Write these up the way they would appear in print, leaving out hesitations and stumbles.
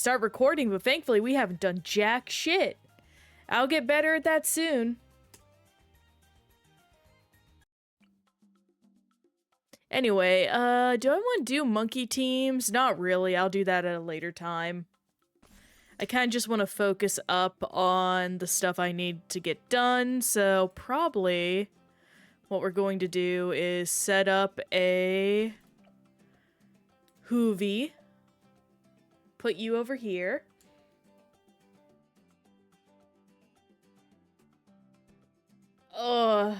start recording, but thankfully we haven't done jack shit. I'll get better at that soon. Anyway, do I want to do monkey teams? Not really, I'll do that at a later time. I kind of just want to focus up on the stuff I need to get done, so probably what we're going to do is set up a Hoovy. Put you over here. Ugh.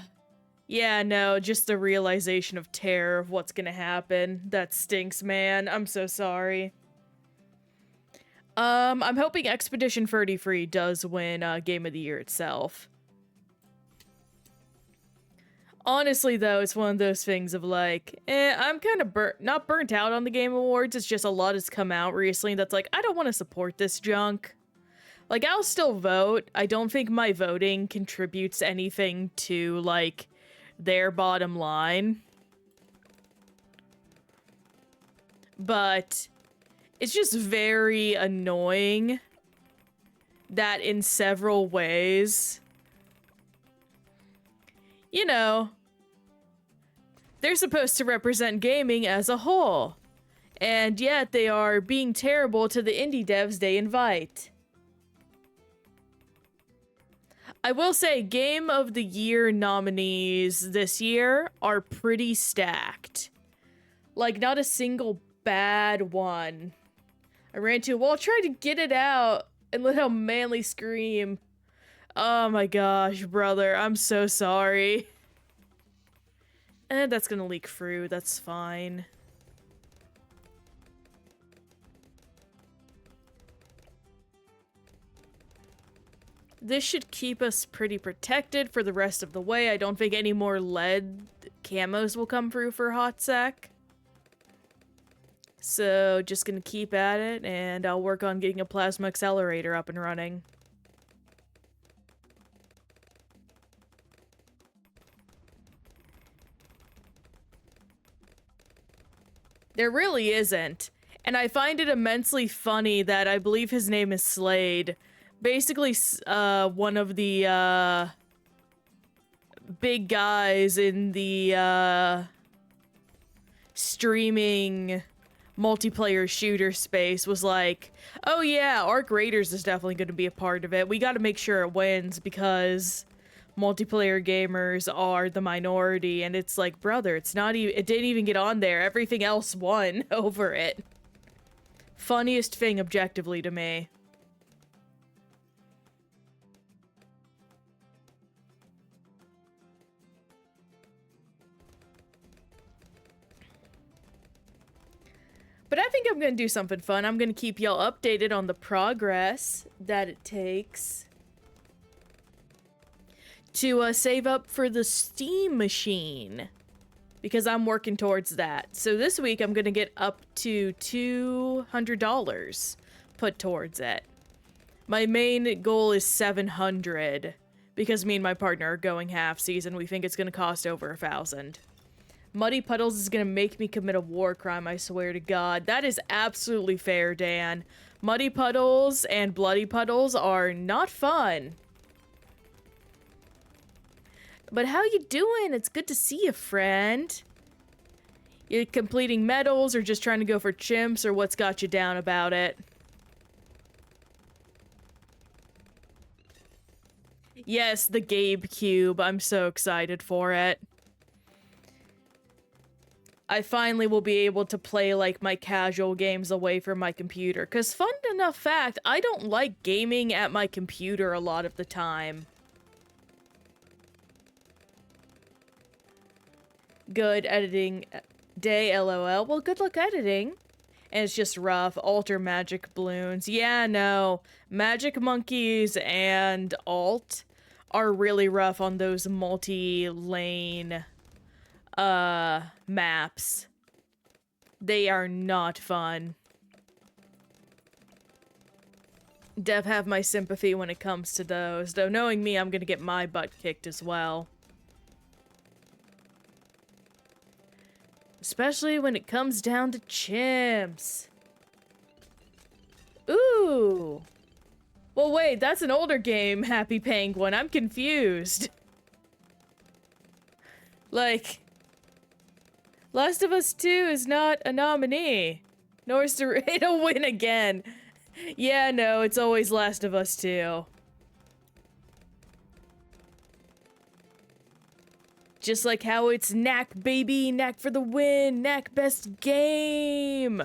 Yeah, no, just the realization of terror of what's gonna happen. That stinks, man. I'm so sorry. I'm hoping Expedition 33 does win Game of the Year itself. Honestly, though, it's one of those things of like, I'm kind of not burnt out on the Game Awards. It's just a lot has come out recently that's like, I don't want to support this junk. Like, I'll still vote. I don't think my voting contributes anything to, like, their bottom line. But it's just very annoying that in several ways, you know, they're supposed to represent gaming as a whole, and yet they are being terrible to the indie devs they invite. I will say, Game of the Year nominees this year are pretty stacked. Like, not a single bad one. I ran to, well, I'll try to get it out and let out manly scream. Oh my gosh, brother, I'm so sorry. That's gonna leak through, that's fine. This should keep us pretty protected for the rest of the way. I don't think any more lead camos will come through for Hot Sec. So just gonna keep at it, and I'll work on getting a plasma accelerator up and running. There really isn't. And I find it immensely funny that I believe his name is Slade. Basically, one of the, big guys in the, streaming multiplayer shooter space was like, oh yeah, Arc Raiders is definitely going to be a part of it. We got to make sure it wins because multiplayer gamers are the minority, and it's like, brother, it's not even, it didn't even get on there. Everything else won over it. Funniest thing objectively to me. But I think I'm gonna do something fun. I'm gonna keep y'all updated on the progress that it takes to save up for the Steam machine, because I'm working towards that. So this week I'm gonna get up to $200 put towards it. My main goal is $700 because me and my partner are going half season. We think it's gonna cost over $1,000. Muddy Puddles is gonna make me commit a war crime, I swear to God. That is absolutely fair, Dan. Muddy Puddles and Bloody Puddles are not fun. But how you doing? It's good to see you, friend. You completing medals or just trying to go for chimps, or what's got you down about it? Yes, the Gabe Cube. I'm so excited for it. I finally will be able to play, like, my casual games away from my computer. Because, fun enough fact, I don't like gaming at my computer a lot of the time. Good editing day, lol. Well, good luck editing. And it's just rough. Alter Magic Bloons. Yeah, no. Magic Monkeys and Alt are really rough on those multi-lane maps. They are not fun. Dev have my sympathy when it comes to those, though knowing me, I'm gonna get my butt kicked as well. Especially when it comes down to chimps. Ooh, wait, that's an older game, Happy Penguin. I'm confused. Like, Last of Us 2 is not a nominee. Nor is it'll win again. Yeah, no, it's always Last of Us 2. Just like how it's Knack, baby, Knack for the win, Knack best game.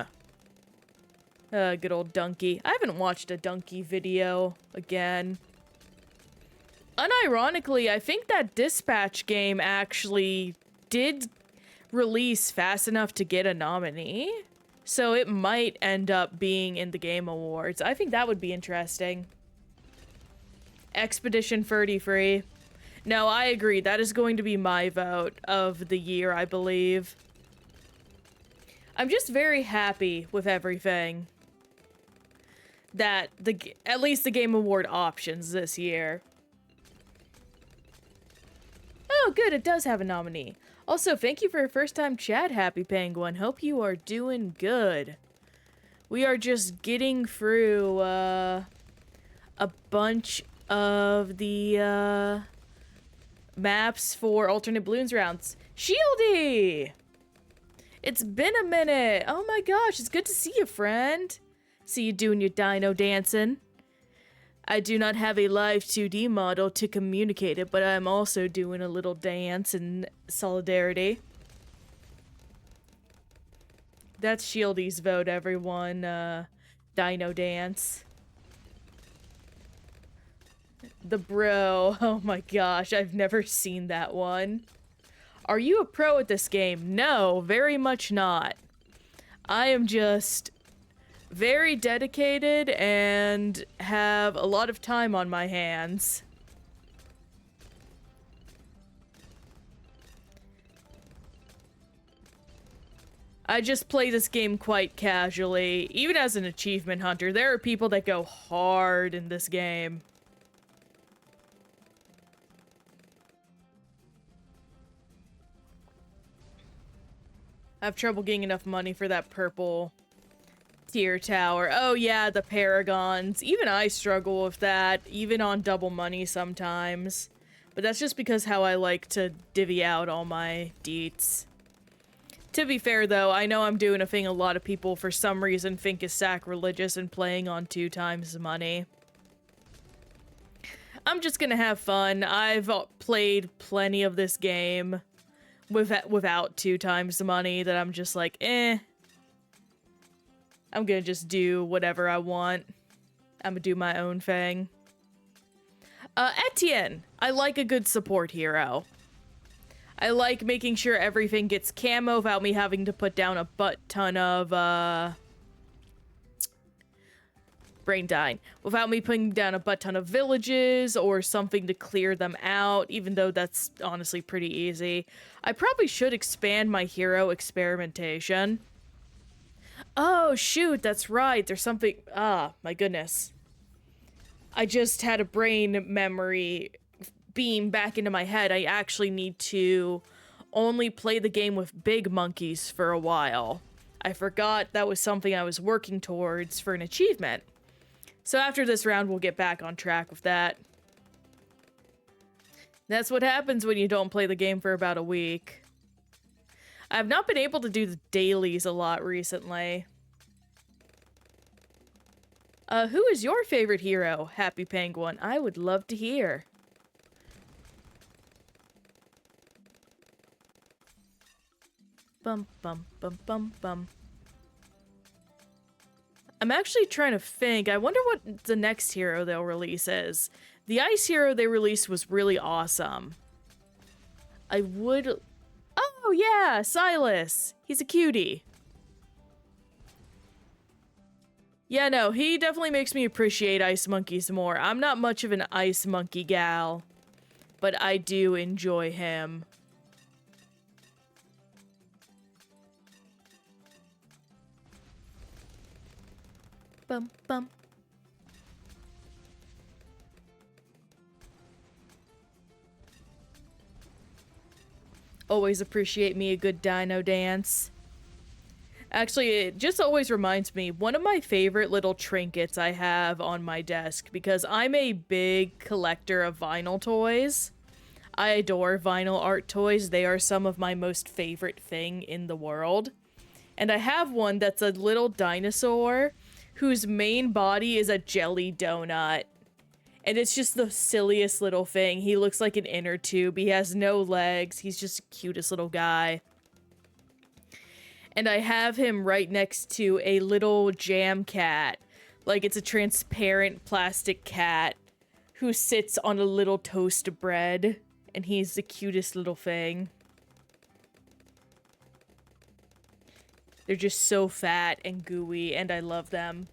Good old Donkey. I haven't watched a Donkey video again. Unironically, I think that Dispatch game actually did release fast enough to get a nominee. So it might end up being in the Game Awards. I think that would be interesting. Expedition 33. No, I agree. That is going to be my vote of the year, I believe. I'm just very happy with everything. That at least the Game Award options this year. Oh, good. It does have a nominee. Also, thank you for your first time chat, Happy Penguin. Hope you are doing good. We are just getting through, a bunch of the, maps for alternate Bloons rounds. Shieldy! It's been a minute. Oh my gosh, it's good to see you, friend. See you doing your dino dancing. I do not have a live 2D model to communicate it, but I'm also doing a little dance in solidarity. That's Shieldy's vote, everyone. Dino dance. The bro. Oh my gosh, I've never seen that one. Are you a pro at this game? No, very much not. I am just very dedicated and have a lot of time on my hands. I just play this game quite casually. Even as an achievement hunter, there are people that go hard in this game. I have trouble getting enough money for that purple tier tower. Oh yeah, the paragons. Even I struggle with that, even on double money sometimes. But that's just because how I like to divvy out all my deets. To be fair though, I know I'm doing a thing a lot of people for some reason think is sacrilegious and playing on 2 times the money. I'm just gonna have fun. I've played plenty of this game without 2 times the money that I'm just like, eh. I'm gonna just do whatever I want. I'm gonna do my own thing. Etienne. I like a good support hero. I like making sure everything gets camo without me having to put down a butt ton of, brain dying. Without me putting down a butt ton of villages or something to clear them out, even though that's honestly pretty easy. I probably should expand my hero experimentation. Oh, shoot, that's right. There's something... Ah, my goodness. I just had a brain memory beam back into my head. I actually need to only play the game with big monkeys for a while. I forgot that was something I was working towards for an achievement. So after this round, we'll get back on track with that. That's what happens when you don't play the game for about a week. I've not been able to do the dailies a lot recently. Who is your favorite hero, Happy Penguin? I would love to hear. Bum, bum, bum, bum, bum. I'm actually trying to think. I wonder what the next hero they'll release is. The ice hero they released was really awesome. I would... Oh, yeah, Silas. He's a cutie. Yeah, no, he definitely makes me appreciate ice monkeys more. I'm not much of an ice monkey gal, but I do enjoy him. Bum, bum. Always appreciate me a good dino dance. Actually, it just always reminds me, one of my favorite little trinkets I have on my desk, because I'm a big collector of vinyl toys. I adore vinyl art toys. They are some of my most favorite thing in the world. And I have one that's a little dinosaur whose main body is a jelly donut. And it's just the silliest little thing. He looks like an inner tube. He has no legs. He's just the cutest little guy. And I have him right next to a little jam cat. Like it's a transparent plastic cat who sits on a little toast of bread. And he's the cutest little thing. They're just so fat and gooey, and I love them.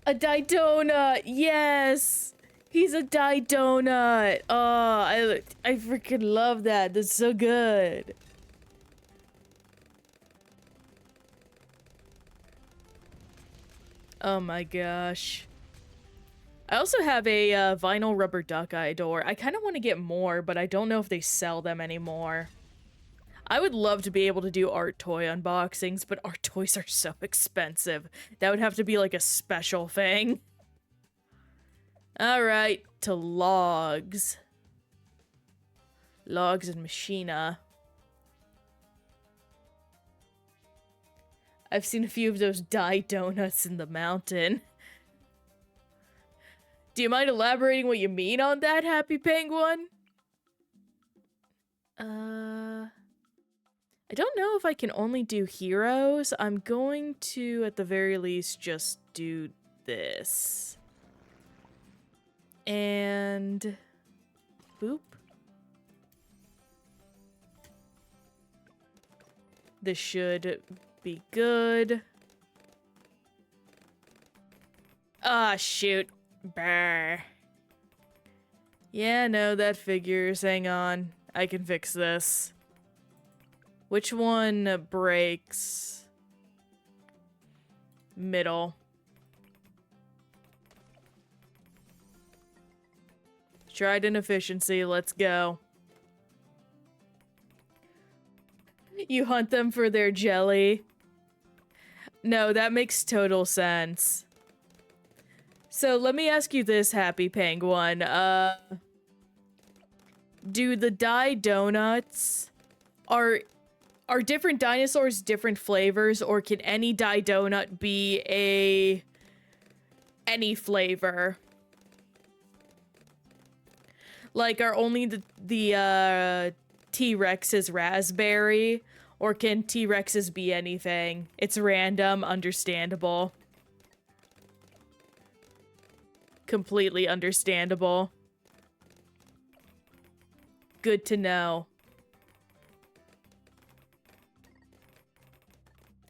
A Didonut! Yes! He's a Didonut! Oh, I freaking love that. That's so good. Oh my gosh. I also have a vinyl rubber duck I adore. I kind of want to get more, but I don't know if they sell them anymore. I would love to be able to do art toy unboxings, but art toys are so expensive. That would have to be like a special thing. Alright, to logs. Logs and machina. I've seen a few of those dye donuts in the mountain. Do you mind elaborating what you mean on that, Happy Penguin? I don't know if I can only do heroes. I'm going to, at the very least, just do this. And... boop. This should be good. Ah, shoot. Brr. Yeah, no, that figures. Hang on. I can fix this. Which one breaks? Middle. Tried inefficiency. Let's go. You hunt them for their jelly. No, that makes total sense. So let me ask you this, Happy Penguin. Do the dye donuts are different dinosaurs different flavors, or can any dye donut be any flavor? Like, are only the T-Rexes raspberry, or can T-Rexes be anything? It's random, understandable. Completely understandable. Good to know.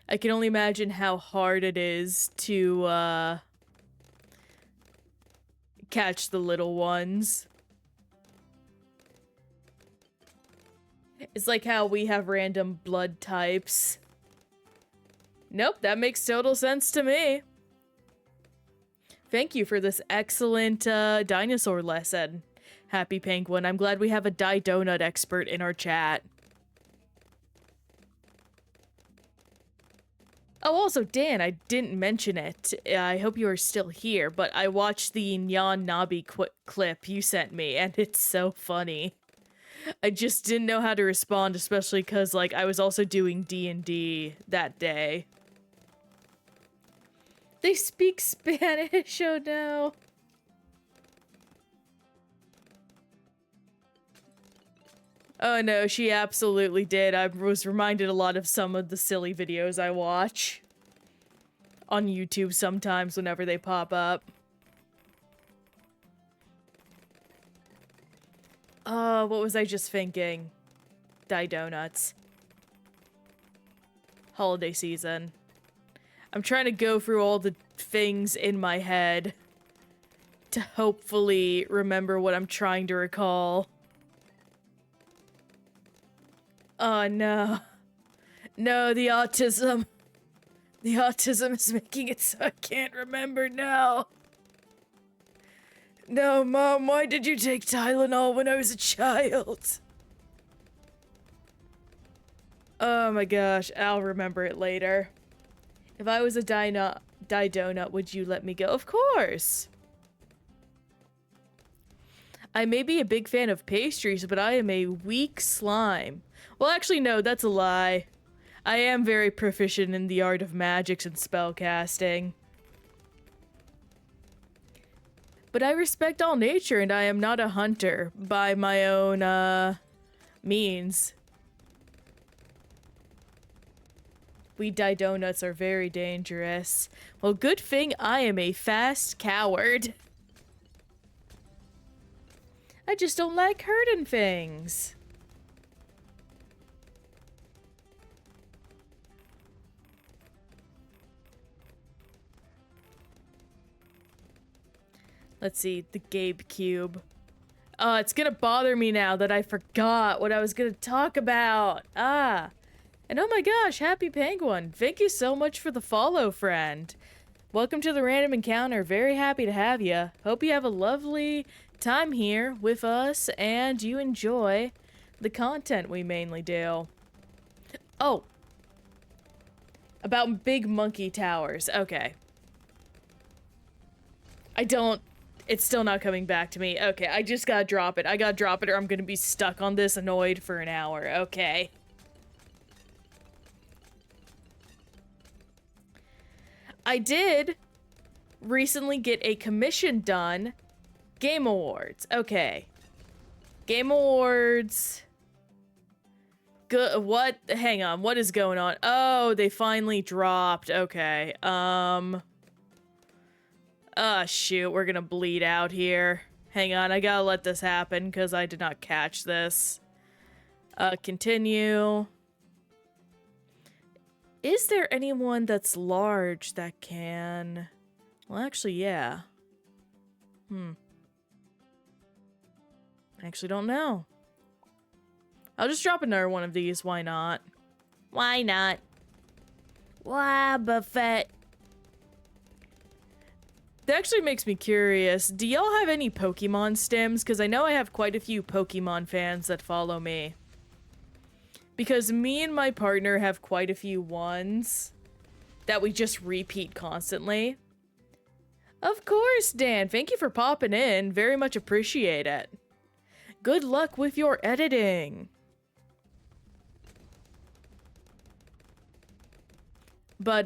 I can only imagine how hard it is to, catch the little ones. It's like how we have random blood types. Nope, that makes total sense to me. Thank you for this excellent dinosaur lesson, Happy Penguin. I'm glad we have a dye donut expert in our chat. Oh, also, Dan, I didn't mention it. I hope you are still here, but I watched the Nyan Nabi clip you sent me, and it's so funny. I just didn't know how to respond, especially because, like, I was also doing D&D that day. They speak Spanish, oh no. Oh no, she absolutely did. I was reminded a lot of some of the silly videos I watch on YouTube sometimes whenever they pop up. What was I just thinking? Dye donuts. Holiday season. I'm trying to go through all the things in my head to hopefully remember what I'm trying to recall. Oh no. No, the autism. The autism is making it so I can't remember now. No, Mom, why did you take Tylenol when I was a child? Oh my gosh, I'll remember it later. If I was a Didonut, would you let me go? Of course! I may be a big fan of pastries, but I am a weak slime. Well, actually, no, that's a lie. I am very proficient in the art of magics and spellcasting. But I respect all nature, and I am not a hunter by my own, means. We Didonuts are very dangerous. Well, good thing I am a fast coward. I just don't like hurting things. Let's see, the Gabe Cube. It's gonna bother me now that I forgot what I was gonna talk about. And oh my gosh, Happy Penguin. Thank you so much for the follow, friend. Welcome to the Random Encounter. Very happy to have you. Hope you have a lovely time here with us and you enjoy the content we mainly do. Oh. About big monkey towers. Okay. It's still not coming back to me. Okay, I just gotta drop it. I gotta drop it or I'm gonna be stuck on this annoyed for an hour. Okay. I did recently get a commission done. Game Awards. Okay. Game Awards. Good. What? Hang on. What is going on? Oh, they finally dropped. Okay. Shoot. We're gonna bleed out here. Hang on. I gotta let this happen because I did not catch this. Continue. Is there anyone that's large that can... Well, actually, yeah. I actually don't know. I'll just drop another one of these. Why not? Why not? Why, Buffett? That actually makes me curious. Do y'all have any Pokemon stims? Because I know I have quite a few Pokemon fans that follow me. Because me and my partner have quite a few ones that we just repeat constantly. Of course, Dan. Thank you for popping in. Very much appreciate it. Good luck with your editing. But,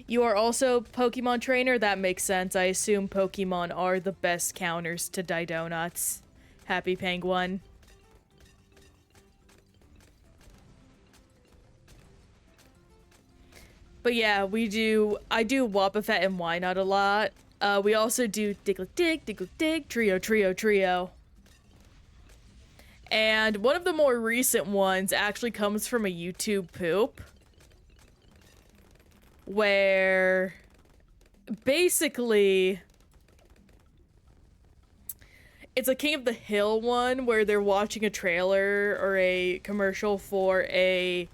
you are also Pokemon trainer? That makes sense. I assume Pokemon are the best counters to Didonuts. Happy Penguin. But yeah, I do Wobbuffet and Wynot a lot. We also do Diglett-Dig, Trio. And one of the more recent ones actually comes from a YouTube poop. Where basically it's a King of the Hill one where they're watching a trailer or a commercial for a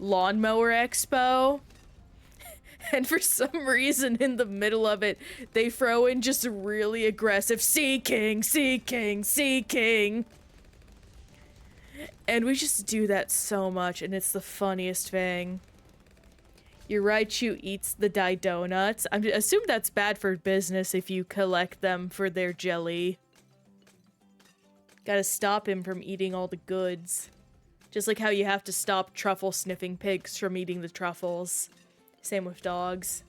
lawnmower expo. And for some reason in the middle of it, they throw in just a really aggressive Sea King. And we just do that so much, and it's the funniest thing. Your Raichu eats the Didonuts. I assume that's bad for business if you collect them for their jelly. Gotta stop him from eating all the goods. Just like how you have to stop truffle-sniffing pigs from eating the truffles. Same with dogs.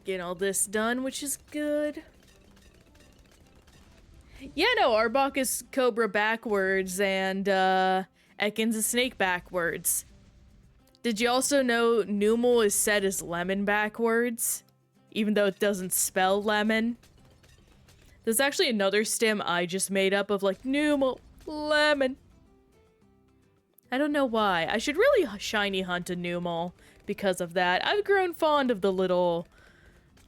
Getting all this done, which is good. Yeah, no, Arbok is Cobra backwards, and, Ekans is Snake backwards. Did you also know Numel is said as lemon backwards? Even though it doesn't spell lemon? There's actually another stem I just made up of like, Numel, lemon. I don't know why. I should really shiny hunt a Numel because of that. I've grown fond of the little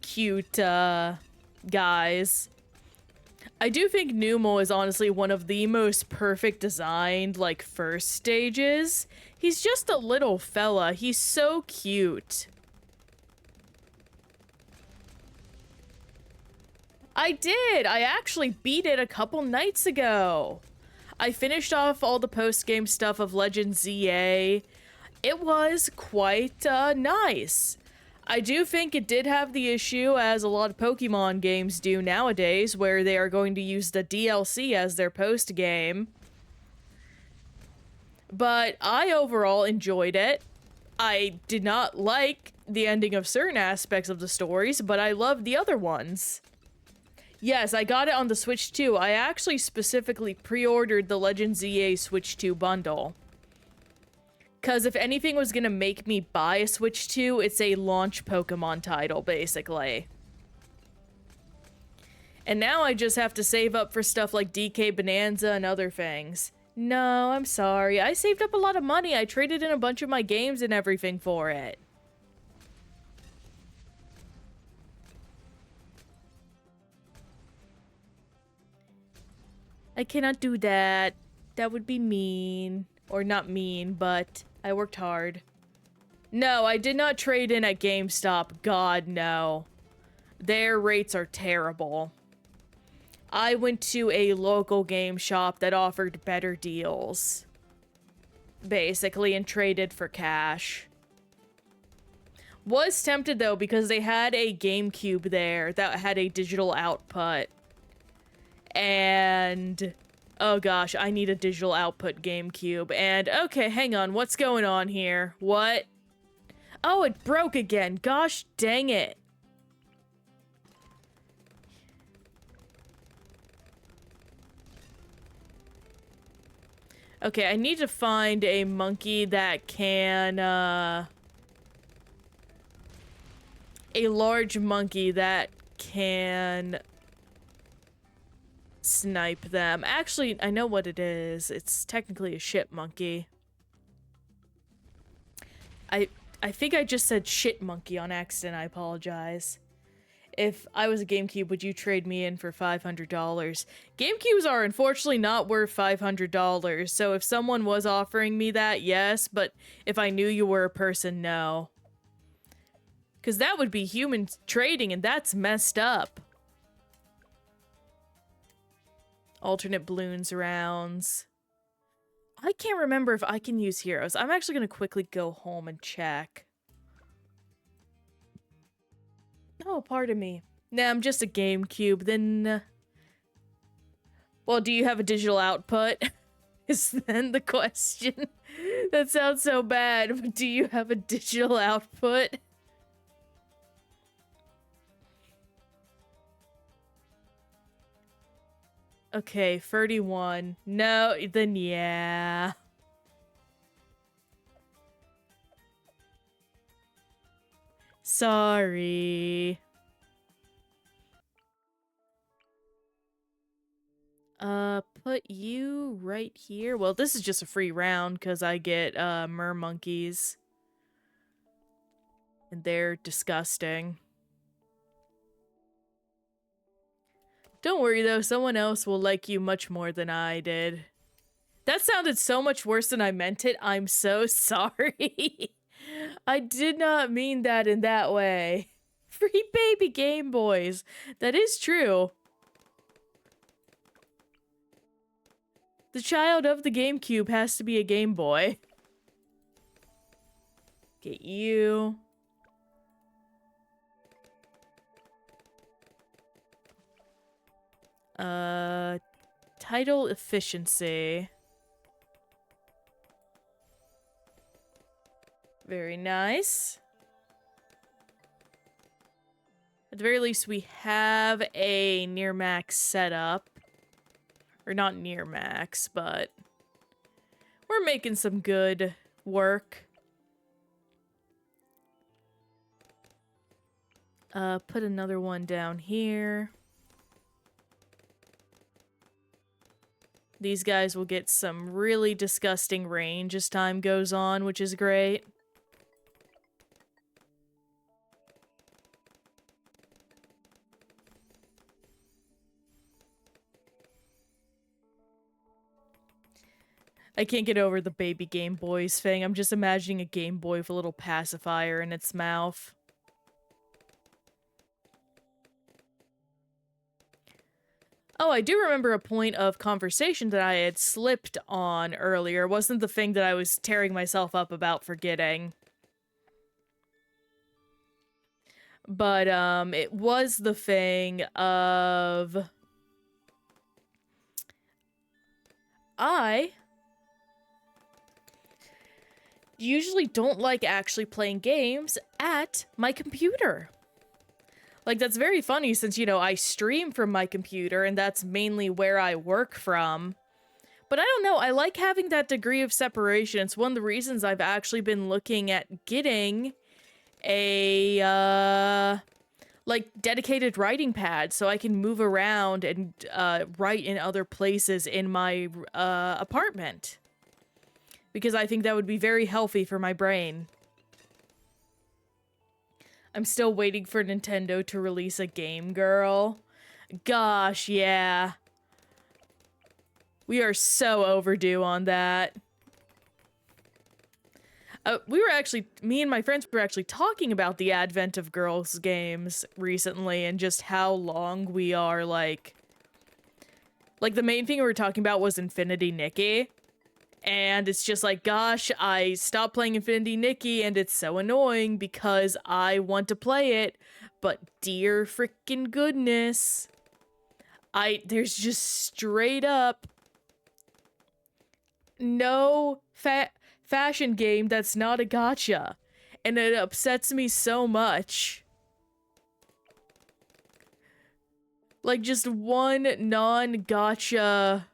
cute, guys. I do think Numel is honestly one of the most perfect designed, like, first stages. He's just a little fella. He's so cute. I did! I actually beat it a couple nights ago. I finished off all the post-game stuff of Legend ZA. It was quite, nice. I do think it did have the issue, as a lot of Pokemon games do nowadays, where they are going to use the DLC as their post-game. But I overall enjoyed it. I did not like the ending of certain aspects of the stories, but I loved the other ones. Yes, I got it on the Switch 2. I actually specifically pre-ordered the Legend ZA Switch 2 bundle. Because if anything was gonna make me buy a Switch 2, it's a launch Pokemon title, basically. And now I just have to save up for stuff like DK Bonanza and other things. No, I'm sorry. I saved up a lot of money. I traded in a bunch of my games and everything for it. I cannot do that. That would be mean. Or not mean, but I worked hard. No, I did not trade in at GameStop. God, no. Their rates are terrible. I went to a local game shop that offered better deals. Basically, and traded for cash. Was tempted, though, because they had a GameCube there that had a digital output. And... oh gosh, I need a digital output GameCube. And, okay, hang on, what's going on here? What? Oh, it broke again. Gosh dang it. Okay, I need to find a monkey that can, a large monkey that can snipe them. Actually, I know what it is. It's technically a shit monkey. I think I just said shit monkey on accident. I apologize. If I was a GameCube, would you trade me in for $500? GameCubes are unfortunately not worth $500, so if someone was offering me that, yes, but if I knew you were a person, no. Because that would be human trading, and that's messed up. Alternate Bloons rounds. I can't remember if I can use heroes. I'm actually going to quickly go home and check. Oh, pardon me. Nah, I'm just a GameCube. Then, well, do you have a digital output? Is then the question. That sounds so bad, but do you have a digital output? Okay, 31. No, then yeah. Sorry. Put you right here. Well, this is just a free round because I get, mermonkeys. And they're disgusting. Don't worry, though. Someone else will like you much more than I did. That sounded so much worse than I meant it. I'm so sorry. I did not mean that in that way. Free baby Game Boys. That is true. The child of the GameCube has to be a Game Boy. Get you. Title efficiency. Very nice. At the very least, we have a near max setup. Or not near max, but we're making some good work. Put another one down here. These guys will get some really disgusting range as time goes on, which is great. I can't get over the baby Game Boys thing. I'm just imagining a Game Boy with a little pacifier in its mouth. Oh, I do remember a point of conversation that I had slipped on earlier. It wasn't the thing that I was tearing myself up about forgetting. But, it was the thing of... I usually don't like actually playing games at my computer. Like, that's very funny since, you know, I stream from my computer and that's mainly where I work from. But I don't know, I like having that degree of separation. It's one of the reasons I've actually been looking at getting a, like, dedicated writing pad so I can move around and, write in other places in my, apartment. Because I think that would be very healthy for my brain. I'm still waiting for Nintendo to release a game, girl. Gosh, yeah. We are so overdue on that. Me and my friends were actually talking about the advent of girls' games recently and just how long we are, like, the main thing we were talking about was Infinity Nikki. And it's just like, gosh, I stopped playing Infinity Nikki and it's so annoying because I want to play it, but dear freaking goodness, there's just straight up no fashion game that's not a gacha. And it upsets me so much. Like, just one non-gacha...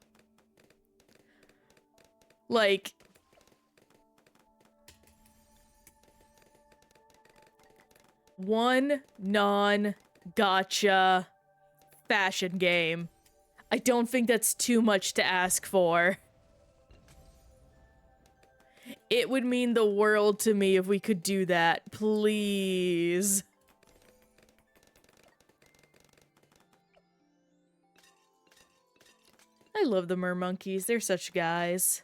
Like, one non-gacha fashion game. I don't think that's too much to ask for. It would mean the world to me if we could do that. Please. I love the mermonkeys. They're such guys.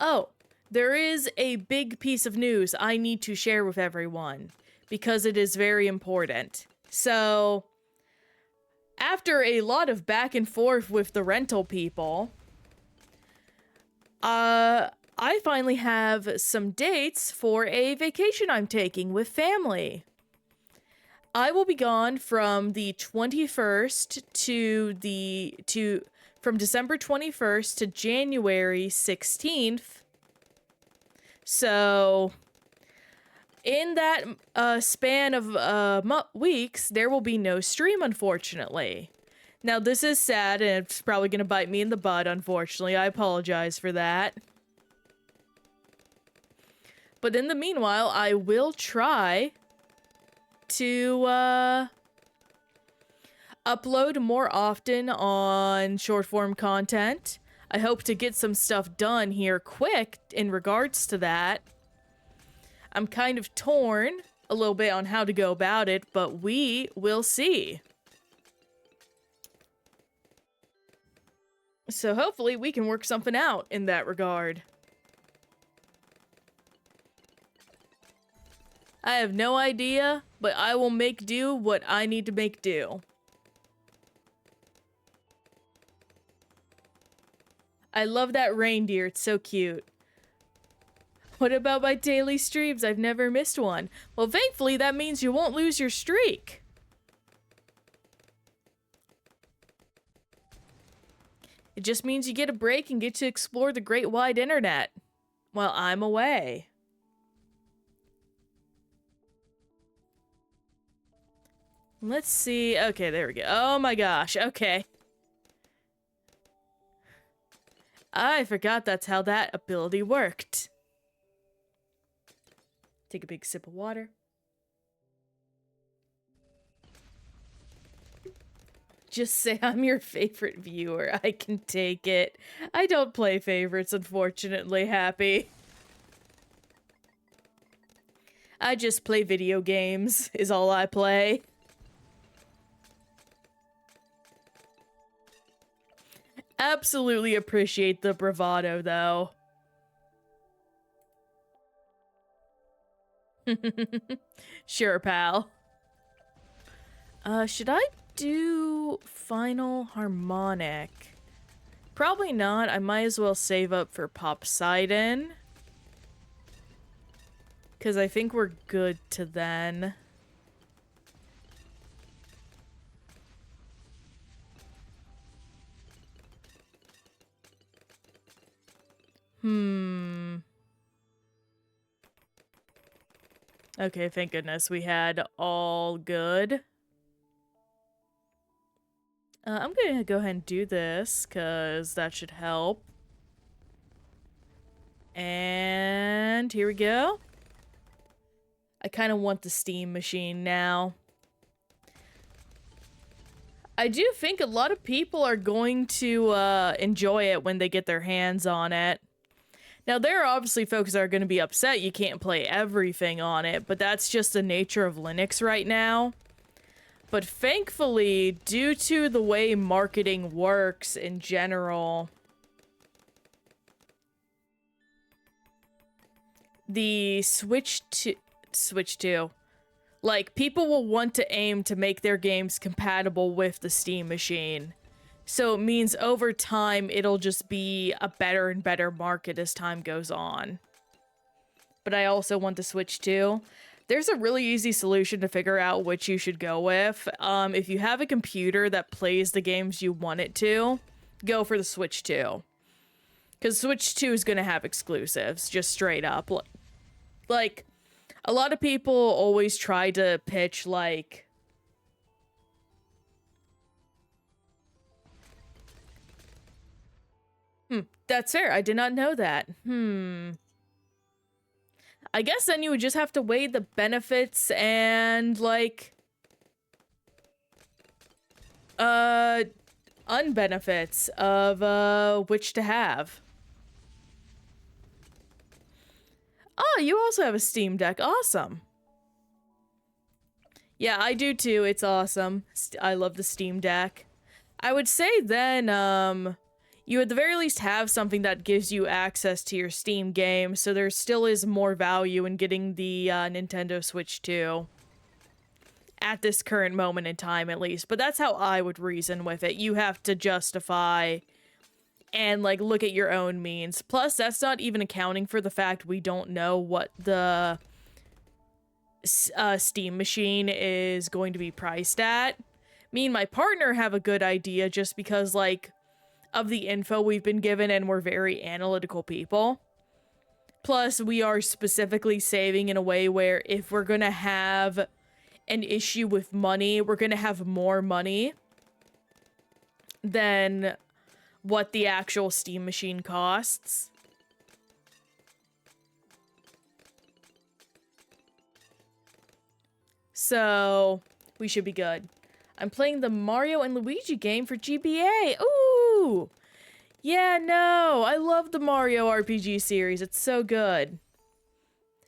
Oh, there is a big piece of news I need to share with everyone because it is very important. So, after a lot of back and forth with the rental people, I finally have some dates for a vacation I'm taking with family. I will be gone from the 21st from December 21st to January 16th. So, in that span of weeks, there will be no stream, unfortunately. Now, this is sad, and it's probably going to bite me in the butt, unfortunately. I apologize for that. But in the meanwhile, I will try to upload more often on short-form content. I hope to get some stuff done here quick in regards to that. I'm kind of torn a little bit on how to go about it, but we will see. So hopefully we can work something out in that regard. I have no idea, but I will make do what I need to make do. I love that reindeer, it's so cute. What about my daily streams? I've never missed one. Well, thankfully, that means you won't lose your streak. It just means you get a break and get to explore the great wide internet while I'm away. Let's see. Okay, there we go. Oh my gosh, okay. I forgot that's how that ability worked. Take a big sip of water. Just say I'm your favorite viewer. I can take it. I don't play favorites, unfortunately, Happy. I just play video games, is all I play. Absolutely appreciate the bravado, though. Sure, pal. Should I do final harmonic? Probably not. I might as well save up for Poseidon. Because I think we're good to then. Okay, thank goodness we had all good. I'm gonna go ahead and do this, because that should help. And here we go. I kind of want the steam machine now. I do think a lot of people are going to enjoy it when they get their hands on it. Now, there are obviously folks that are going to be upset you can't play everything on it, but that's just the nature of Linux right now. But thankfully, due to the way marketing works in general, the Switch 2, like, people will want to aim to make their games compatible with the Steam machine. So it means over time, it'll just be a better and better market as time goes on. But I also want the Switch 2. There's a really easy solution to figure out which you should go with. If you have a computer that plays the games you want it to, go for the Switch 2. Because Switch 2 is going to have exclusives, just straight up. Like, a lot of people always try to pitch, like... That's fair. I did not know that. I guess then you would just have to weigh the benefits and, like... unbenefits of, which to have. Oh, you also have a Steam Deck. Awesome. Yeah, I do too. It's awesome. I love the Steam Deck. I would say then, you at the very least have something that gives you access to your Steam games, so there still is more value in getting the Nintendo Switch 2. At this current moment in time, at least. But that's how I would reason with it. You have to justify and, like, look at your own means. Plus, that's not even accounting for the fact we don't know what the Steam machine is going to be priced at. Me and my partner have a good idea just because, like, of the info we've been given, and we're very analytical people. Plus, we are specifically saving in a way where if we're gonna have an issue with money, we're gonna have more money than what the actual Steam machine costs. So, we should be good. I'm playing the Mario and Luigi game for GBA. Ooh! Yeah, no, I love the Mario RPG series. It's so good.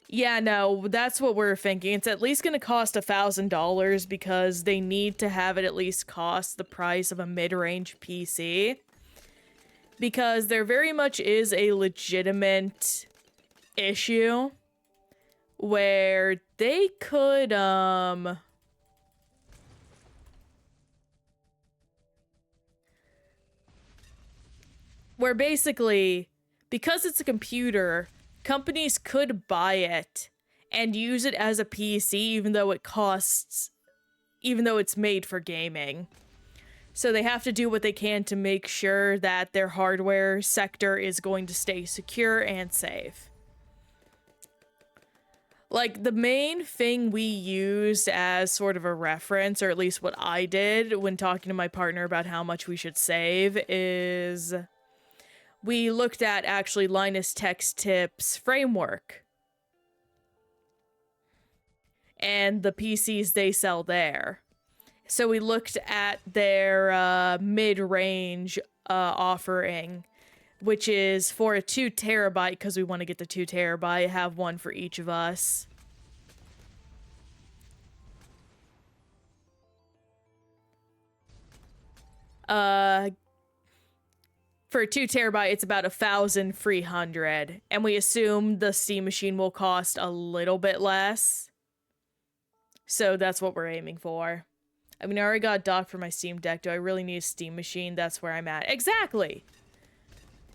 Yeah, no, that's what we're thinking. It's at least going to cost $1,000 because they need to have it at least cost the price of a mid-range PC. Because there very much is a legitimate issue where they could, where basically, because it's a computer, companies could buy it and use it as a PC even though it's made for gaming. So they have to do what they can to make sure that their hardware sector is going to stay secure and safe. Like, the main thing we used as sort of a reference, or at least what I did when talking to my partner about how much we should save, is we looked at actually Linus Tech Tips framework and the PCs they sell there. So we looked at their mid-range offering, which is for a 2 terabyte, because we want to get the 2 terabyte, have one for each of us. For 2 terabyte, it's about 1,300, and we assume the Steam machine will cost a little bit less. So that's what we're aiming for. I mean, I already got a dock for my Steam Deck. Do I really need a Steam machine? That's where I'm at. Exactly!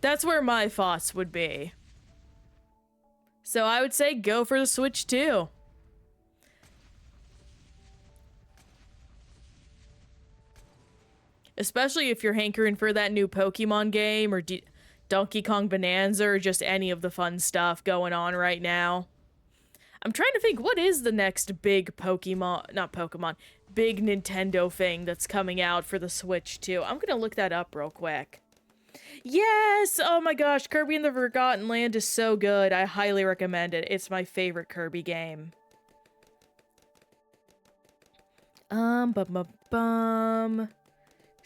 That's where my thoughts would be. So I would say go for the Switch 2. Especially if you're hankering for that new Pokemon game or Donkey Kong Bonanza or just any of the fun stuff going on right now. I'm trying to think, what is the next big big Nintendo thing that's coming out for the Switch 2? I'm gonna look that up real quick. Yes! Oh my gosh, Kirby and the Forgotten Land is so good. I highly recommend it. It's my favorite Kirby game.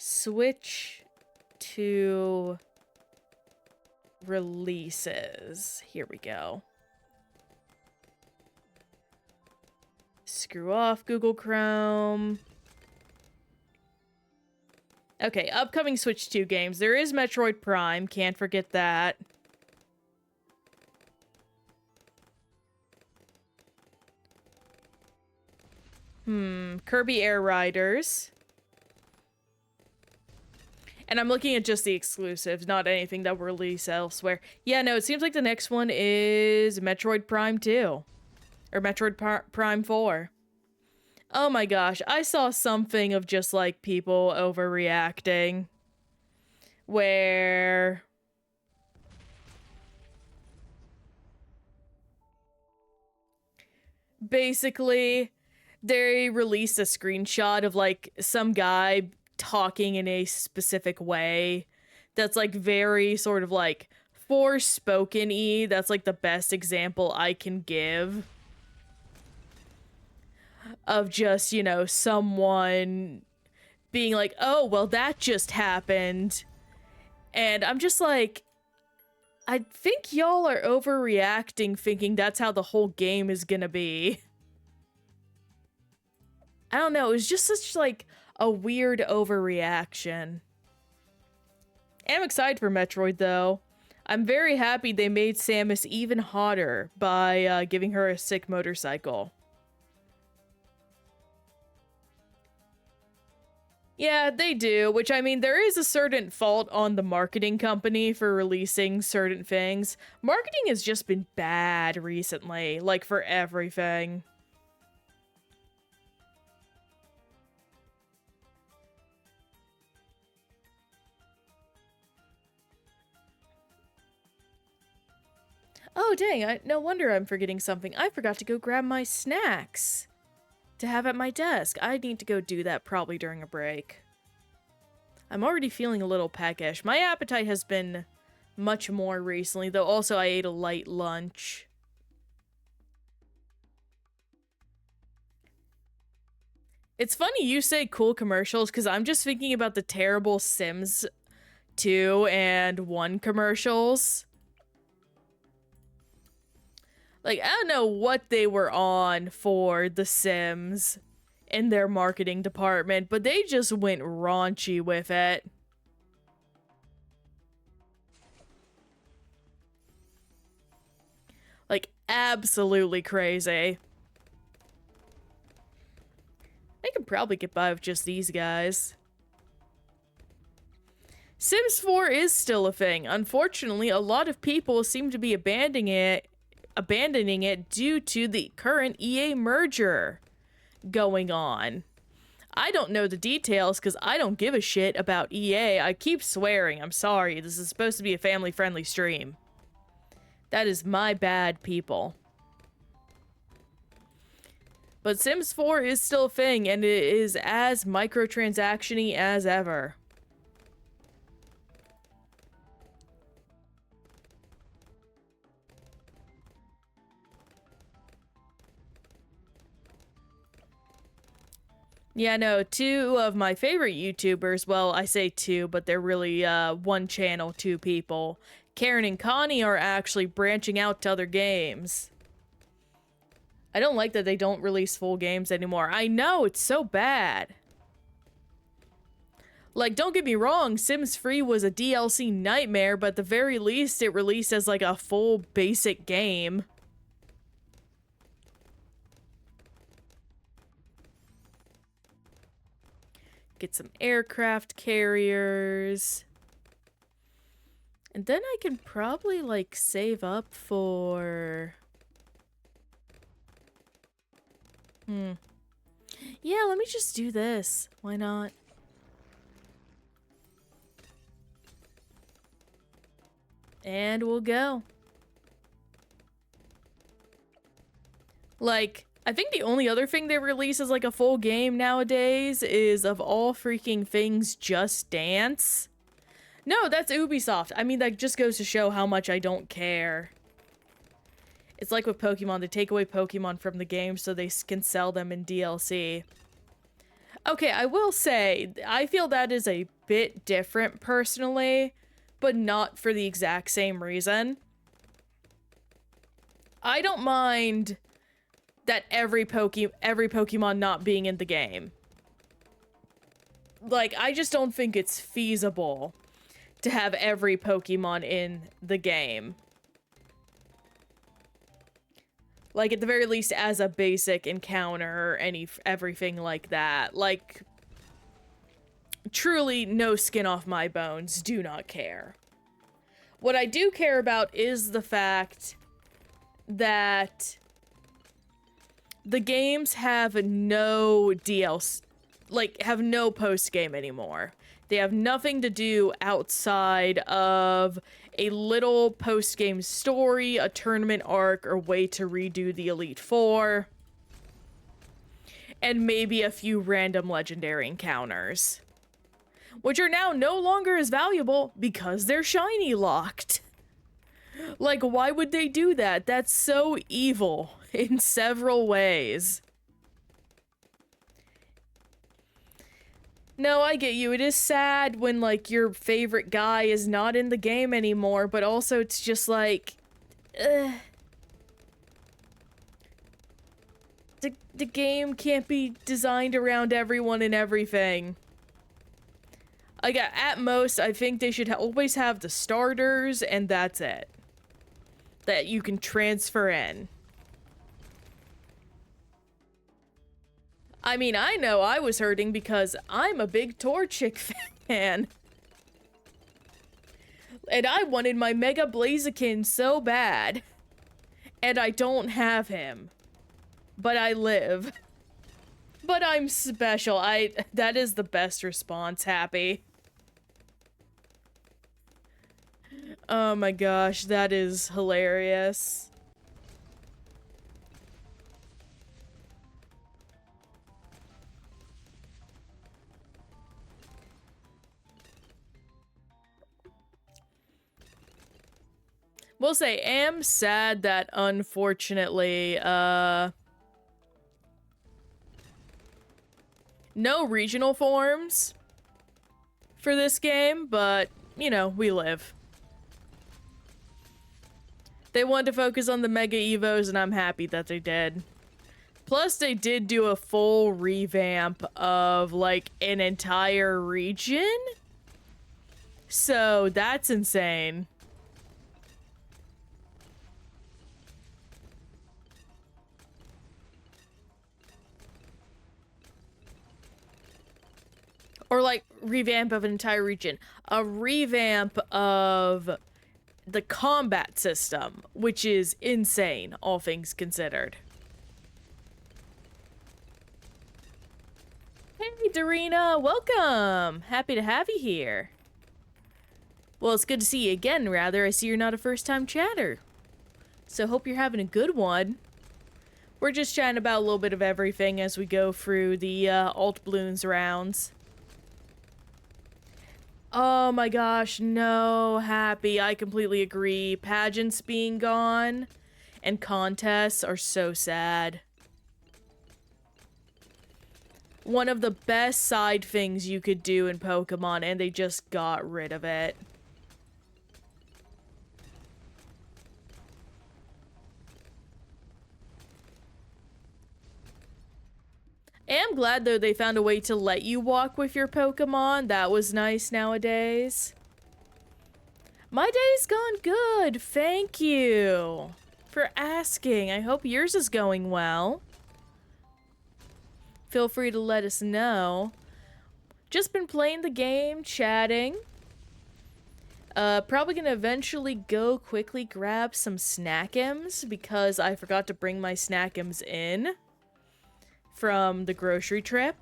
Switch 2 releases. Here we go. Screw off Google Chrome. Okay, upcoming Switch 2 games. There is Metroid Prime, can't forget that. Kirby Air Riders. And I'm looking at just the exclusives, not anything that will release elsewhere. Yeah, no, it seems like the next one is Metroid Prime 2. Or Metroid Prime 4. Oh my gosh, I saw something of just, like, people overreacting. Where... basically, they released a screenshot of, like, some guy talking in a specific way that's, like, very sort of, like, Forspoken-y. That's, like, the best example I can give. Of just, you know, someone being like, oh, well, that just happened. And I'm just like, I think y'all are overreacting thinking that's how the whole game is gonna be. I don't know, it was just such, like, a weird overreaction. I'm excited for Metroid, though. I'm very happy they made Samus even hotter by giving her a sick motorcycle. Yeah, they do, which, I mean, there is a certain fault on the marketing company for releasing certain things. Marketing has just been bad recently, like, for everything. Oh, dang, no wonder I'm forgetting something. I forgot to go grab my snacks to have at my desk. I need to go do that probably during a break. I'm already feeling a little peckish. My appetite has been much more recently, though also I ate a light lunch. It's funny you say cool commercials, because I'm just thinking about the terrible Sims 2 and 1 commercials. Like, I don't know what they were on for The Sims in their marketing department, but they just went raunchy with it. Like, absolutely crazy. I could probably get by with just these guys. Sims 4 is still a thing. Unfortunately, a lot of people seem to be abandoning it due to the current EA merger going on. I don't know the details because I don't give a shit about EA. I keep swearing. I'm sorry. This is supposed to be a family-friendly stream. That is my bad, people. But Sims 4 is still a thing, and it is as microtransaction-y as ever. Yeah, no, 2 of my favorite YouTubers, well, I say 2, but they're really, 1 channel, 2 people. Karen and Connie are actually branching out to other games. I don't like that they don't release full games anymore. I know, it's so bad. Like, don't get me wrong, Sims Free was a DLC nightmare, but at the very least, it released as like a full basic game. Get some aircraft carriers. And then I can probably, like, save up for... Yeah, let me just do this. Why not? And we'll go. Like, I think the only other thing they release as like a full game nowadays is, of all freaking things, Just Dance. No, that's Ubisoft. I mean, that just goes to show how much I don't care. It's like with Pokemon, they take away Pokemon from the game so they can sell them in DLC. Okay, I will say, I feel that is a bit different personally, but not for the exact same reason. I don't mind that every Pokemon not being in the game. Like, I just don't think it's feasible to have every Pokemon in the game. Like, at the very least, as a basic encounter or everything like that. Like, truly, no skin off my bones, do not care. What I do care about is the fact that the games have no DLC, like, have no post-game anymore. They have nothing to do outside of a little post-game story, a tournament arc, or way to redo the Elite Four, and maybe a few random legendary encounters, which are now no longer as valuable because they're shiny locked. Like, why would they do that? That's so evil in several ways. No, I get you. It is sad when, like, your favorite guy is not in the game anymore, but also it's just like... The game can't be designed around everyone and everything. Like, at most, I think they should always have the starters, and that's it. That you can transfer in. I mean, I know I was hurting because I'm a big Torchic fan. And I wanted my Mega Blaziken so bad. And I don't have him. But I live. But I'm special. That is the best response, Happy. Oh my gosh, that is hilarious. Will say, am sad that unfortunately, no regional forms for this game, but, you know, we live. They wanted to focus on the Mega Evos, and I'm happy that they did. Plus, they did do a full revamp of, like, an entire region. So, that's insane. Or, like, revamp of an entire region. A revamp of the combat system, which is insane, all things considered. Hey, Darina, welcome! Happy to have you here. Well, it's good to see you again, rather. I see you're not a first-time chatter. So, hope you're having a good one. We're just chatting about a little bit of everything as we go through the alt Bloons rounds. Oh my gosh, no, Happy. I completely agree. Pageants being gone and contests are so sad. One of the best side things you could do in Pokemon, and they just got rid of it. am glad, though, they found a way to let you walk with your Pokemon. That was nice nowadays. My day's gone good, thank you for asking. I hope yours is going well. Feel free to let us know. Just been playing the game, chatting. Probably gonna eventually go quickly grab some Snack'ems because I forgot to bring my Snack'ems in from the grocery trip.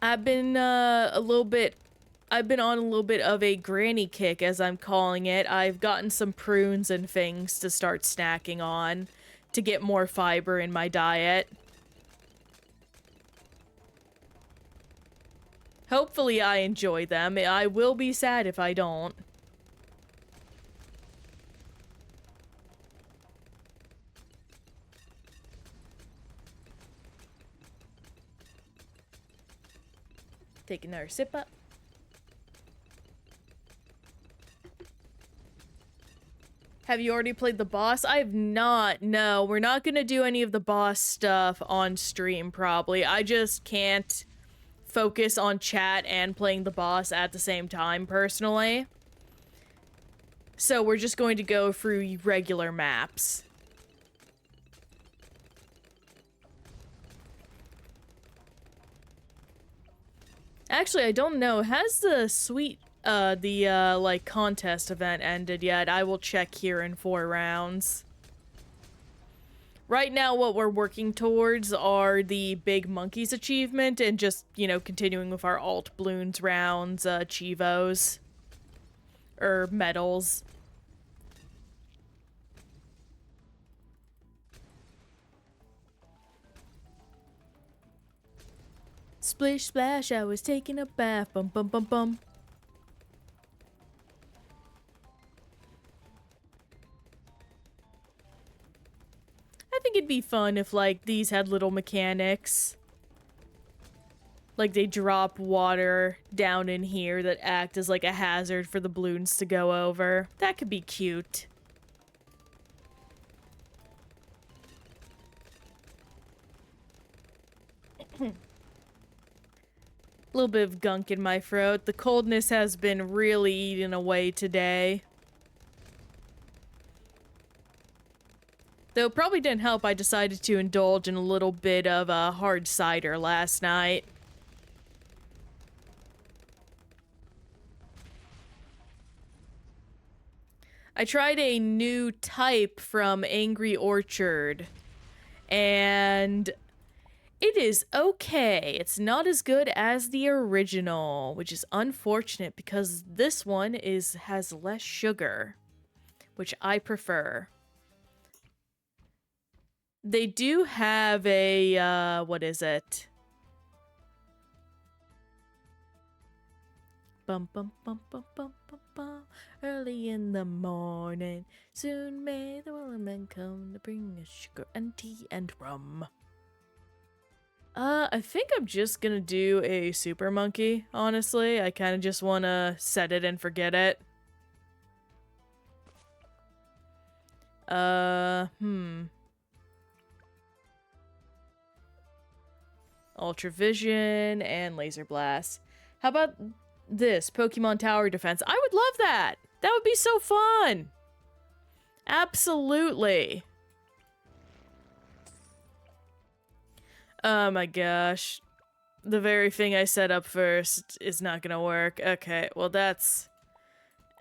I've been on a little bit of a granny kick, as I'm calling it. I've gotten some prunes and things to start snacking on to get more fiber in my diet. Hopefully I enjoy them. I will be sad if I don't. Take another sip up. Have you already played the boss? I have not. No, we're not gonna do any of the boss stuff on stream, probably. I just can't focus on chat and playing the boss at the same time, personally. So we're just going to go through regular maps. Actually, I don't know. Has the like, contest event ended yet? I will check here in 4 rounds. Right now, what we're working towards are the Big Monkeys achievement and just, you know, continuing with our alt Bloons rounds, Chivos. Or medals. Splish splash, I was taking a bath, bum bum bum bum. I think it'd be fun if, like, these had little mechanics. Like, they drop water down in here that act as, like, a hazard for the Bloons to go over. That could be cute. A little bit of gunk in my throat. The coldness has been really eating away today. Though it probably didn't help, I decided to indulge in a little bit of hard cider last night. I tried a new type from Angry Orchard, and it is okay. It's not as good as the original, which is unfortunate because this one has less sugar, which I prefer. They do have a, what is it? Bum bum bum bum bum bum bum. Early in the morning, soon may the woman come to bring us sugar and tea and rum. I think I'm just gonna do a super monkey, honestly. I kind of just want to set it and forget it. Ultra Vision and Laser Blast. How about this? Pokemon Tower Defense. I would love that! That would be so fun! Absolutely! Oh my gosh. The very thing I set up first is not gonna work. Okay, well that's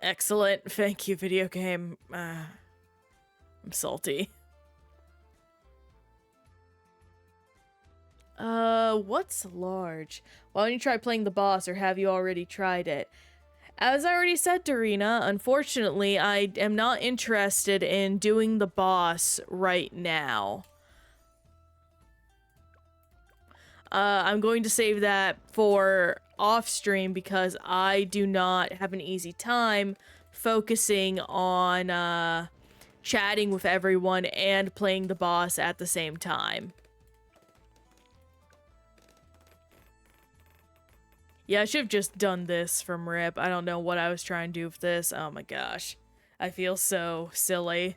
excellent. Thank you, video game. I'm salty. What's large? Why don't you try playing the boss, or have you already tried it? As I already said, Darina, unfortunately, I am not interested in doing the boss right now. I'm going to save that for off-stream because I do not have an easy time focusing on, chatting with everyone and playing the boss at the same time. Yeah, I should have just done this from RIP. I don't know what I was trying to do with this. Oh my gosh. I feel so silly.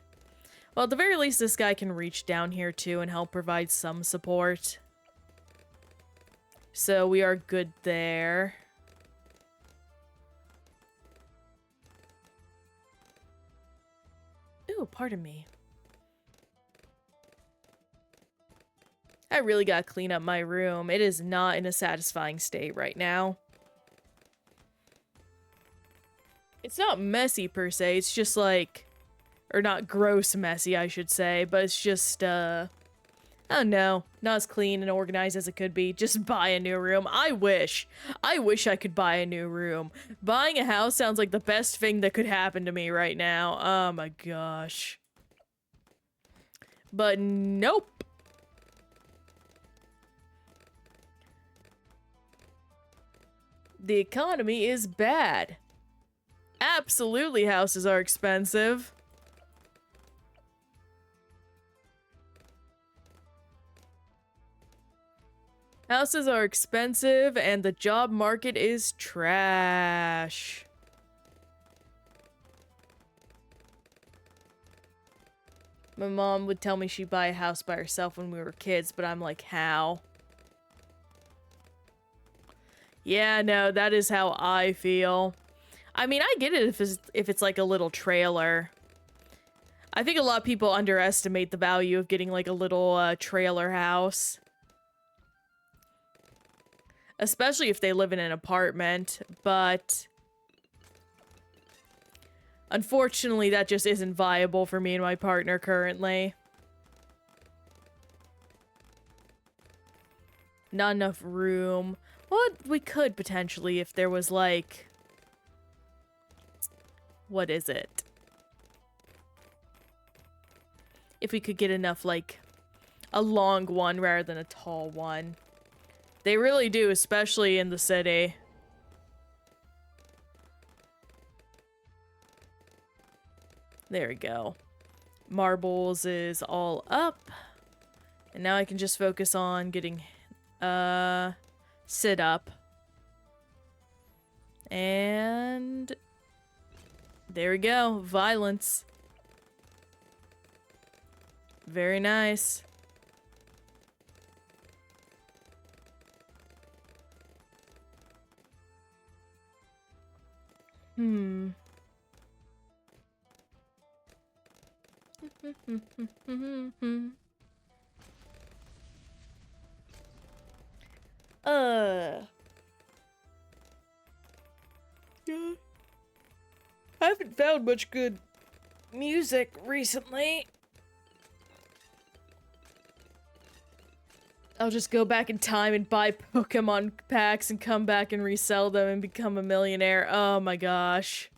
Well, at the very least, this guy can reach down here too and help provide some support. So we are good there. Ooh, pardon me. I really gotta clean up my room. It is not in a satisfying state right now. It's not messy per se, it's just like... Or not gross messy, I should say, but it's just, I don't know, not as clean and organized as it could be. Just buy a new room. I wish I could buy a new room. Buying a house sounds like the best thing that could happen to me right now. Oh my gosh. But nope. The economy is bad. Absolutely, houses are expensive. Houses are expensive, and the job market is trash. My mom would tell me she'd buy a house by herself when we were kids, but I'm like, how? Yeah, no, that is how I feel. I mean, I get it if it's like a little trailer. I think a lot of people underestimate the value of getting like a little trailer house. Especially if they live in an apartment, but... Unfortunately, that just isn't viable for me and my partner currently. Not enough room. Well, we could potentially if there was like... What is it? If we could get enough, like, a long one rather than a tall one. They really do, especially in the city. There we go. Marbles is all up. And now I can just focus on getting, sit up. And... there we go. Violence. Very nice. Yeah. I haven't found much good music recently. I'll just go back in time and buy Pokemon packs and come back and resell them and become a millionaire. Oh my gosh.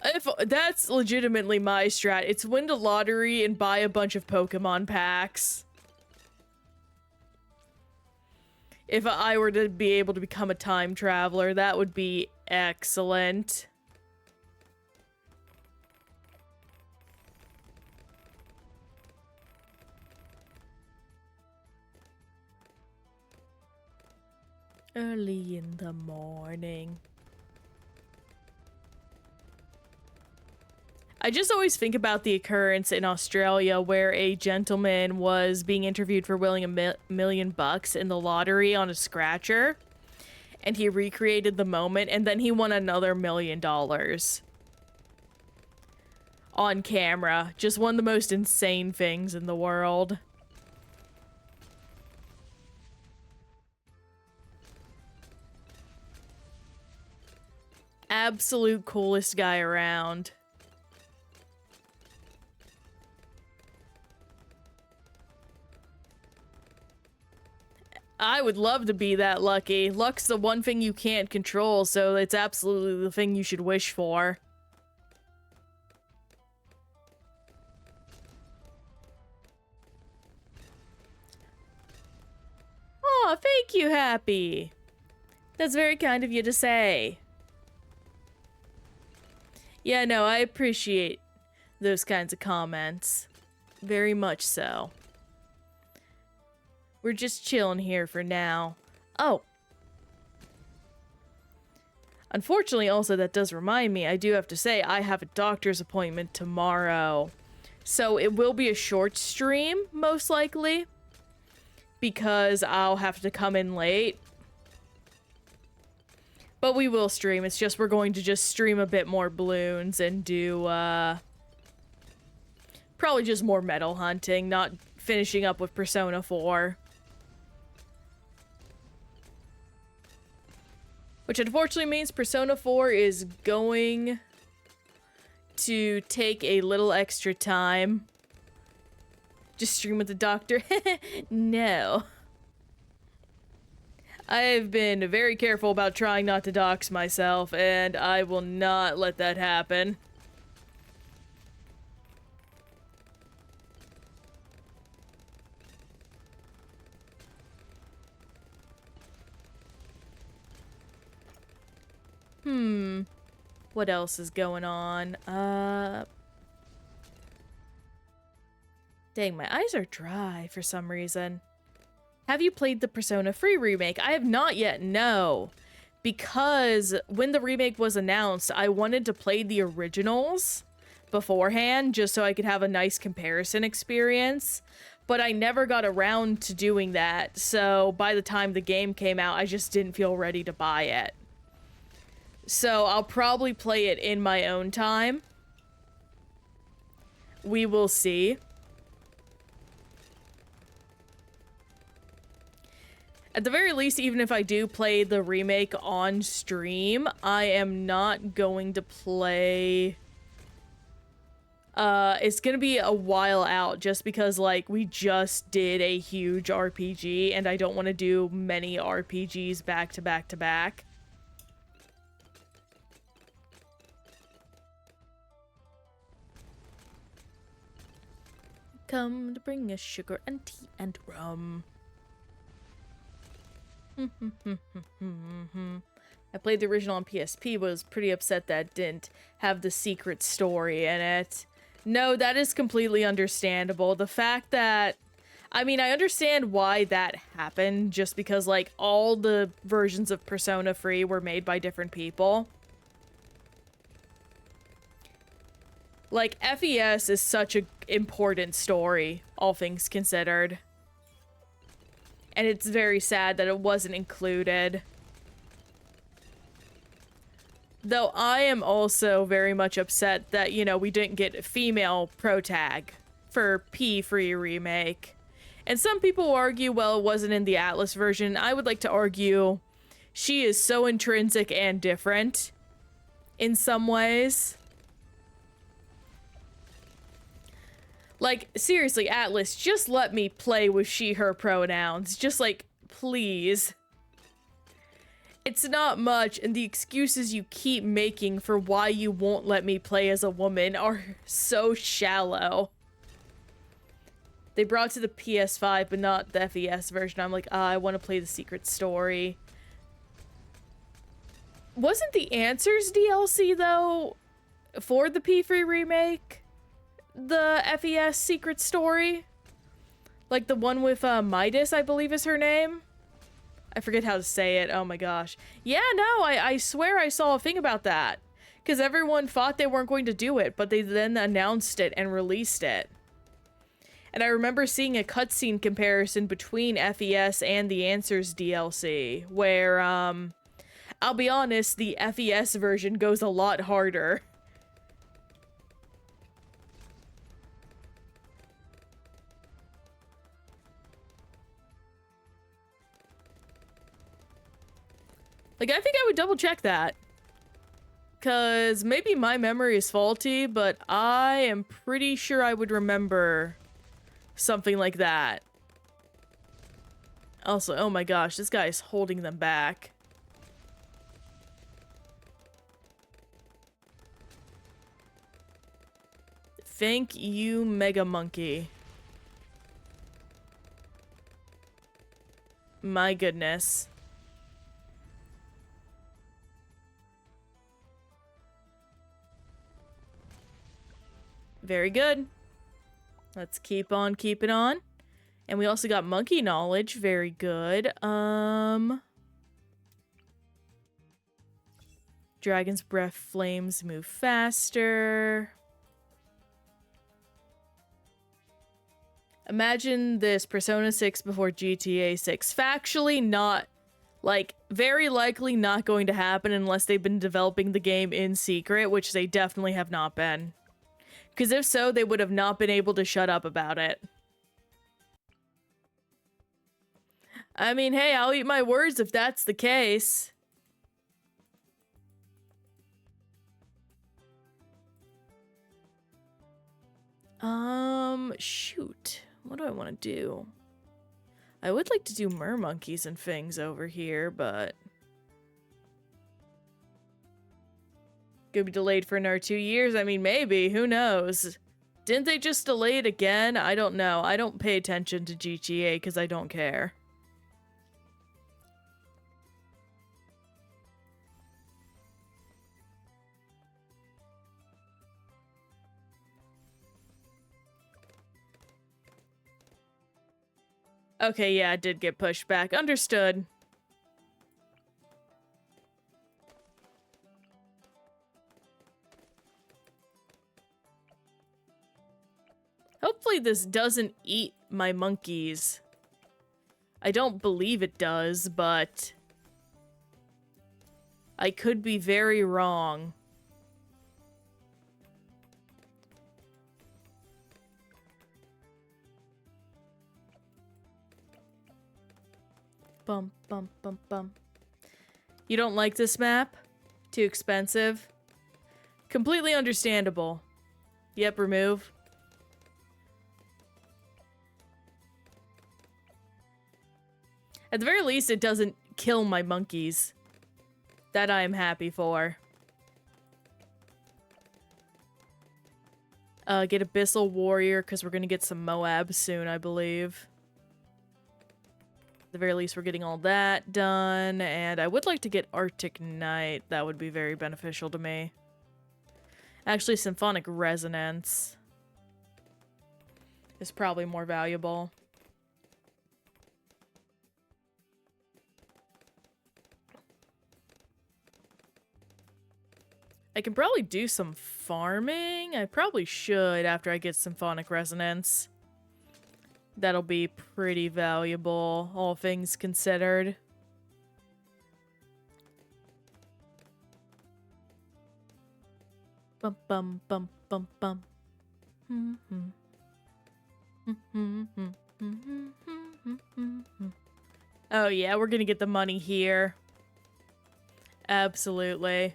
If that's legitimately my strat, it's win the lottery and buy a bunch of Pokemon packs. If I were to be able to become a time traveler, that would be excellent. Early in the morning. I just always think about the occurrence in Australia where a gentleman was being interviewed for winning $1 million in the lottery on a scratcher. And he recreated the moment, and then he won another $1 million. On camera. Just one of the most insane things in the world. Absolute coolest guy around. I would love to be that lucky. Luck's the one thing you can't control, so it's absolutely the thing you should wish for. Aw, thank you, Happy. That's very kind of you to say. Yeah, no, I appreciate those kinds of comments. Very much so. We're just chilling here for now. Oh. Unfortunately, also, that does remind me, I do have to say, I have a doctor's appointment tomorrow. So it will be a short stream, most likely, because I'll have to come in late. But we will stream. It's just we're going to just stream a bit more Bloons and do, probably just more medal hunting, not finishing up with Persona 4. Which unfortunately means Persona 4 is going to take a little extra time. Just stream with the doctor. No. I've been very careful about trying not to dox myself, and I will not let that happen. What else is going on? Dang, my eyes are dry for some reason. Have you played the Persona 3 remake? I have not yet, no. Because when the remake was announced, I wanted to play the originals beforehand, just so I could have a nice comparison experience. But I never got around to doing that, so by the time the game came out, I just didn't feel ready to buy it. So I'll probably play it in my own time. We will see. At the very least, even if I do play the remake on stream, I am not going to play... it's gonna be a while out, just because, like, we just did a huge RPG, and I don't want to do many RPGs back to back to back. Come to bring us sugar and tea and rum. I played the original on PSP, but was pretty upset that it didn't have the secret story in it. No, that is completely understandable. The fact that... I mean, I understand why that happened, just because, like, all the versions of Persona 3 were made by different people. Like, FES is such an important story, all things considered. And it's very sad that it wasn't included. Though I am also very much upset that, you know, we didn't get a female protag for P3 Remake. And some people argue, well, it wasn't in the Atlas version. I would like to argue she is so intrinsic and different in some ways. Like, seriously, Atlas, just let me play with she, her pronouns. Just, like, please. It's not much, and the excuses you keep making for why you won't let me play as a woman are so shallow. They brought to the PS5, but not the FES version. I'm like, I want to play the secret story. Wasn't the Answers DLC, though, for the P3 remake? The FES secret story? Like the one with Midas, I believe is her name? I forget how to say it. Oh my gosh. Yeah, no, I swear I saw a thing about that. Because everyone thought they weren't going to do it, but they then announced it and released it. And I remember seeing a cutscene comparison between FES and the Answers DLC, where, I'll be honest, the FES version goes a lot harder. Like, I think I would double check that. Because maybe my memory is faulty, but I am pretty sure I would remember something like that. Also, oh my gosh, this guy is holding them back. Thank you, Mega Monkey. My goodness. Very good. Let's keep on keeping on. And we also got monkey knowledge. Very good. Dragon's breath flames move faster. Imagine this Persona 6 before GTA 6. Factually not, like, very likely not going to happen unless they've been developing the game in secret, which they definitely have not been. Because if so, they would have not been able to shut up about it. I mean, hey, I'll eat my words if that's the case. Shoot. What do I want to do? I would like to do mermonkeys and things over here, but... Could be delayed for another 2 years? I mean, maybe. Who knows? Didn't they just delay it again? I don't know. I don't pay attention to GTA because I don't care. Okay, yeah, it did get pushed back. Understood. Hopefully this doesn't eat my monkeys. I don't believe it does, but... I could be very wrong. Bum, bum, bum, bum. You don't like this map? Too expensive? Completely understandable. Yep, remove. At the very least, it doesn't kill my monkeys. That I am happy for. Get Abyssal Warrior, because we're gonna get some Moab soon, I believe. At the very least, we're getting all that done, and I would like to get Arctic Knight. That would be very beneficial to me. Actually, Symphonic Resonance is probably more valuable. I can probably do some farming. I probably should after I get Symphonic Resonance. That'll be pretty valuable, all things considered. Bum bum bum bum bum. Oh yeah, we're gonna get the money here. Absolutely.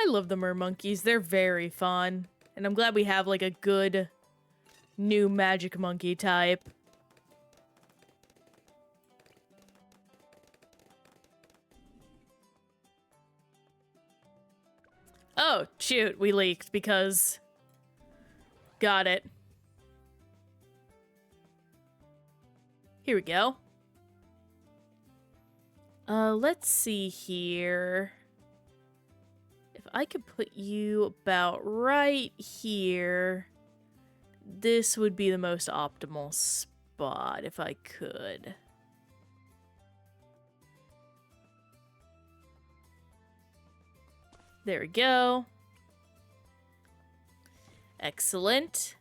I love the mermonkeys. They're very fun. And I'm glad we have, like, a good new magic monkey type. Oh, shoot. We leaked because... Got it. Here we go. Let's see here... If I could put you about right here, this would be the most optimal spot if I could. There we go. Excellent.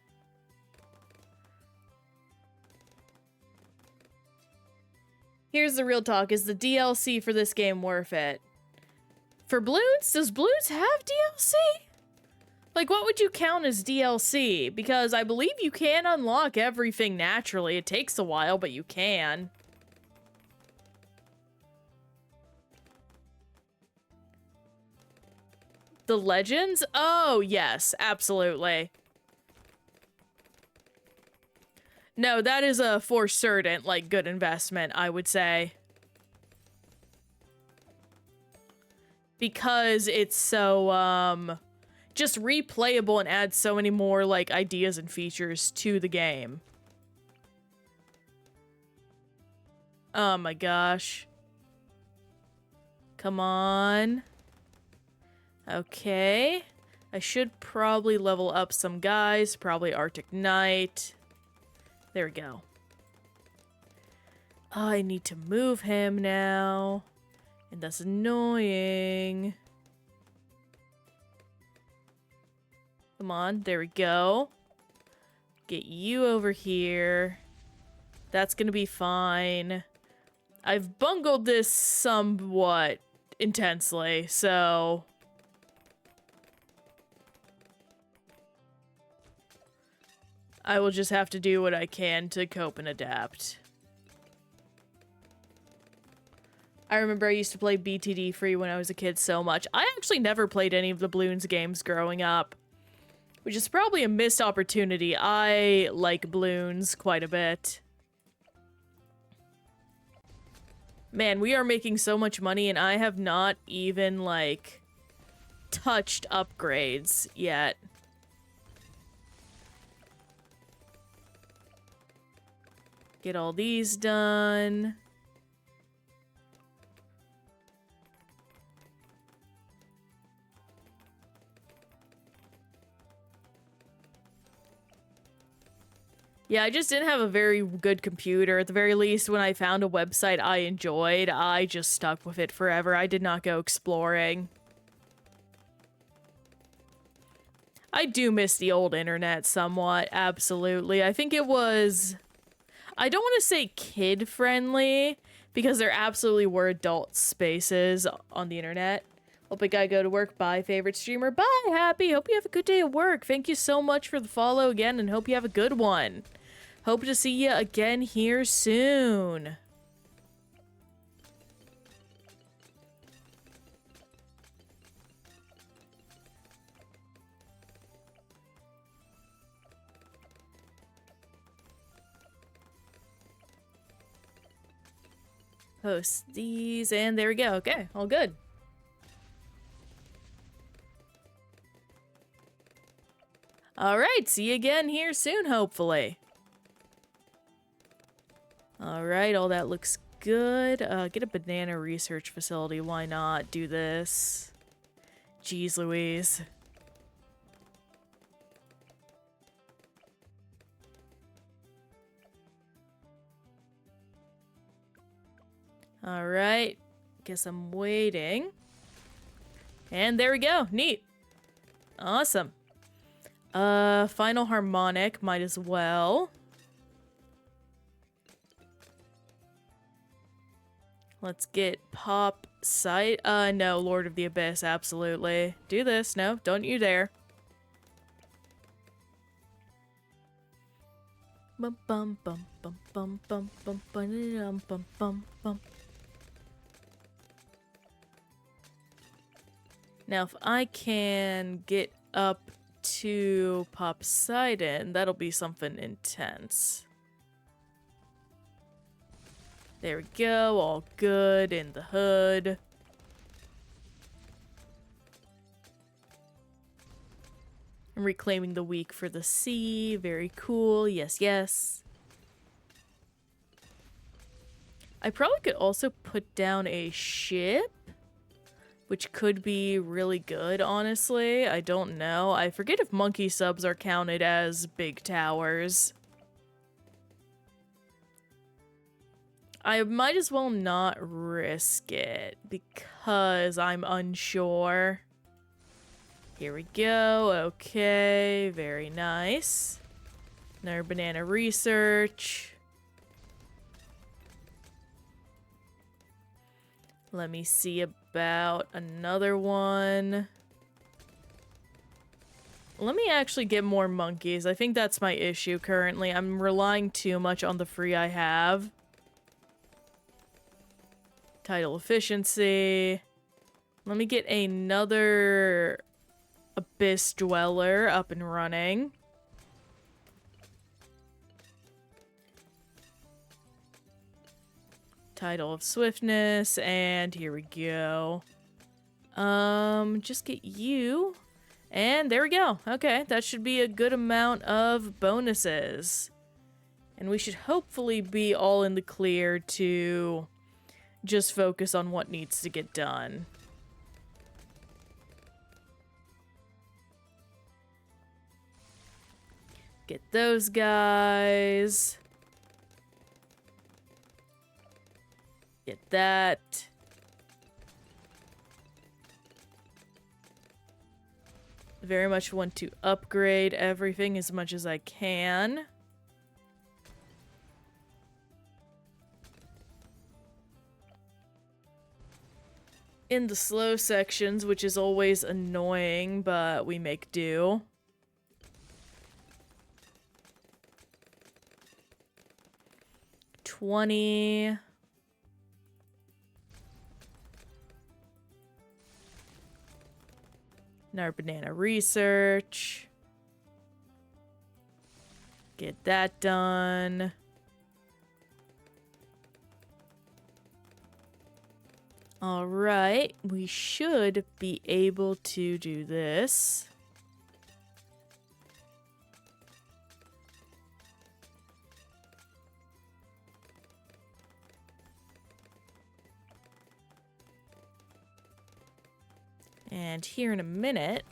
Here's the real talk. Is the DLC for this game worth it? For Bloons? Does Bloons have DLC? Like, what would you count as DLC? Because I believe you can unlock everything naturally. It takes a while, but you can. The Legends? Oh, yes, absolutely. No, that is a for certain, like, good investment, I would say. Because it's so, just replayable and adds so many more, like, ideas and features to the game. Oh my gosh. Come on. Okay. I should probably level up some guys. Probably Arctic Knight. There we go. I need to move him now. And that's annoying. Come on, there we go. Get you over here. That's gonna be fine. I've bungled this somewhat intensely, so... I will just have to do what I can to cope and adapt. I remember I used to play BTD free when I was a kid so much. I actually never played any of the Bloons games growing up, which is probably a missed opportunity. I like Bloons quite a bit. Man, we are making so much money and I have not even, like, touched upgrades yet. Get all these done. Yeah, I just didn't have a very good computer. At the very least, when I found a website I enjoyed, I just stuck with it forever. I did not go exploring. I do miss the old internet somewhat, absolutely. I think it was... I don't want to say kid-friendly, because there absolutely were adult spaces on the internet. Hope I gotta go to work. Bye, favorite streamer. Bye, Happy. Hope you have a good day at work. Thank you so much for the follow again, and hope you have a good one. Hope to see you again here soon. Post these, and there we go. Okay, all good. Alright, see you again here soon, hopefully. Alright, all that looks good. Get a banana research facility, why not do this? Jeez Louise. Alright, guess I'm waiting. And there we go, neat. Awesome. Final harmonic, might as well. Let's get pop sight. No, Lord of the Abyss, absolutely. Do this, no, don't you dare. Bum bum bum bum bum bum bum bum bum bum bum. Now, if I can get up to Poseidon, that'll be something intense. There we go, all good in the hood. I'm reclaiming the weak for the sea. Very cool. Yes, yes. I probably could also put down a ship, which could be really good, honestly. I don't know. I forget if monkey subs are counted as big towers. I might as well not risk it because I'm unsure. Here we go. Okay, very nice. Another banana research. Let me see about another one. Let me actually get more monkeys. I think that's my issue currently. I'm relying too much on the free I have. Tidal efficiency. Let me get another Abyss Dweller up and running. Tidal of Swiftness, and here we go. Just get you. And there we go. Okay, that should be a good amount of bonuses. And we should hopefully be all in the clear to just focus on what needs to get done. Get those guys. Get that. Very much want to upgrade everything as much as I can. In the slow sections, which is always annoying, but we make do. $20. Our banana research. Get that done. All right, we should be able to do this. And here in a minute,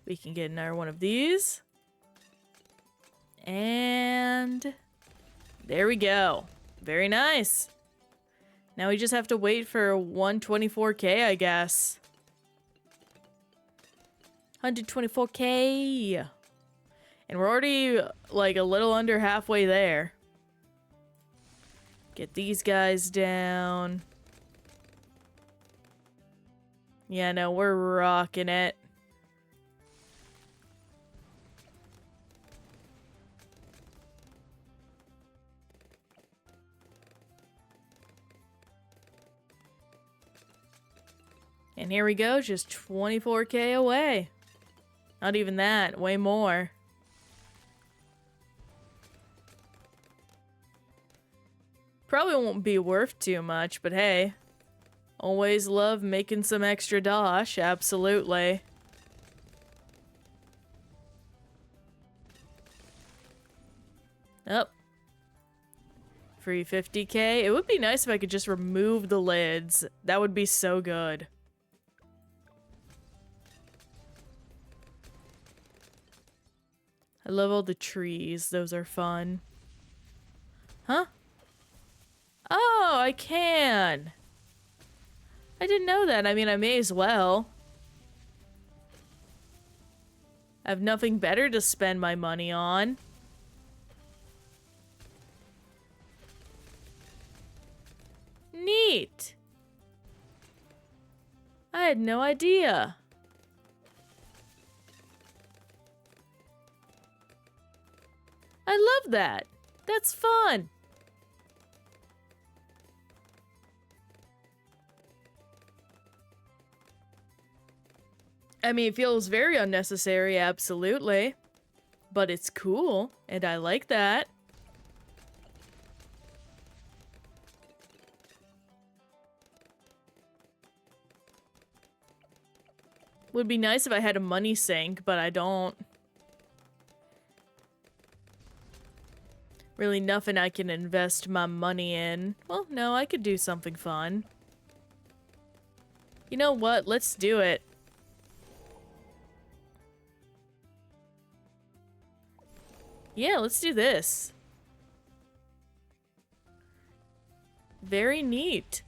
we can get another one of these. And there we go. Very nice. Now we just have to wait for 124K, I guess. 124K. And we're already like a little under halfway there. Get these guys down. Yeah, no, we're rocking it. And here we go, just 24K away. Not even that, way more. Probably won't be worth too much, but hey. Always love making some extra dosh, absolutely. Oh. Free 50K. It would be nice if I could just remove the lids. That would be so good. I love all the trees. Those are fun. Huh? Oh, I can. I didn't know that. I mean, I may as well. I have nothing better to spend my money on. Neat. I had no idea. I love that. That's fun. I mean, it feels very unnecessary, absolutely. But it's cool, and I like that. Would be nice if I had a money sink, but I don't. Really nothing I can invest my money in. Well, no, I could do something fun. You know what? Let's do it. Yeah, let's do this. Very neat.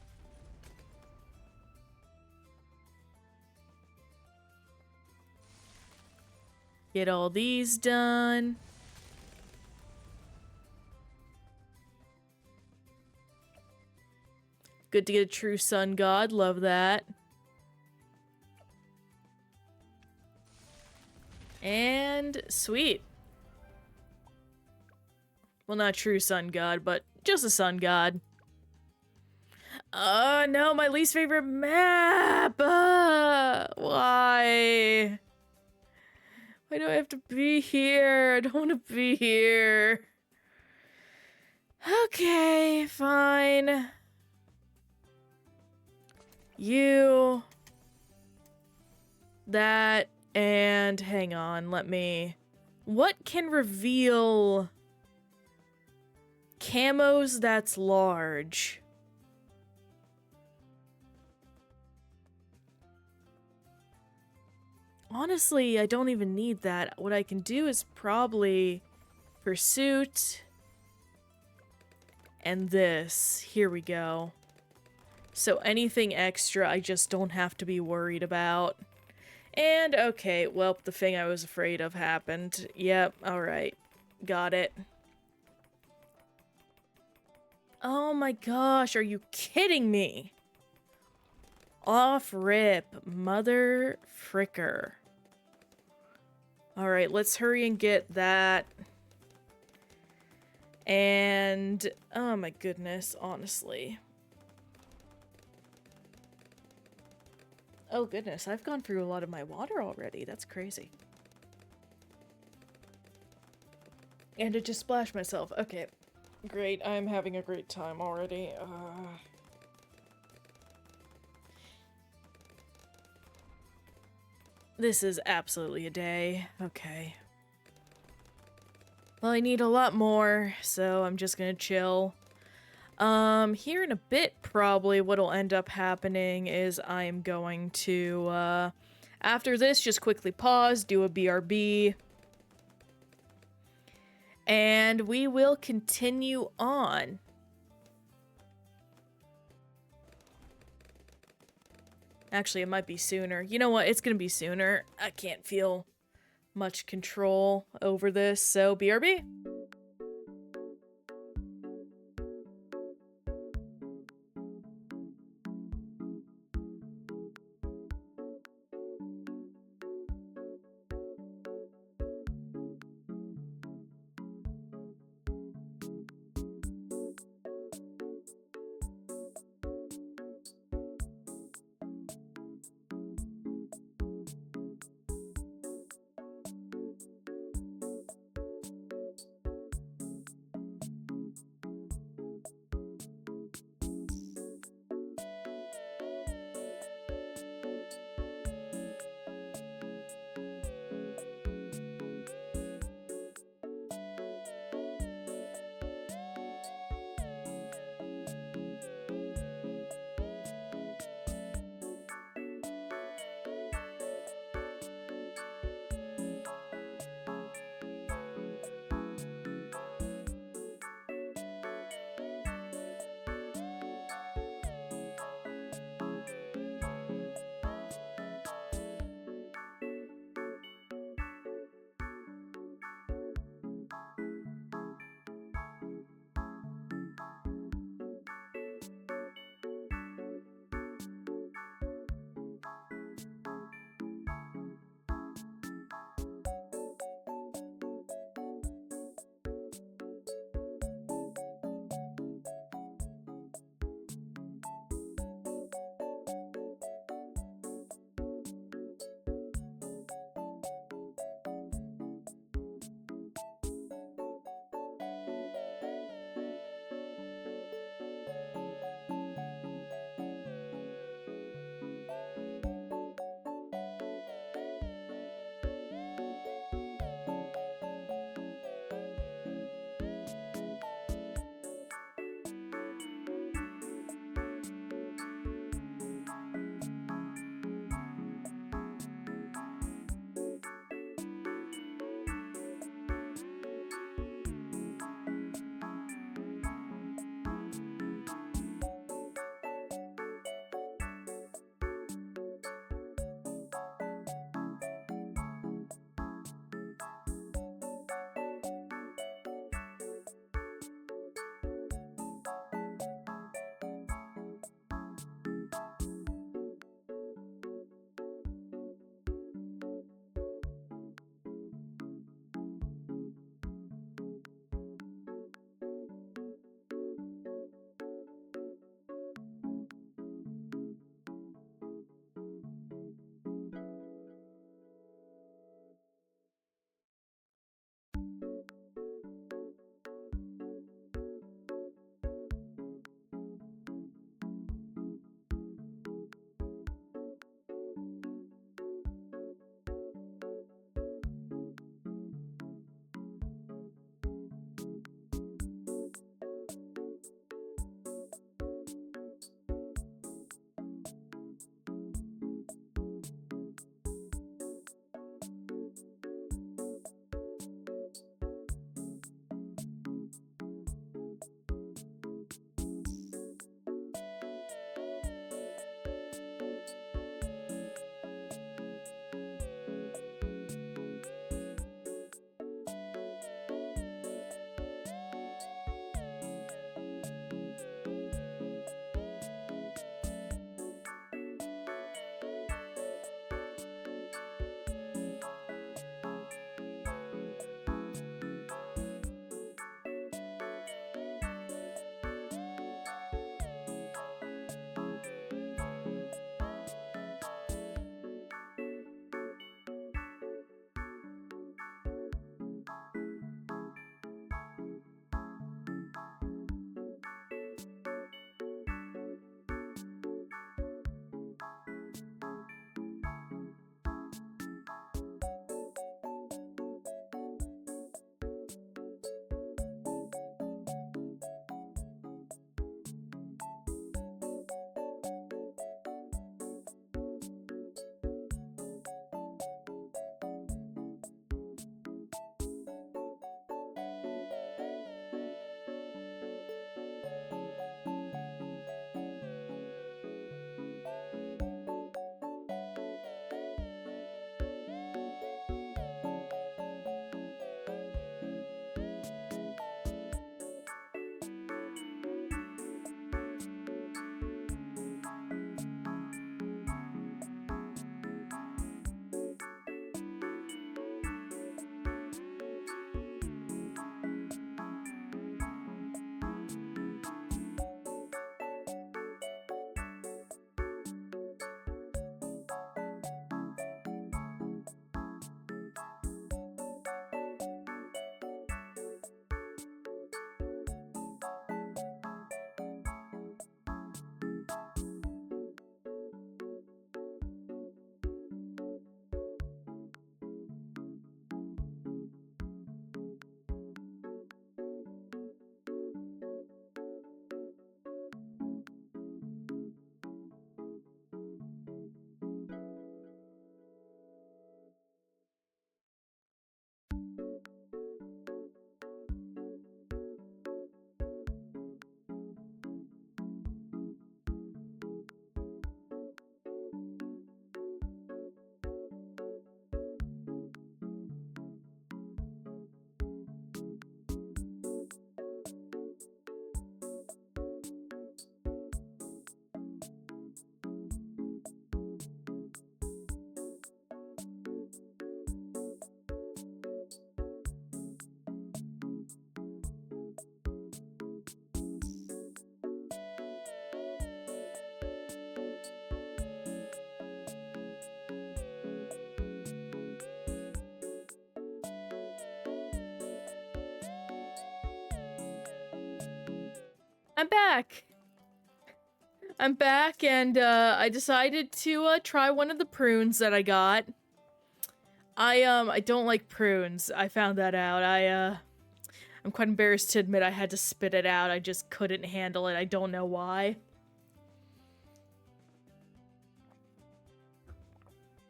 Get all these done. Good to get a true sun god. Love that. And sweet. Well, not true sun god, but just a sun god. No, my least favorite map! Why? Why do I have to be here? I don't want to be here. Okay, fine. You. That. And hang on, let me... What can reveal... camos that's large? Honestly, I don't even need that. What I can do is probably Pursuit and this. Here we go. So anything extra, I just don't have to be worried about. And, okay, well, the thing I was afraid of happened. Yep, alright. Got it. Oh my gosh, are you kidding me? Off rip, mother fricker. Alright, let's hurry and get that. And, oh my goodness, honestly. Oh goodness, I've gone through a lot of my water already. That's crazy. And I just splashed myself. Okay, great. I'm having a great time already. This is absolutely a day. Okay. Well, I need a lot more, so I'm just gonna chill. Here in a bit, probably what'll end up happening is I'm going to, after this, just quickly pause, do a BRB, and we will continue on. Actually, it might be sooner. You know what? It's gonna be sooner. I can't feel much control over this, so BRB. I'm back. I'm back, and I decided to try one of the prunes that I got. I don't like prunes. I found that out. I'm quite embarrassed to admit I had to spit it out. I just couldn't handle it. I don't know why.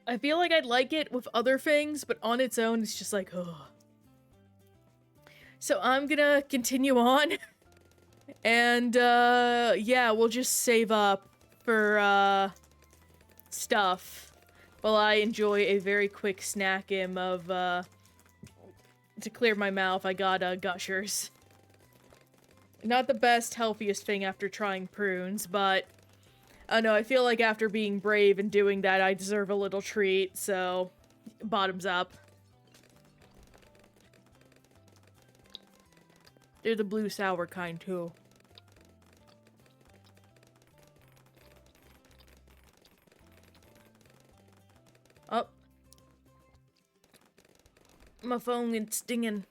I feel like I'd like it with other things, but on its own, it's just like, ugh. So I'm gonna continue on. And, yeah, we'll just save up for, stuff while I enjoy a very quick snack-im of, to clear my mouth. I got, Gushers. Not the best, healthiest thing after trying prunes, but I don't know, I feel like after being brave and doing that, I deserve a little treat, so bottoms up. They're the blue sour kind, too. Oh. My phone is dinging.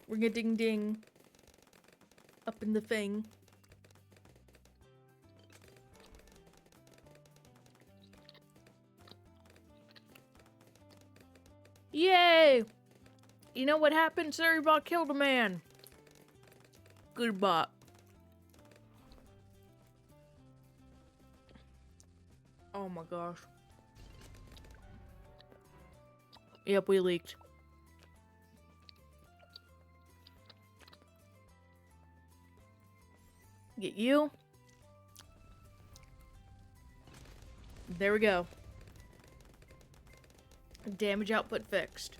Ring-a-ding-ding. Up in the thing. Yay! You know what happened? Ceribot killed a man. Good bot. Oh my gosh. Yep, we leaked. Get you. There we go. Damage output fixed.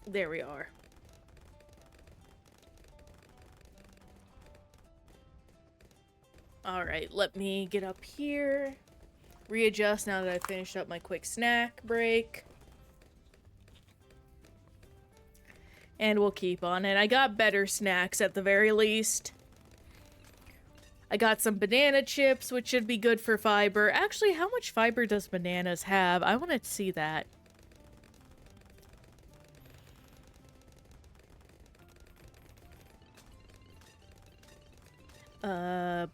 There we are. Alright, let me get up here. Readjust now that I've finished up my quick snack break. And we'll keep on it. I got better snacks at the very least. I got some banana chips, which should be good for fiber. Actually, how much fiber does bananas have? I want to see that.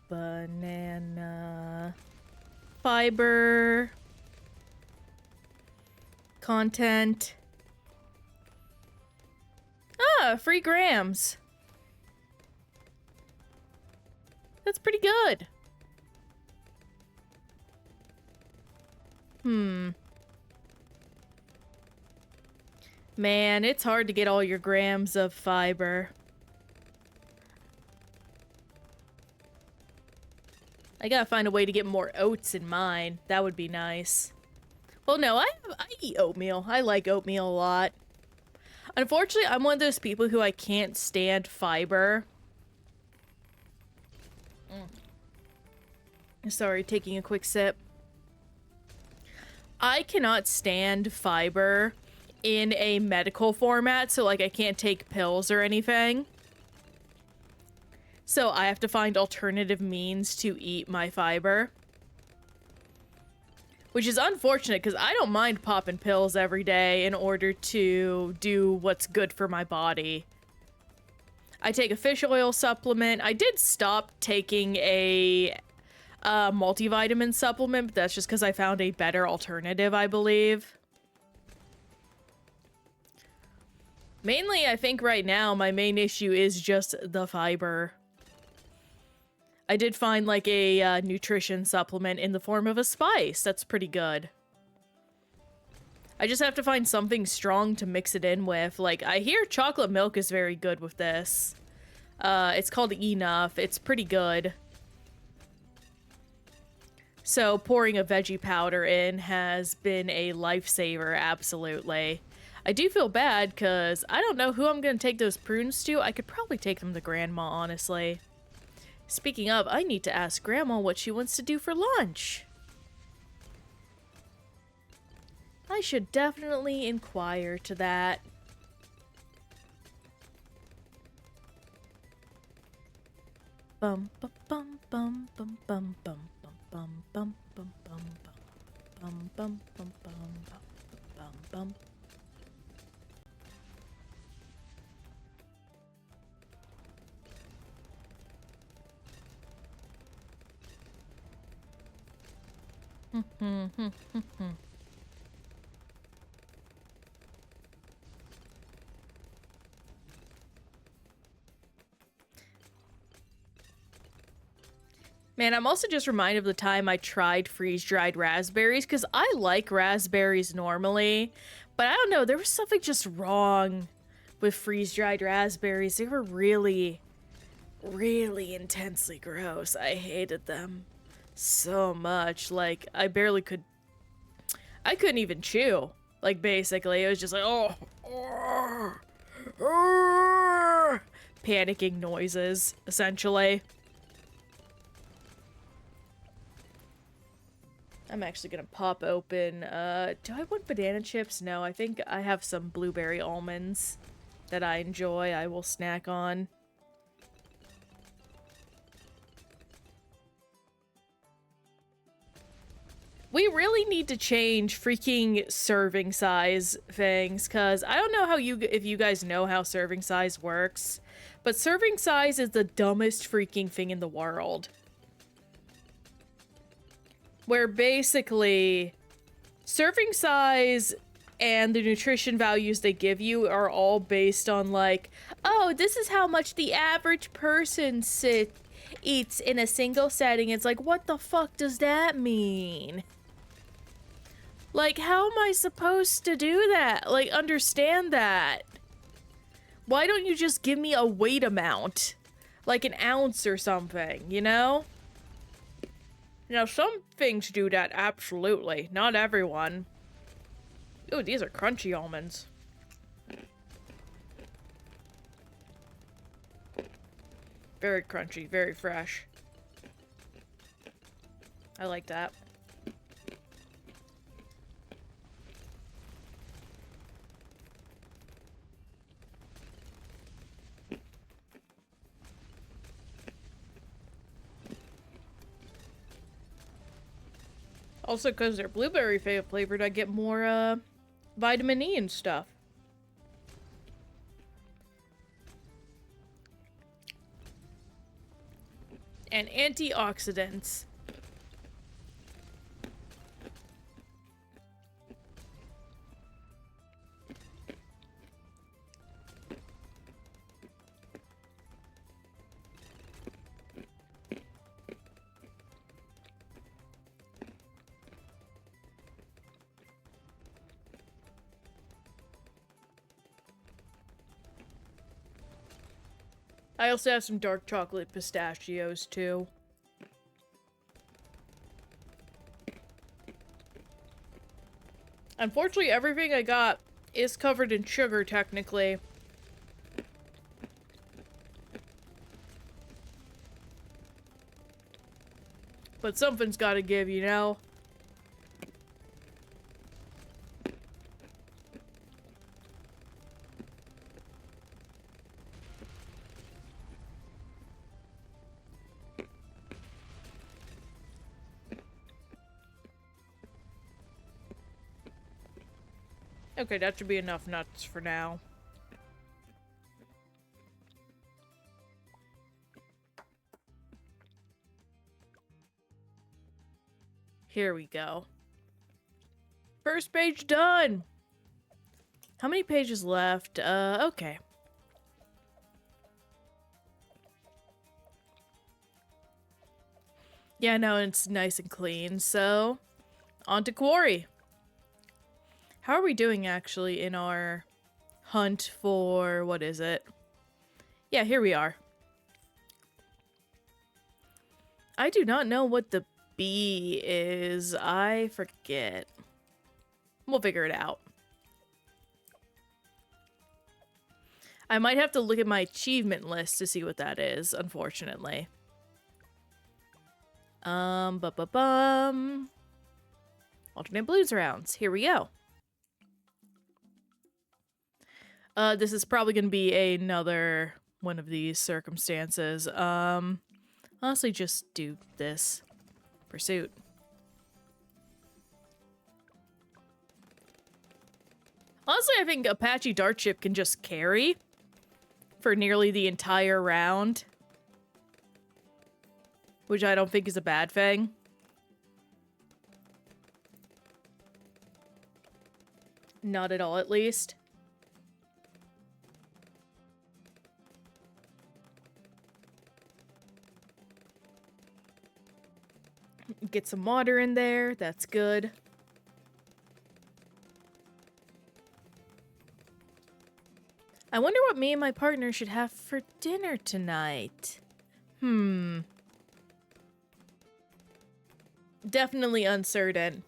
Banana fiber content. Ah, 3 grams. That's pretty good. Man, it's hard to get all your grams of fiber. I gotta find a way to get more oats in mine. That would be nice. Well, no, I eat oatmeal. I like oatmeal a lot. Unfortunately, I'm one of those people who I can't stand fiber. Sorry, taking a quick sip. I cannot stand fiber in a medical format, so like I can't take pills or anything. So I have to find alternative means to eat my fiber. Which is unfortunate, because I don't mind popping pills every day in order to do what's good for my body. I take a fish oil supplement. I did stop taking a multivitamin supplement, but that's just because I found a better alternative, I believe. Mainly, I think right now, my main issue is just the fiber. I did find, like, a nutrition supplement in the form of a spice. That's pretty good. I just have to find something strong to mix it in with. Like, I hear chocolate milk is very good with this. It's called Enough. It's pretty good. So, pouring a veggie powder in has been a lifesaver, absolutely. I do feel bad, because I don't know who I'm going to take those prunes to. I could probably take them to Grandma, honestly. Speaking of, I need to ask Grandma what she wants to do for lunch. I should definitely inquire to that. Bum bum bum bum bum bum bum bum bum bum bum bum bum bum bum bum bum. Man, I'm also just reminded of the time I tried freeze-dried raspberries, because I like raspberries normally, but I don't know, there was something just wrong with freeze-dried raspberries. They were really, really intensely gross. I hated them so much. Like, I couldn't even chew. Like, basically, it was just like, panicking noises, essentially. I'm actually gonna pop open, do I want banana chips? No, I think I have some blueberry almonds that I enjoy, I will snack on. We really need to change freaking serving size things, because I don't know how if you guys know how serving size works, but serving size is the dumbest freaking thing in the world. Where basically, serving size and the nutrition values they give you are all based on like, oh, this is how much the average person eats in a single setting. It's like, what the fuck does that mean? Like, how am I supposed to do that? Like, understand that? Why don't you just give me a weight amount? Like an ounce or something, you know? Now, some things do that, absolutely. Not everyone. Ooh, these are crunchy almonds. Very crunchy, very fresh. I like that. Also, because they're blueberry flavored, I get more, vitamin E and stuff. And antioxidants. I also have some dark chocolate pistachios, too. Unfortunately, everything I got is covered in sugar, technically. But something's gotta give, you know? Okay, that should be enough nuts for now. Here we go. First page done! How many pages left? Okay. Yeah, no, it's nice and clean, so... on to quarry. How are we doing, actually, in our hunt for... what is it? Yeah, here we are. I do not know what the B is. I forget. We'll figure it out. I might have to look at my achievement list to see what that is, unfortunately. Alternate Bloons rounds. Here we go. This is probably gonna be another one of these circumstances. Honestly, just do this. Pursuit. Honestly, I think Apache Dart Ship can just carry for nearly the entire round. Which I don't think is a bad thing. Not at all, at least. Get some water in there. That's good. I wonder what me and my partner should have for dinner tonight. Definitely uncertain.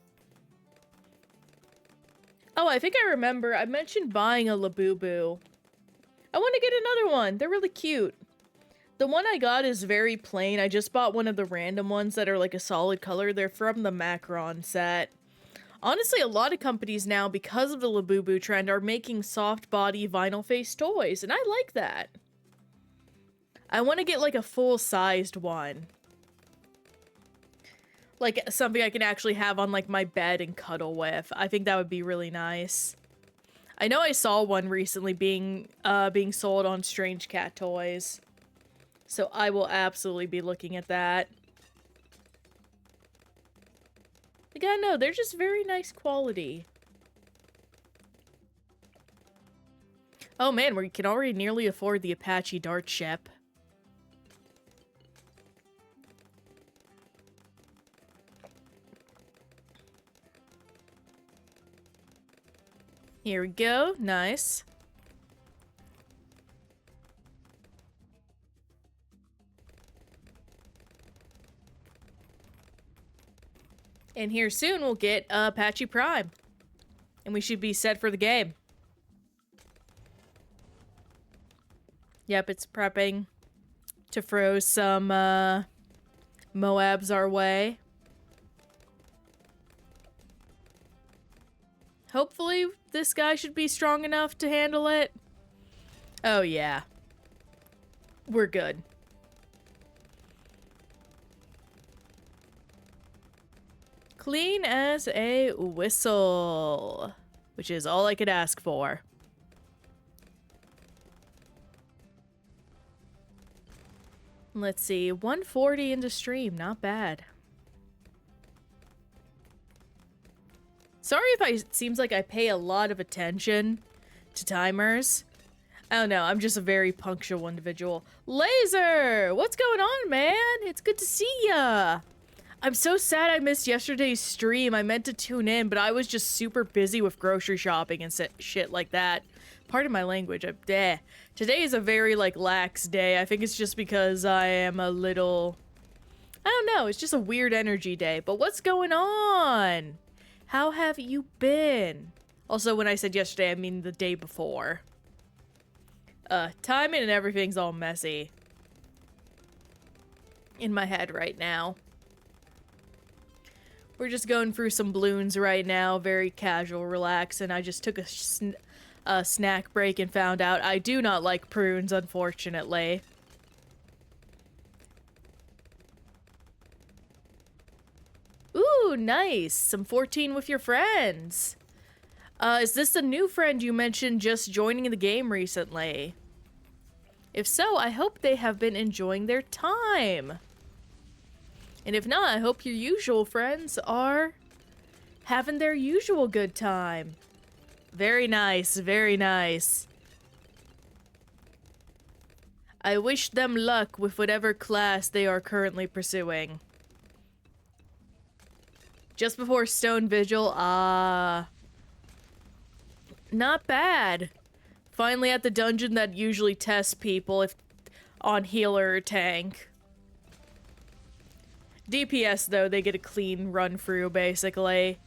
Oh, I think I remember. I mentioned buying a Labubu. I want to get another one. They're really cute. The one I got is very plain. I just bought one of the random ones that are like a solid color. They're from the Macron set. Honestly, a lot of companies now, because of the Labubu trend, are making soft body vinyl face toys, and I like that. I want to get like a full-sized one. Like something I can actually have on like my bed and cuddle with. I think that would be really nice. I know I saw one recently being sold on Strange Cat Toys. So I will absolutely be looking at that. Like, I know, they're just very nice quality. Oh man, we can already nearly afford the Apache Dart ship. Here we go, nice. And here soon we'll get Apache Prime. And we should be set for the game. Yep, it's prepping to throw some Moabs our way. Hopefully this guy should be strong enough to handle it. Oh yeah. We're good. Clean as a whistle, which is all I could ask for. Let's see, 140 into stream, not bad. Sorry if it seems like I pay a lot of attention to timers. I don't know, I'm just a very punctual individual. Laser! What's going on, man? It's good to see ya! I'm so sad I missed yesterday's stream. I meant to tune in, but I was just super busy with grocery shopping and shit like that. Pardon my language. Today is a very, like, lax day. I think it's just because I am a little... I don't know. It's just a weird energy day. But what's going on? How have you been? Also, when I said yesterday, I mean the day before. Timing and everything's all messy in my head right now. We're just going through some Bloons right now, very casual, relaxed, and I just took a snack break and found out I do not like prunes, unfortunately. Ooh, nice! Some 14 with your friends! Is this the new friend you mentioned just joining the game recently? If so, I hope they have been enjoying their time! And if not, I hope your usual friends are having their usual good time. Very nice, very nice. I wish them luck with whatever class they are currently pursuing. Just before Stone Vigil, not bad. Finally at the dungeon that usually tests people if on healer or tank. DPS, though, they get a clean run through, basically.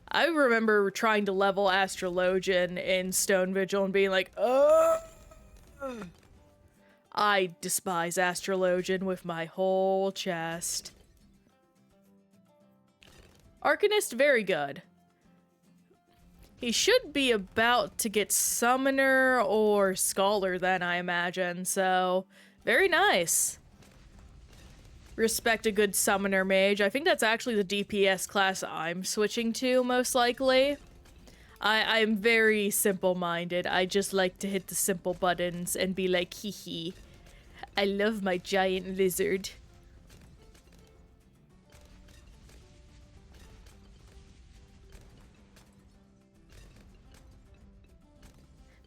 I remember trying to level Astrologian in Stone Vigil and being like, oh! I despise Astrologian with my whole chest. Arcanist, very good. He should be about to get Summoner or Scholar then, I imagine, so very nice. Respect a good Summoner Mage. I think that's actually the DPS class I'm switching to, most likely. I'm very simple-minded. I just like to hit the simple buttons and be like, hee hee. I love my giant lizard.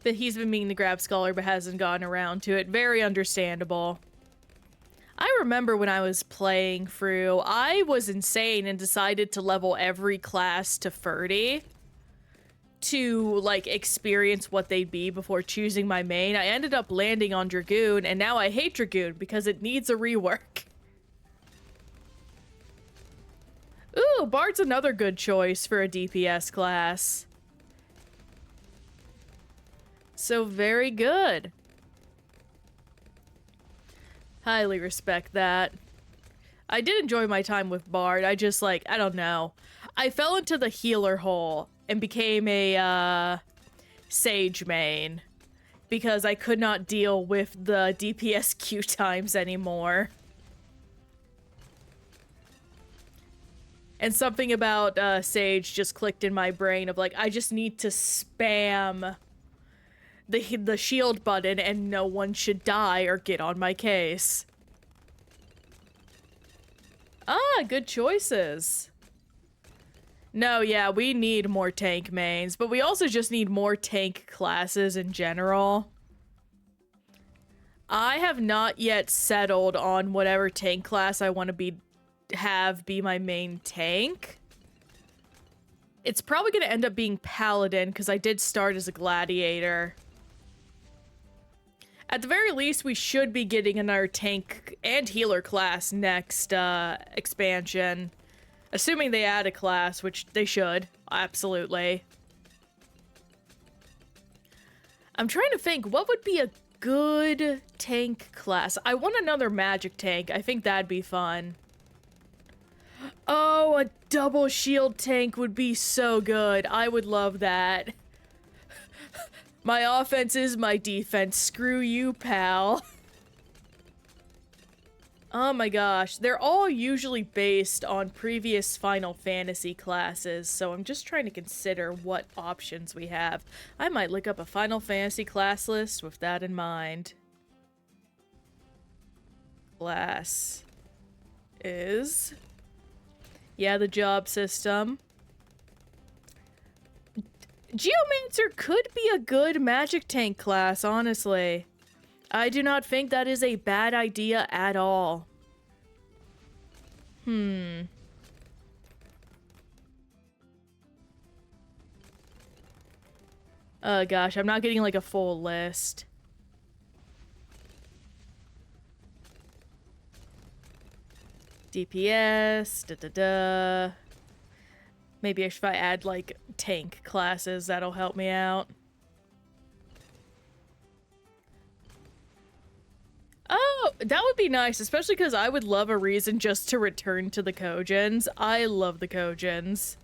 But he's been meaning to grab Scholar but hasn't gotten around to it. Very understandable. I remember when I was playing through, I was insane and decided to level every class to 30 to, like, experience what they'd be before choosing my main. I ended up landing on Dragoon, and now I hate Dragoon because it needs a rework. Ooh, Bard's another good choice for a DPS class. So very good. Highly respect that. I did enjoy my time with Bard. I just, like, I don't know. I fell into the healer hole and became a, Sage main. Because I could not deal with the DPS queue times anymore. And something about, Sage just clicked in my brain of, like, I just need to spam the shield button and no one should die or get on my case. Ah, good choices. No, yeah, we need more tank mains, but we also just need more tank classes in general. I have not yet settled on whatever tank class I want to be my main tank. It's probably going to end up being Paladin because I did start as a Gladiator. At the very least, we should be getting another tank and healer class next expansion. Assuming they add a class, which they should. Absolutely. I'm trying to think, what would be a good tank class? I want another magic tank. I think that'd be fun. Oh, a double shield tank would be so good. I would love that. My offense is my defense. Screw you, pal. Oh my gosh. They're all usually based on previous Final Fantasy classes, so I'm just trying to consider what options we have. I might look up a Final Fantasy class list with that in mind. Class is... yeah, the job system. Geomancer could be a good magic tank class, honestly. I do not think that is a bad idea at all. Oh gosh, I'm not getting like a full list. DPS, da-da-da. Maybe if I add, like, tank classes, that'll help me out. Oh, that would be nice, especially because I would love a reason just to return to the Kojins. I love the Kojins.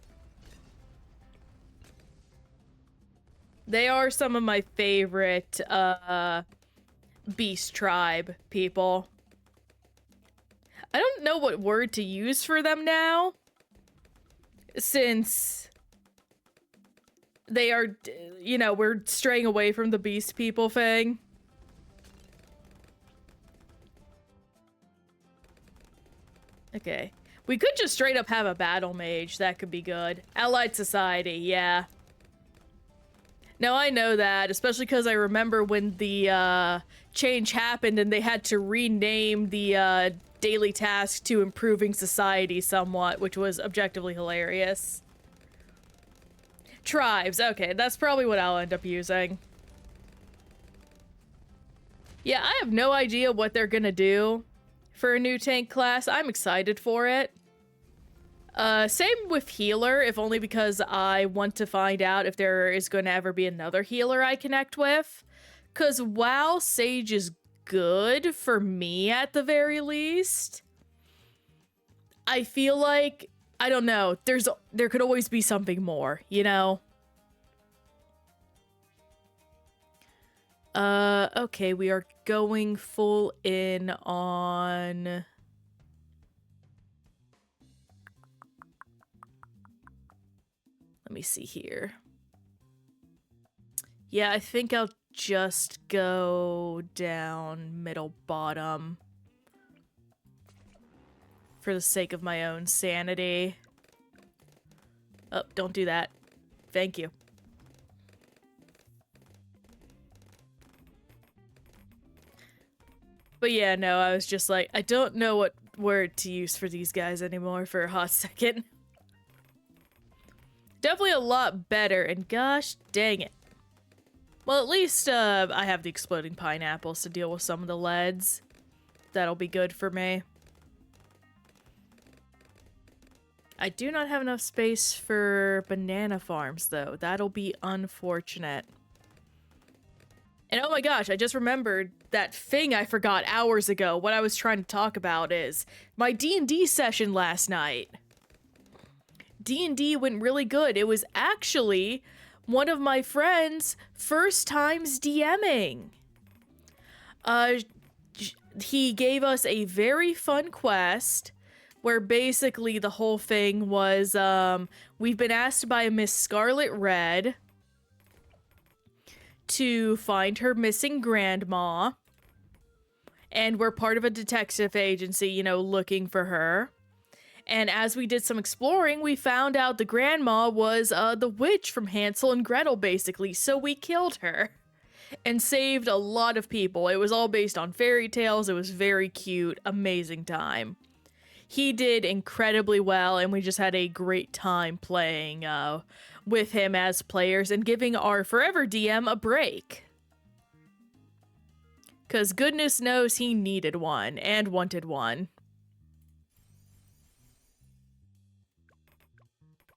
They are some of my favorite, Beast Tribe people. I don't know what word to use for them now, since they are, you know, we're straying away from the Beast People thing. Okay. We could just straight up have a battle mage. That could be good. Allied Society, yeah. No, I know that, especially because I remember when the change happened and they had to rename the daily task to Improving Society somewhat, which was objectively hilarious. Tribes, okay, that's probably what I'll end up using. Yeah, I have no idea what they're gonna do for a new tank class. I'm excited for it. Same with healer, if only because I want to find out if there is going to ever be another healer I connect with. Because while Sage is good for me at the very least, I feel like, I don't know, there could always be something more, you know? Okay, we are going full in on... Let me see here. Yeah, I think I'll just go down middle bottom for the sake of my own sanity. Oh, don't do that. Thank you. But yeah, no, I was just like, I don't know what word to use for these guys anymore for a hot second. Definitely a lot better, and gosh dang it. Well, at least I have the exploding pineapples to deal with some of the leads. That'll be good for me. I do not have enough space for banana farms, though. That'll be unfortunate. And oh my gosh, I just remembered that thing I forgot hours ago. What I was trying to talk about is my D&D session last night. D&D went really good. It was actually one of my friends' first times DMing. He gave us a very fun quest where basically the whole thing was, we've been asked by Miss Scarlet Red to find her missing grandma. And we're part of a detective agency, you know, looking for her. And as we did some exploring, we found out the grandma was the witch from Hansel and Gretel, basically. So we killed her and saved a lot of people. It was all based on fairy tales. It was very cute, amazing time. He did incredibly well, and we just had a great time playing with him as players and giving our forever DM a break. Because goodness knows he needed one and wanted one.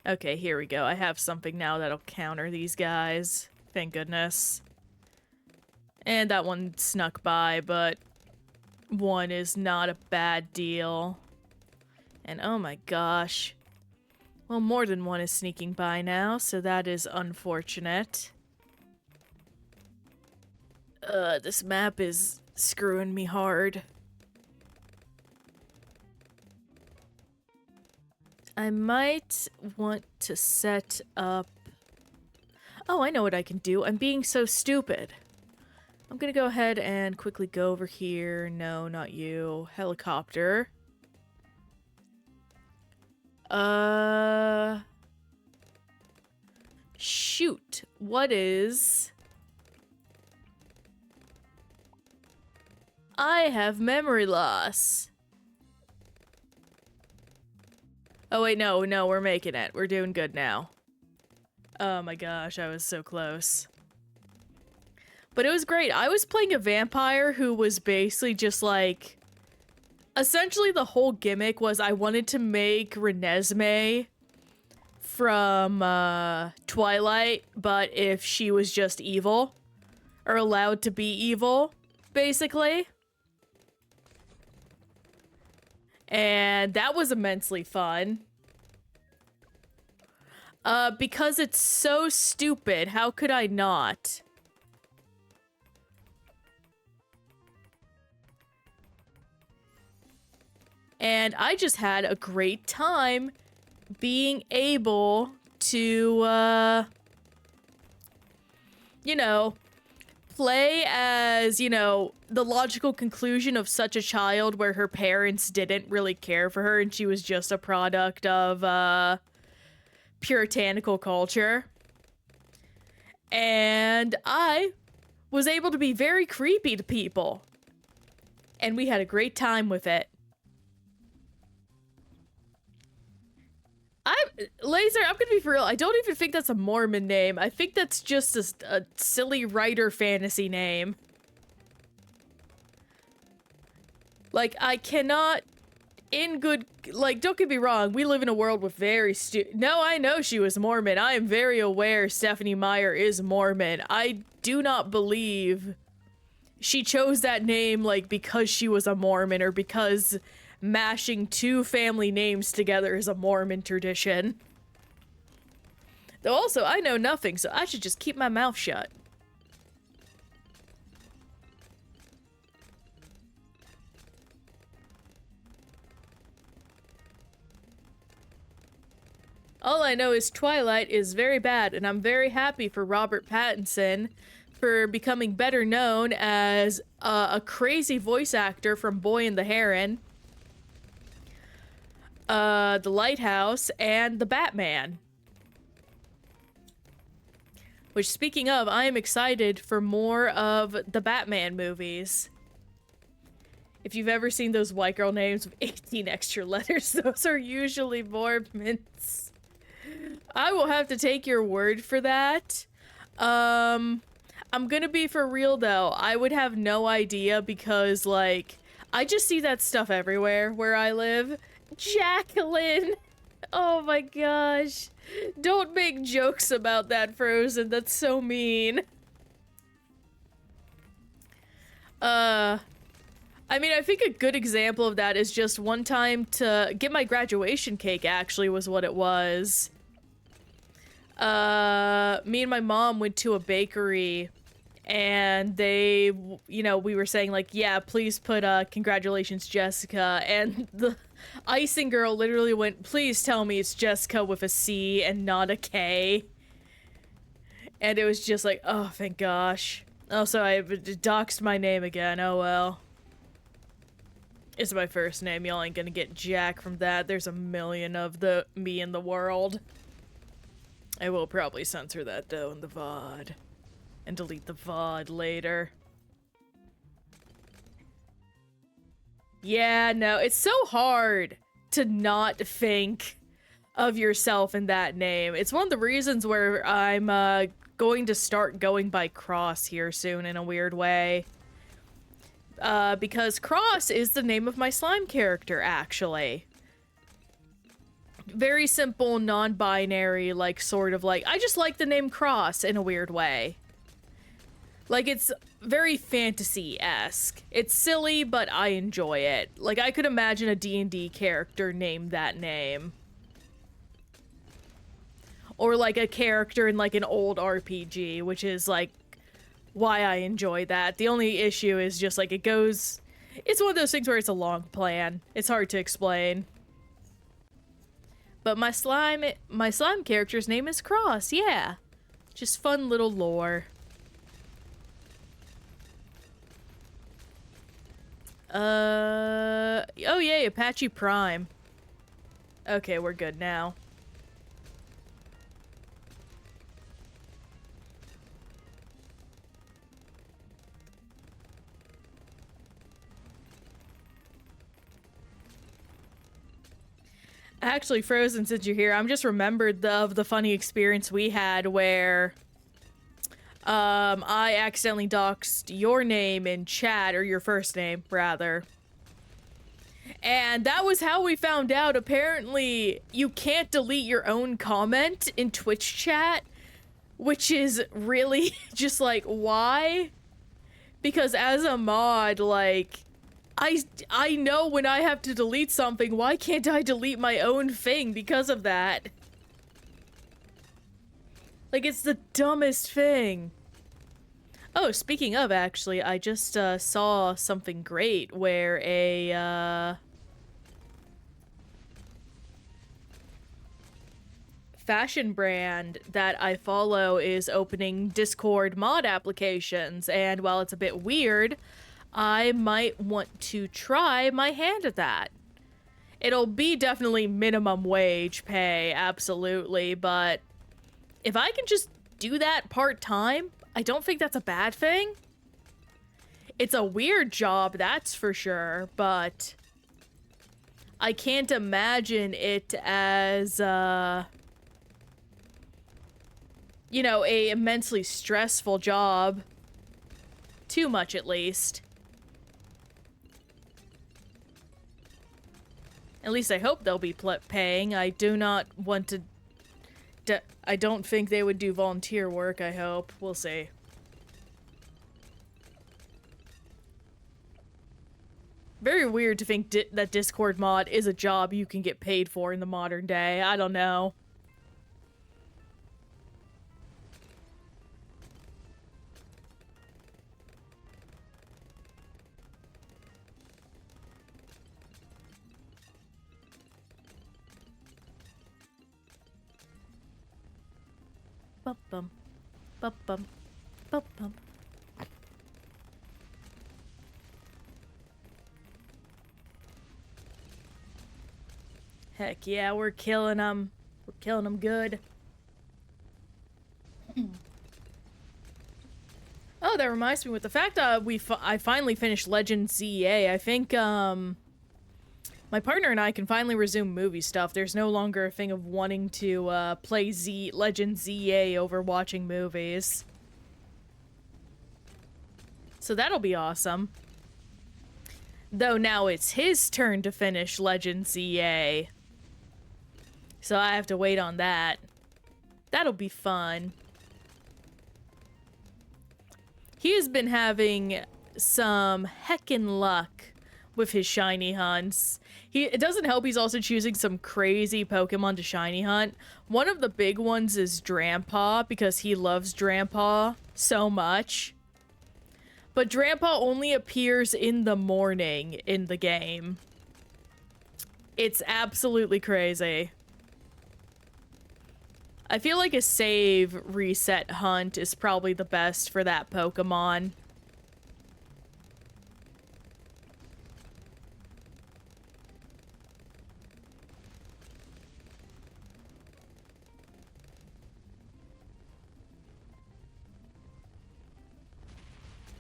Okay, here we go. I have something now that'll counter these guys. Thank goodness. And that one snuck by, but one is not a bad deal. And oh my gosh. Well, more than one is sneaking by now, so that is unfortunate. This map is screwing me hard. I might want to set up... Oh, I know what I can do. I'm being so stupid. I'm gonna go ahead and quickly go over here. No, not you. Helicopter. Shoot. What is... I have memory loss. Oh wait, no, we're making it. We're doing good now. Oh my gosh, I was so close. But it was great. I was playing a vampire who was basically just like... Essentially the whole gimmick was I wanted to make Renesmee from Twilight, but if she was just evil. Or allowed to be evil, basically. And that was immensely fun. Because it's so stupid, how could I not? And I just had a great time being able to, you know, play as, you know, the logical conclusion of such a child where her parents didn't really care for her and she was just a product of, puritanical culture. And I was able to be very creepy to people. And we had a great time with it. Laser, I'm gonna be for real, I don't even think that's a Mormon name. I think that's just a silly writer fantasy name. Like, I cannot, in good, like, don't get me wrong, we live in a world with very No, I know she was Mormon. I am very aware Stephanie Meyer is Mormon. I do not believe she chose that name, like, because she was a Mormon or because mashing two family names together is a Mormon tradition. Though also, I know nothing, so I should just keep my mouth shut. All I know is Twilight is very bad, and I'm very happy for Robert Pattinson for becoming better known as a crazy voice actor from Boy and the Heron, The Lighthouse, and The Batman. Which, speaking of, I am excited for more of the Batman movies. If you've ever seen those white girl names with 18 extra letters, those are usually Mormons. I will have to take your word for that. I'm gonna be for real though. I would have no idea because, like, I just see that stuff everywhere where I live. Jacqueline! Oh my gosh. Don't make jokes about that, Frozen. That's so mean. I mean, I think a good example of that is just one time to get my graduation cake, actually, was what it was. Me and my mom went to a bakery, and they, you know, we were saying, like, yeah, please put, congratulations, Jessica, and the icing girl literally went, please tell me it's Jessica with a C and not a K. And it was just like, oh, thank gosh. Also, I doxed my name again, oh well. It's my first name, y'all ain't gonna get jack from that. There's a million of me in the world. I will probably censor that though in the VOD. And delete the VOD later. Yeah, no, it's so hard to not think of yourself in that name. It's one of the reasons where I'm going to start going by Cross here soon in a weird way. Because Cross is the name of my slime character, actually. Very simple, non-binary, like, sort of like, I just like the name Cross in a weird way. Like, it's very fantasy-esque. It's silly, but I enjoy it. Like, I could imagine a D&D character named that name. Or, like, a character in, like, an old RPG, which is, like, why I enjoy that. The only issue is just, like, it goes... It's one of those things where it's a long plan. It's hard to explain. But my slime character's name is Cross, yeah. Just fun little lore. Oh yay, Apache Prime. Okay, we're good now. Actually, Frozen, since you're here, I'm just remembered of the funny experience we had where I accidentally doxed your name in chat, or your first name, rather. And that was how we found out, apparently, you can't delete your own comment in Twitch chat, which is really just like, why? Because as a mod, like, I know when I have to delete something, why can't I delete my own thing because of that? Like, it's the dumbest thing. Oh, speaking of, actually, I just saw something great where a fashion brand that I follow is opening Discord mod applications, and while it's a bit weird, I might want to try my hand at that. It'll be definitely minimum wage pay, absolutely, but if I can just do that part-time, I don't think that's a bad thing. It's a weird job, that's for sure, but I can't imagine it as, you know, a immensely stressful job. Too much, at least. At least I hope they'll be paying. I do not want to... I don't think they would do volunteer work, I hope. We'll see. Very weird to think that Discord mod is a job you can get paid for in the modern day. I don't know. Bum-bum. Bum-bum. Bum-bum. Heck yeah, we're killing them. We're killing them good. Oh, that reminds me, with the fact that I finally finished Legend ZA, I think, my partner and I can finally resume movie stuff. There's no longer a thing of wanting to, play Legend ZA over watching movies. So that'll be awesome. Though now it's his turn to finish Legend ZA. So I have to wait on that. That'll be fun. He has been having some heckin' luck with his shiny hunts. It doesn't help he's also choosing some crazy Pokemon to shiny hunt. One of the big ones is Drampa, because he loves Drampa so much. But Drampa only appears in the morning in the game. It's absolutely crazy. I feel like a save reset hunt is probably the best for that Pokemon.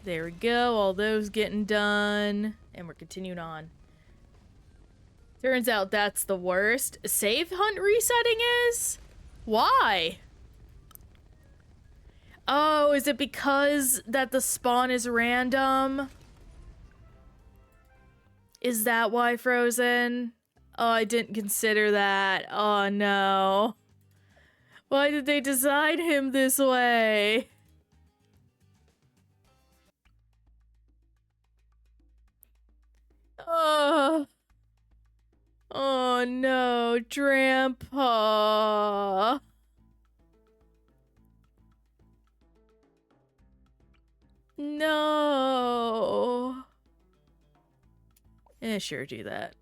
There we go, all those getting done. And we're continuing on. Turns out that's the worst. Save hunt resetting is? Why? Oh, is it because that the spawn is random? Is that why, Frozen? Oh, I didn't consider that. Oh, no. Why did they design him this way? Oh. Oh, no, Grandpa. No. Yeah, sure, do that.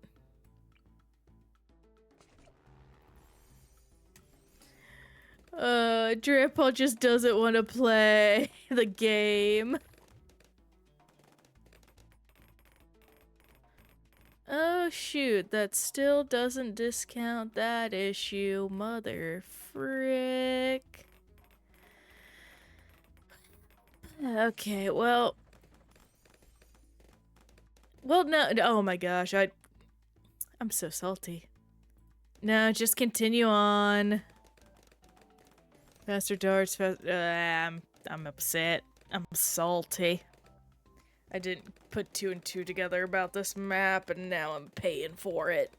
Grandpa just doesn't want to play the game. Oh, shoot, that still doesn't discount that issue, mother frick. Okay, well... Well, no, oh my gosh, I'm so salty. No, just continue on. Faster darts, I'm upset. I'm salty. I didn't put 2 and 2 together about this map, and now I'm paying for it.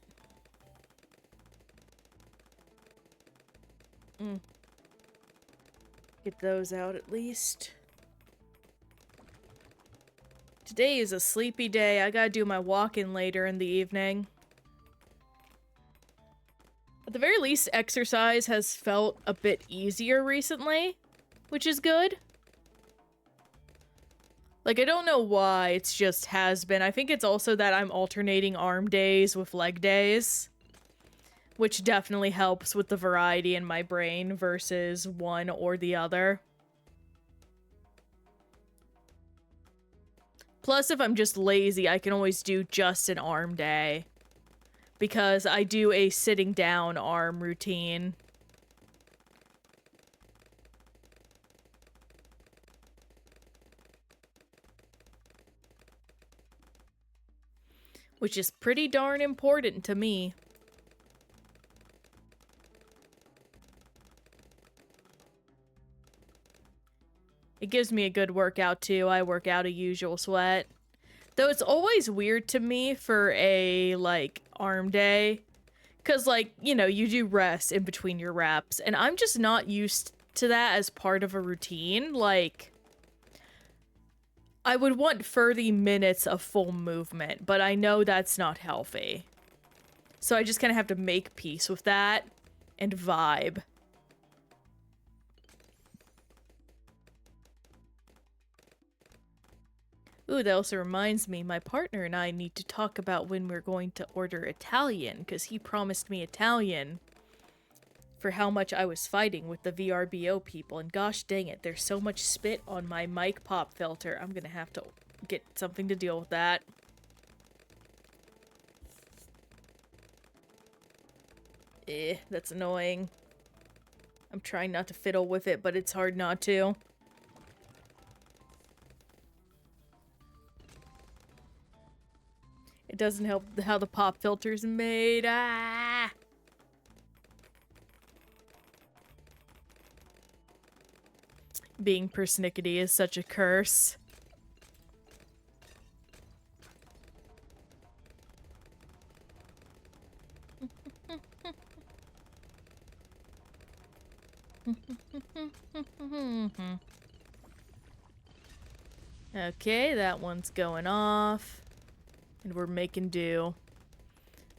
Get those out at least. Today is a sleepy day. I gotta do my walk-in later in the evening. At the very least, exercise has felt a bit easier recently, which is good. Like, I don't know why, it's just has been. I think it's also that I'm alternating arm days with leg days, which definitely helps with the variety in my brain versus one or the other. Plus, if I'm just lazy, I can always do just an arm day, because I do a sitting down arm routine. Which is pretty darn important to me. It gives me a good workout too. I work out a usual sweat. Though it's always weird to me for a, like, arm day. Because, like, you know, you do rest in between your reps. And I'm just not used to that as part of a routine. Like, I would want 30 minutes of full movement, but I know that's not healthy. So I just kind of have to make peace with that and vibe. Ooh, that also reminds me, my partner and I need to talk about when we're going to order Italian, because he promised me Italian for how much I was fighting with the VRBO people, and gosh dang it, there's so much spit on my mic pop filter. I'm gonna have to get something to deal with that. That's annoying. I'm trying not to fiddle with it, but it's hard not to. It doesn't help how the pop filter's made. Ah! Being persnickety is such a curse. Okay, that one's going off. And we're making do.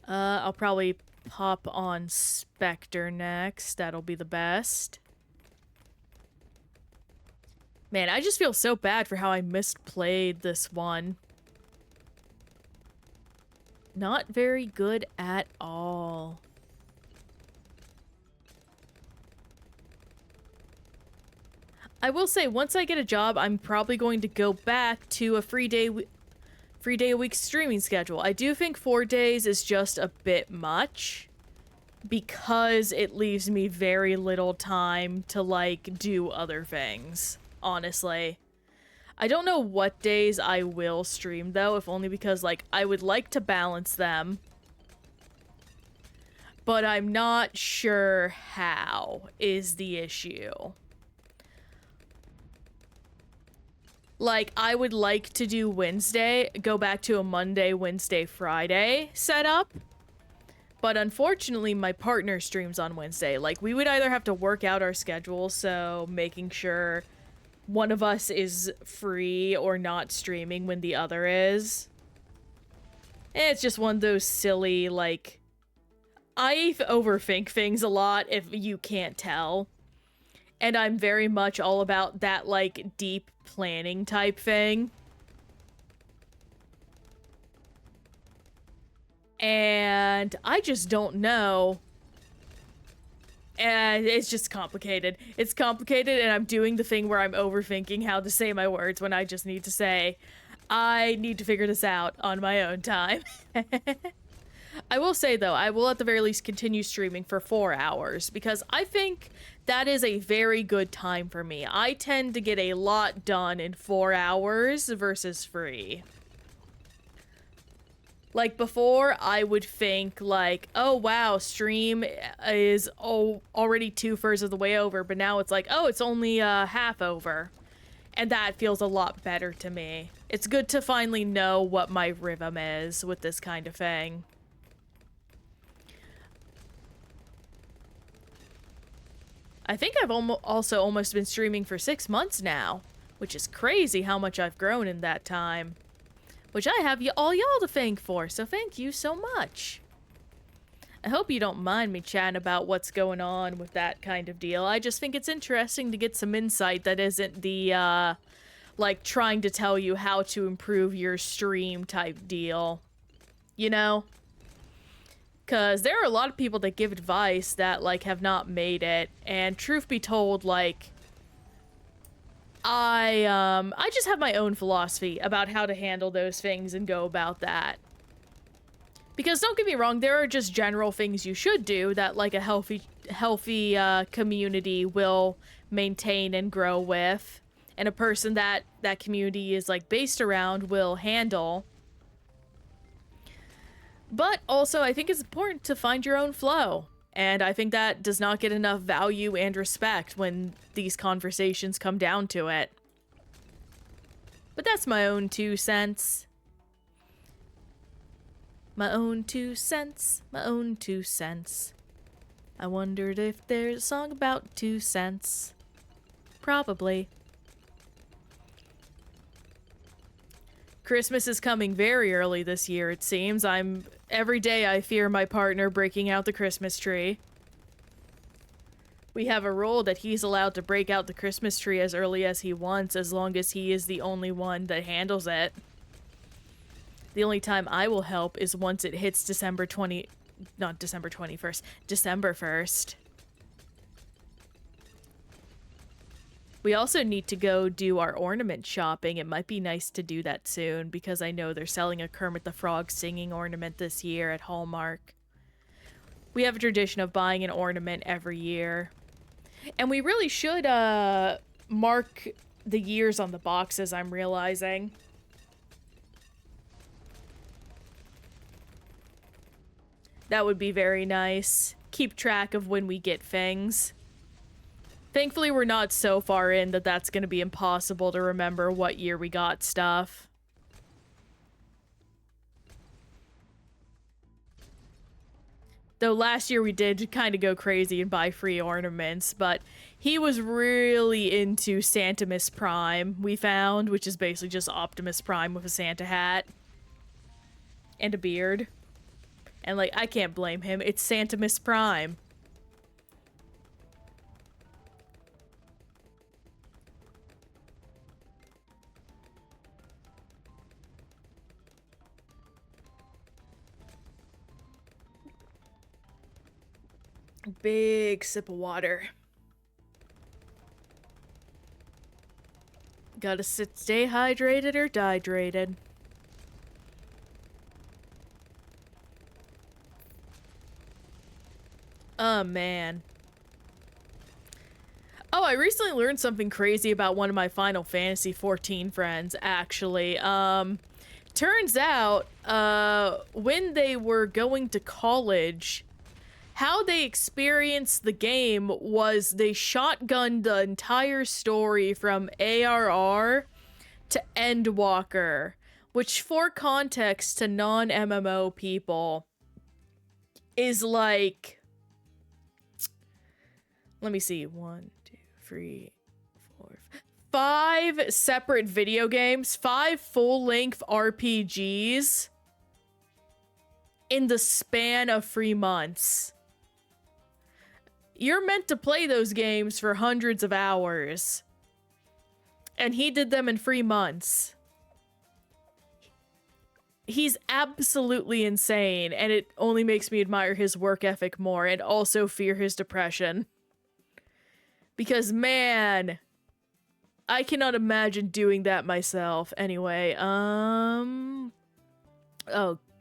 I'll probably pop on Spectre next. That'll be the best. Man, I just feel so bad for how I misplayed this one. Not very good at all. I will say, once I get a job, I'm probably going to go back to a free day a week streaming schedule. I do think 4 days is just a bit much because it leaves me very little time to, like, do other things, honestly. I don't know what days I will stream, though, if only because, like, I would like to balance them. But I'm not sure how is the issue. Like, I would like to do Wednesday, go back to a Monday, Wednesday, Friday setup. But unfortunately, my partner streams on Wednesday. Like, we would either have to work out our schedule, so making sure one of us is free or not streaming when the other is. And it's just one of those silly, like... I overthink things a lot, if you can't tell. And I'm very much all about that, like, deep planning type thing. And I just don't know. And it's just complicated. It's complicated, and I'm doing the thing where I'm overthinking how to say my words when I just need to say, I need to figure this out on my own time. I will say, though, I will at the very least continue streaming for 4 hours, because I think that is a very good time for me. I tend to get a lot done in 4 hours versus 3. Like, before, I would think, like, oh, wow, stream is already 2/3 of the way over, but now it's like, oh, it's only half over. And that feels a lot better to me. It's good to finally know what my rhythm is with this kind of thing. I think I've also almost been streaming for 6 months now, which is crazy how much I've grown in that time. Which I have all y'all to thank for, so thank you so much. I hope you don't mind me chatting about what's going on with that kind of deal. I just think it's interesting to get some insight that isn't the, like, trying to tell you how to improve your stream type deal. You know? Because there are a lot of people that give advice that, like, have not made it. And truth be told, like, I just have my own philosophy about how to handle those things and go about that. Because don't get me wrong, there are just general things you should do that, like, a healthy community will maintain and grow with. And a person that community is, like, based around will handle. But also, I think it's important to find your own flow. And I think that does not get enough value and respect when these conversations come down to it. But that's my own 2 cents. My own 2 cents. My own 2 cents. I wondered if there's a song about 2 cents. Probably. Christmas is coming very early this year, it seems. Every day I fear my partner breaking out the Christmas tree. We have a rule that he's allowed to break out the Christmas tree as early as he wants, as long as he is the only one that handles it. The only time I will help is once it hits December 1st. We also need to go do our ornament shopping. It might be nice to do that soon, because I know they're selling a Kermit the Frog singing ornament this year at Hallmark. We have a tradition of buying an ornament every year. And we really should, mark the years on the boxes, I'm realizing. That would be very nice. Keep track of when we get things. Thankfully, we're not so far in that that's going to be impossible to remember what year we got stuff. Though last year we did kind of go crazy and buy free ornaments, but he was really into Santimus Prime, we found, which is basically just Optimus Prime with a Santa hat. And a beard. And, like, I can't blame him. It's Santimus Prime. Big sip of water. Gotta stay hydrated or dehydrated. Oh, man. Oh, I recently learned something crazy about one of my Final Fantasy XIV friends, actually. Turns out, when they were going to college, how they experienced the game was they shotgunned the entire story from ARR to Endwalker, which, for context to non-MMO people, is like... Let me see. 1, 2, 3, 4, 5 separate video games, 5 full-length RPGs in the span of 3 months. You're meant to play those games for hundreds of hours. And he did them in 3 months. He's absolutely insane, and it only makes me admire his work ethic more and also fear his depression. Because, man, I cannot imagine doing that myself. Anyway, oh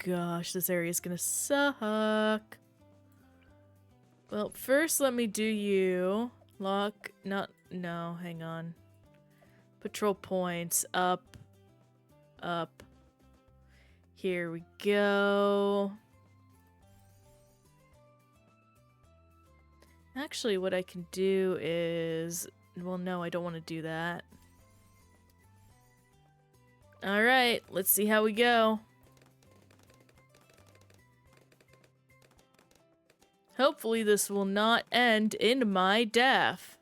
gosh, this area is gonna suck. Well, first let me do you. No, hang on. Patrol points, up. Here we go. Actually, what I can do is... Well, no, I don't want to do that. Alright, let's see how we go. Hopefully this will not end in my death.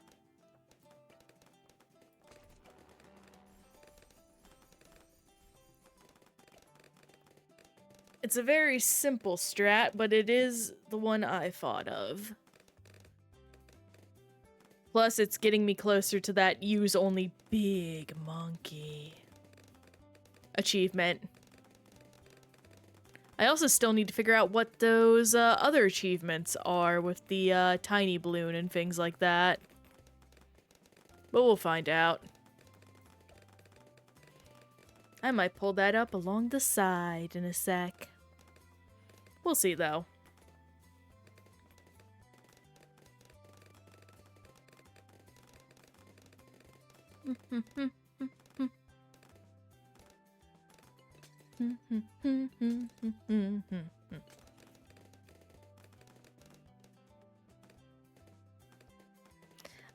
It's a very simple strat, but it is the one I thought of. Plus, it's getting me closer to that use only big monkey achievement. I also still need to figure out what those other achievements are with the tiny balloon and things like that. But we'll find out. I might pull that up along the side in a sec. We'll see, though.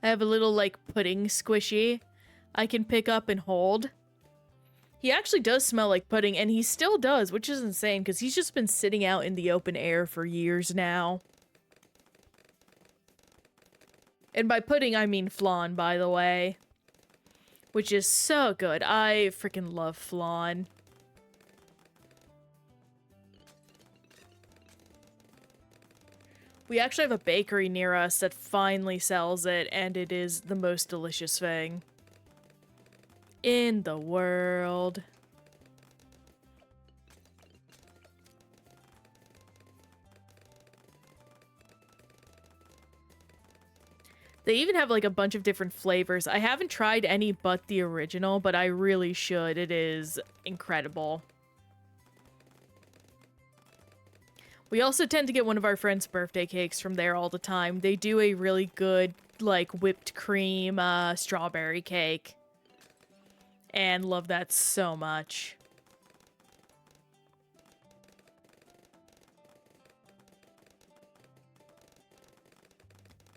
I have a little, like, pudding squishy I can pick up and hold. He actually does smell like pudding, and he still does, which is insane, because he's just been sitting out in the open air for years now. And by pudding, I mean flan, by the way. Which is so good. I freaking love flan. We actually have a bakery near us that finally sells it, and it is the most delicious thing in the world. They even have like a bunch of different flavors. I haven't tried any but the original, but I really should. It is incredible. We also tend to get one of our friends' birthday cakes from there all the time. They do a really good, like, whipped cream strawberry cake. And love that so much.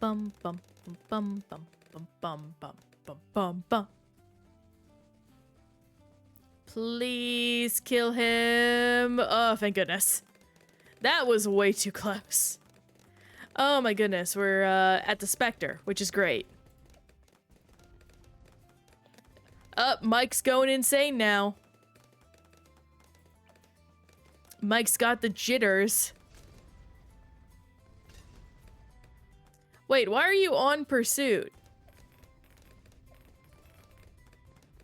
Bum bum bum bum bum bum bum bum bum bum. Please kill him. Oh, thank goodness. That was way too close. Oh my goodness, we're at the Spectre, which is great. Mike's going insane now. Mike's got the jitters. Wait, why are you on pursuit?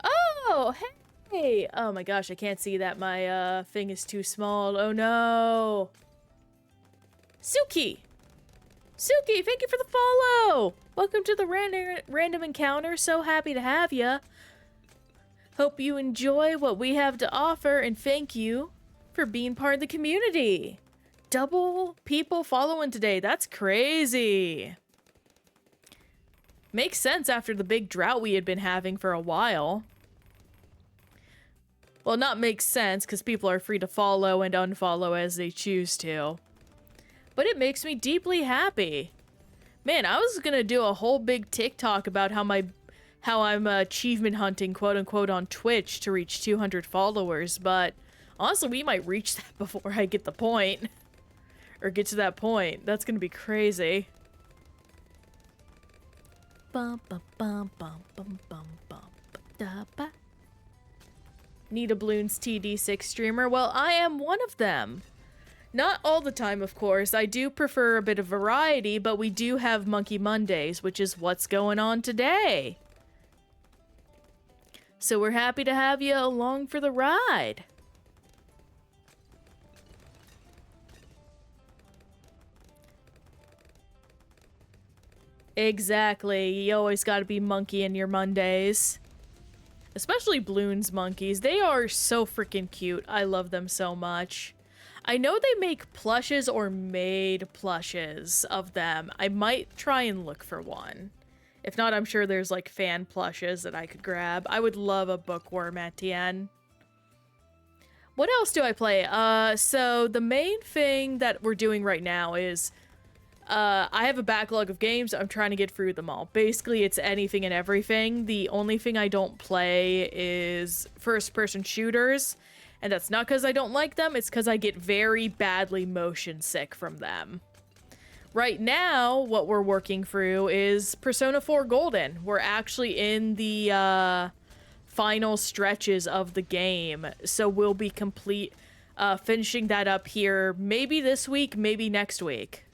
Oh, hey! Oh my gosh, I can't see that. My thing is too small. Oh no. Suki! Suki, thank you for the follow! Welcome to the random encounter. So happy to have ya. Hope you enjoy what we have to offer, and thank you for being part of the community. Double people following today. That's crazy. Makes sense after the big drought we had been having for a while. Well, not makes sense, because people are free to follow and unfollow as they choose to. But it makes me deeply happy. Man, I was gonna do a whole big TikTok about how I'm achievement hunting, quote unquote, on Twitch to reach 200 followers, but honestly, we might reach that before I get the point. Or get to that point. That's gonna be crazy. Bum bum bum bum bum bum bum da ba. Need a Bloons TD6 streamer? Well, I am one of them. Not all the time, of course. I do prefer a bit of variety, but we do have Monkey Mondays, which is what's going on today. So we're happy to have you along for the ride. Exactly. You always gotta be monkey in your Mondays. Especially Bloons monkeys. They are so freaking cute. I love them so much. I know they make plushes or made plushes of them. I might try and look for one. If not, I'm sure there's like fan plushes that I could grab. I would love a bookworm at the end. What else do I play? So the main thing that we're doing right now is I have a backlog of games. I'm trying to get through them all. Basically, it's anything and everything. The only thing I don't play is first-person shooters. And that's not because I don't like them. It's because I get very badly motion sick from them. Right now, what we're working through is Persona 4 Golden. We're actually in the final stretches of the game. So we'll be finishing that up here maybe this week, maybe next week.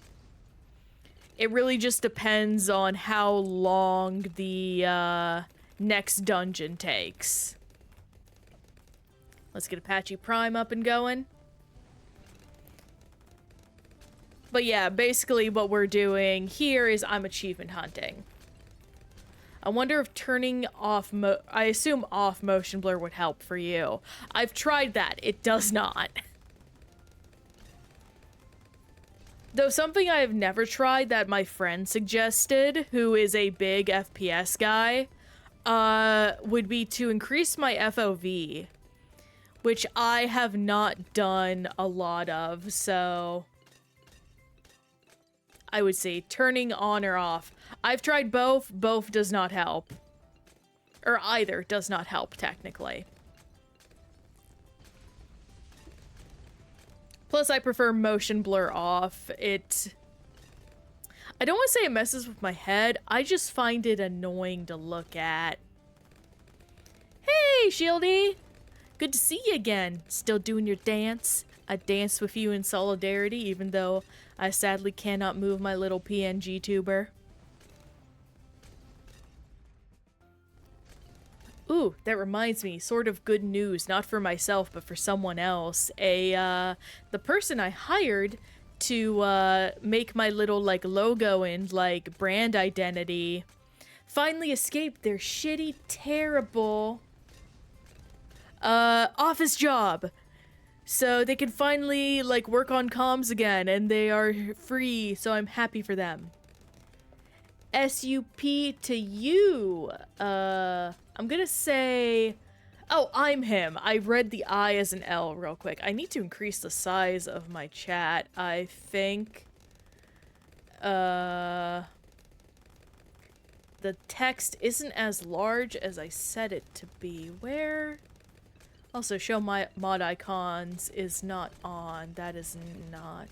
It really just depends on how long the next dungeon takes. Let's get Apache Prime up and going. But yeah, basically what we're doing here is I'm achievement hunting. I wonder if turning off I assume off motion blur would help for you. I've tried that. It does not. Though something I have never tried that my friend suggested, who is a big FPS guy, would be to increase my FOV, which I have not done a lot of, so I would say turning on or off. I've tried both. Both does not help. Or either does not help, technically. Plus, I prefer motion blur off. I don't want to say it messes with my head. I just find it annoying to look at. Hey, Shieldy! Good to see you again. Still doing your dance? I danced with you in solidarity, even though I sadly cannot move my little PNG tuber. Ooh, that reminds me, sort of good news, not for myself, but for someone else. The person I hired to, make my little, like, logo and, like, brand identity finally escaped their shitty, terrible, office job. So they can finally, like, work on comms again, and they are free, so I'm happy for them. SUP to you. I'm gonna say... Oh, I'm him. I read the I as an L real quick. I need to increase the size of my chat, I think. the text isn't as large as I said it to be. Where? Also, show my mod icons is not on. That is not.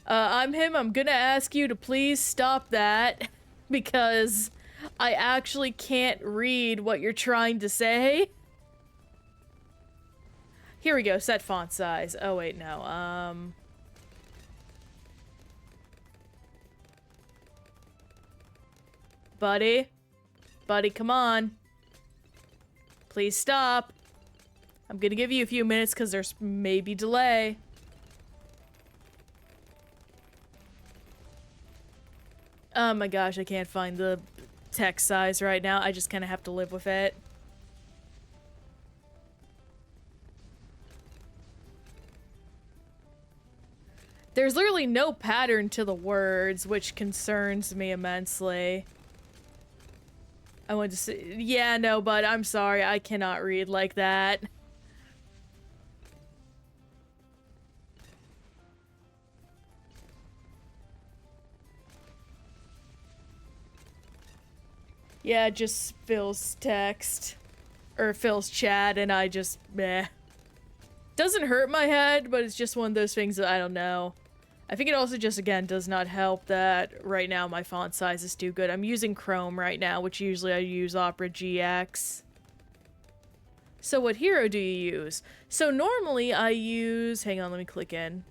I'm him. I'm gonna ask you to please stop that because I actually can't read what you're trying to say. Here we go. Set font size. Oh, wait, no. Buddy? Buddy, come on. Please stop. I'm gonna give you a few minutes because there's maybe delay. Oh my gosh, I can't find the text size right now. I just kind of have to live with it. There's literally no pattern to the words, which concerns me immensely. I want to say, yeah, no, but I'm sorry, I cannot read like that. Yeah, just Phil's text. Or Phil's chat, and I just, meh. Doesn't hurt my head, but it's just one of those things that I don't know. I think it also just, again, does not help that right now my font size is too good. I'm using Chrome right now, which usually I use Opera GX. So what hero do you use? So normally I use... Hang on, let me click in.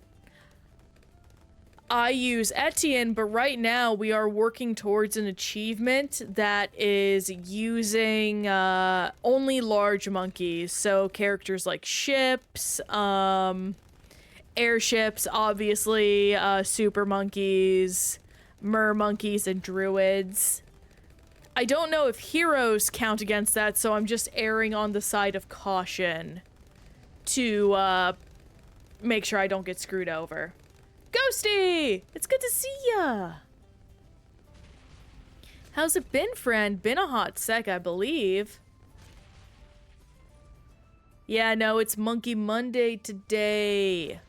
I use Etienne, but right now we are working towards an achievement that is using only large monkeys. So characters like ships, airships, obviously, super monkeys, mer monkeys, and druids. I don't know if heroes count against that, so I'm just erring on the side of caution to make sure I don't get screwed over. Ghosty! It's good to see ya! How's it been, friend? Been a hot sec, I believe. Yeah, no, it's Monkey Monday today.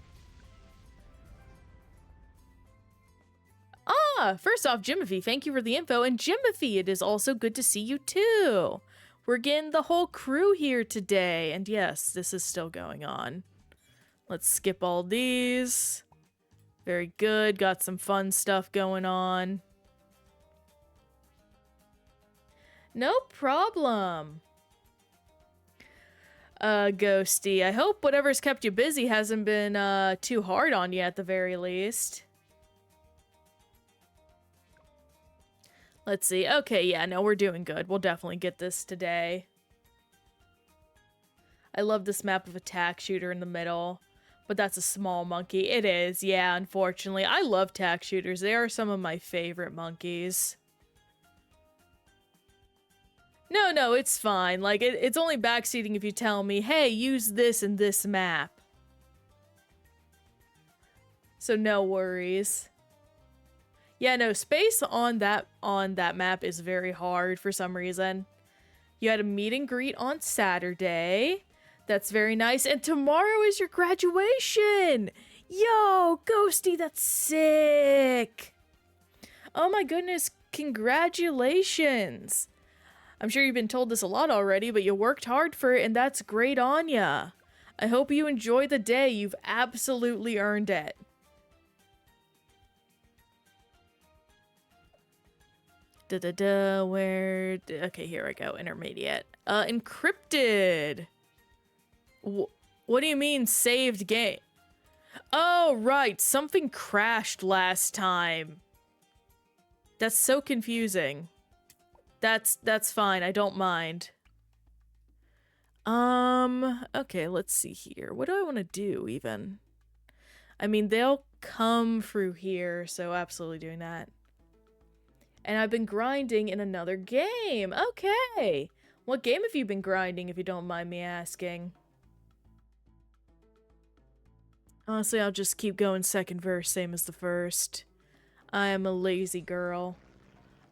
Ah, first off, Jimothy, thank you for the info. And Jimothy, it is also good to see you too. We're getting the whole crew here today. And yes, this is still going on. Let's skip all these. Very good. Got some fun stuff going on. No problem. Ghosty, I hope whatever's kept you busy hasn't been too hard on you at the very least. Let's see. Okay, yeah, no, we're doing good. We'll definitely get this today. I love this map of attack shooter in the middle. But that's a small monkey. It is, yeah, unfortunately. I love tack shooters. They are some of my favorite monkeys. No, it's fine. Like, it's only backseating if you tell me, hey, use this in this map. So no worries. Yeah, no, space on that map is very hard for some reason. You had a meet and greet on Saturday. That's very nice. And tomorrow is your graduation! Yo, Ghosty, that's sick! Oh my goodness, congratulations! I'm sure you've been told this a lot already, but you worked hard for it, and that's great on ya. I hope you enjoy the day. You've absolutely earned it. Where... Okay, here I go. Intermediate. Encrypted! What do you mean, saved game? Oh, right. Something crashed last time. That's so confusing. That's fine. I don't mind. Okay, let's see here. What do I want to do, even? I mean, they'll come through here, so absolutely doing that. And I've been grinding in another game. Okay. What game have you been grinding, if you don't mind me asking? Honestly, I'll just keep going second verse, same as the first. I am a lazy girl.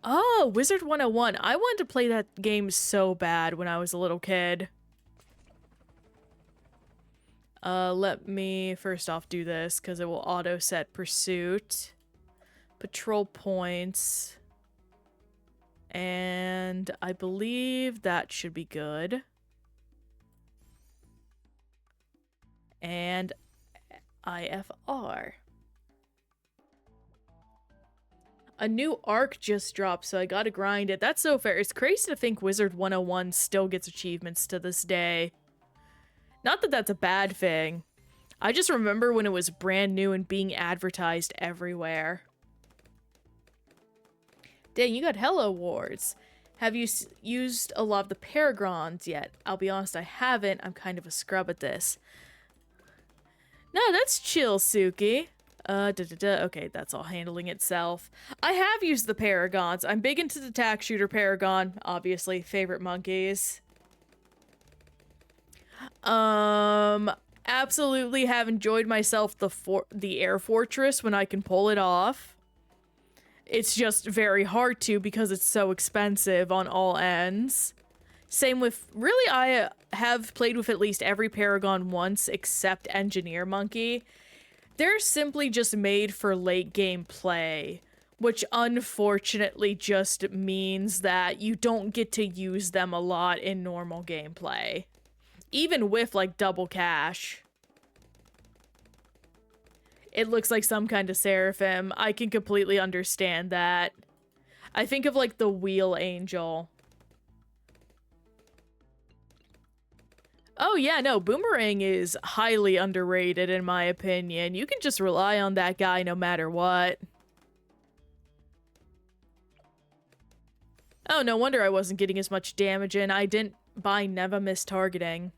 Oh, Wizard 101. I wanted to play that game so bad when I was a little kid. Let me first off do this, because it will auto-set pursuit. Patrol points. And I believe that should be good. And IFR. A new arc just dropped, so I gotta grind it. That's so fair. It's crazy to think Wizard 101 still gets achievements to this day. Not that that's a bad thing. I just remember when it was brand new and being advertised everywhere. Dang, you got hella awards. Have you used a lot of the Paragons yet? I'll be honest, I haven't. I'm kind of a scrub at this. No, that's chill, Suki. Okay, that's all handling itself. I have used the Paragons. I'm big into the tack shooter Paragon. Obviously, favorite monkeys. Absolutely have enjoyed myself the Air Fortress when I can pull it off. It's just very hard to because it's so expensive on all ends. Same with, really, I have played with at least every Paragon once except Engineer Monkey. They're simply just made for late game play, which unfortunately just means that you don't get to use them a lot in normal gameplay. Even with, like, double cash. It looks like some kind of seraphim. I can completely understand that. I think of, like, the Wheel Angel. Oh yeah, no, Boomerang is highly underrated in my opinion. You can just rely on that guy no matter what. Oh, no wonder I wasn't getting as much damage in. I didn't buy Never Miss Targeting.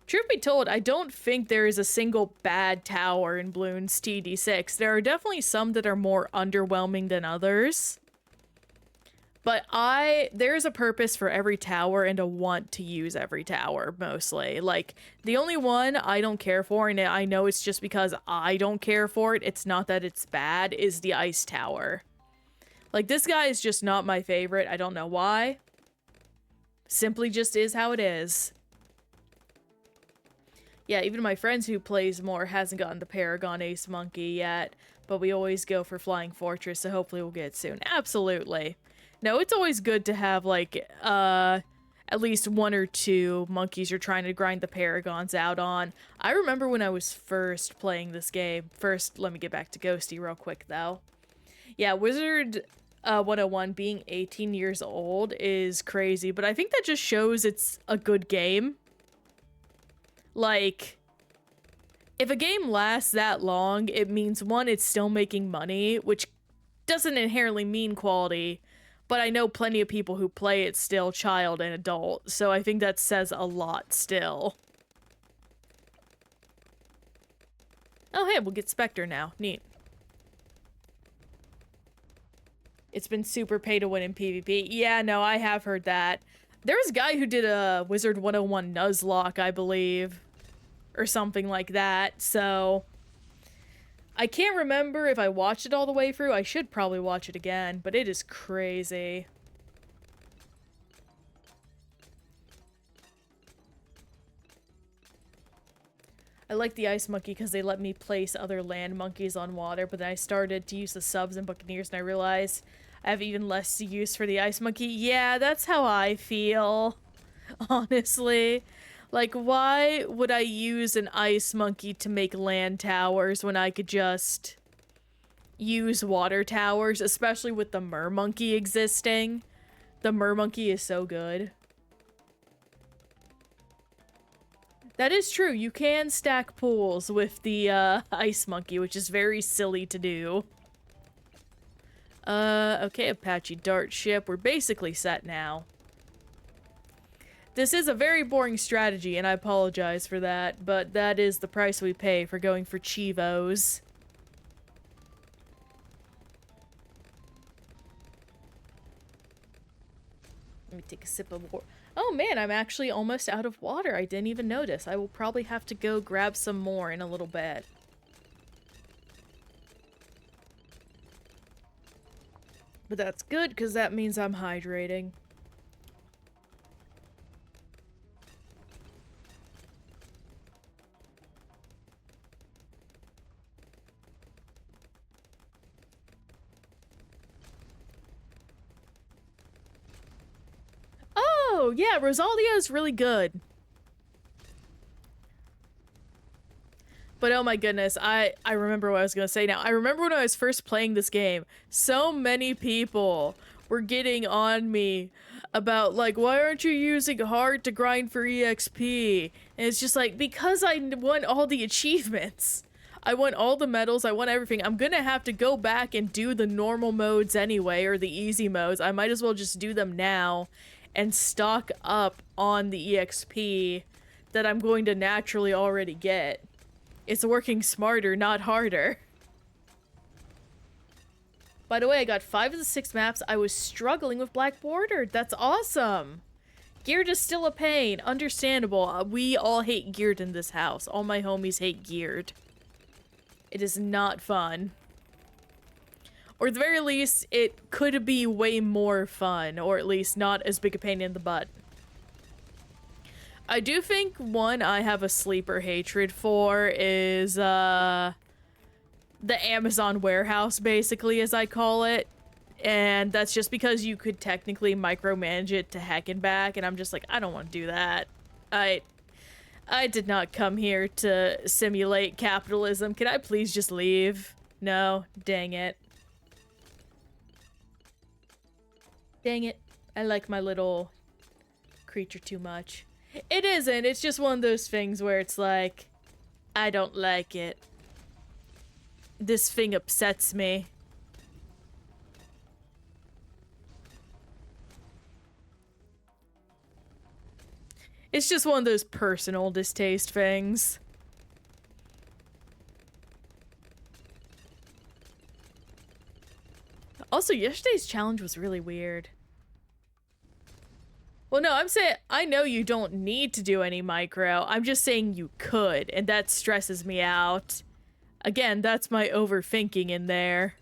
Truth be told, I don't think there is a single bad tower in Bloons TD6. There are definitely some that are more underwhelming than others. But there's a purpose for every tower and a want to use every tower, mostly. Like, the only one I don't care for, and I know it's just because I don't care for it, it's not that it's bad, is the Ice Tower. Like, this guy is just not my favorite. I don't know why. Simply just is how it is. Yeah, even my friends who plays more hasn't gotten the Paragon Ace Monkey yet, but we always go for Flying Fortress, so hopefully we'll get it soon. Absolutely. No, it's always good to have, like, at least one or two monkeys you're trying to grind the Paragons out on. I remember when I was first playing this game. First, let me get back to Ghosty real quick, though. Yeah, Wizard 101 being 18 years old is crazy, but I think that just shows it's a good game. Like, if a game lasts that long, it means, one, it's still making money, which doesn't inherently mean quality, but I know plenty of people who play it still, child and adult, so I think that says a lot still. Oh hey, we'll get Spectre now. Neat. It's been super pay to win in PvP. Yeah, no, I have heard that. There was a guy who did a Wizard 101 Nuzlocke, I believe. Or something like that, so... I can't remember if I watched it all the way through. I should probably watch it again, but it is crazy. I like the Ice Monkey because they let me place other land monkeys on water, but then I started to use the subs and Buccaneers and I realized I have even less use for the Ice Monkey. Yeah, that's how I feel, honestly. Like, why would I use an Ice Monkey to make land towers when I could just use water towers, especially with the Mer Monkey existing? The Mer Monkey is so good. That is true. You can stack pools with the Ice Monkey, which is very silly to do. Okay, Apache Dart Ship. We're basically set now. This is a very boring strategy, and I apologize for that, but that is the price we pay for going for Chivos. Let me take a sip of water. Oh man, I'm actually almost out of water. I didn't even notice. I will probably have to go grab some more in a little bit. But that's good, because that means I'm hydrating. Oh, yeah, Rosalia is really good. But oh my goodness, I remember what I was gonna say now. I remember when I was first playing this game, so many people were getting on me about, like, why aren't you using hard to grind for EXP? And it's just like, because I won all the achievements. I won all the medals, I won everything. I'm gonna have to go back and do the normal modes anyway, or the easy modes. I might as well just do them now and stock up on the EXP that I'm going to naturally already get. It's working smarter, not harder. By the way, I got 5 of the 6 maps. I was struggling with Black Border. That's awesome. Geared is still a pain. Understandable. We all hate Geared in this house. All my homies hate Geared. It is not fun. Or at the very least, it could be way more fun. Or at least not as big a pain in the butt. I do think one I have a sleeper hatred for is, the Amazon warehouse, basically, as I call it. And that's just because you could technically micromanage it to heck and back, and I'm just like, I don't want to do that. I did not come here to simulate capitalism. Can I please just leave? No? Dang it. Dang it. I like my little creature too much. It isn't. It's just one of those things where it's like, I don't like it. This thing upsets me. It's just one of those personal distaste things. Also, yesterday's challenge was really weird. Well, no, I'm saying, I know you don't need to do any micro. I'm just saying you could, and that stresses me out. Again, that's my overthinking in there.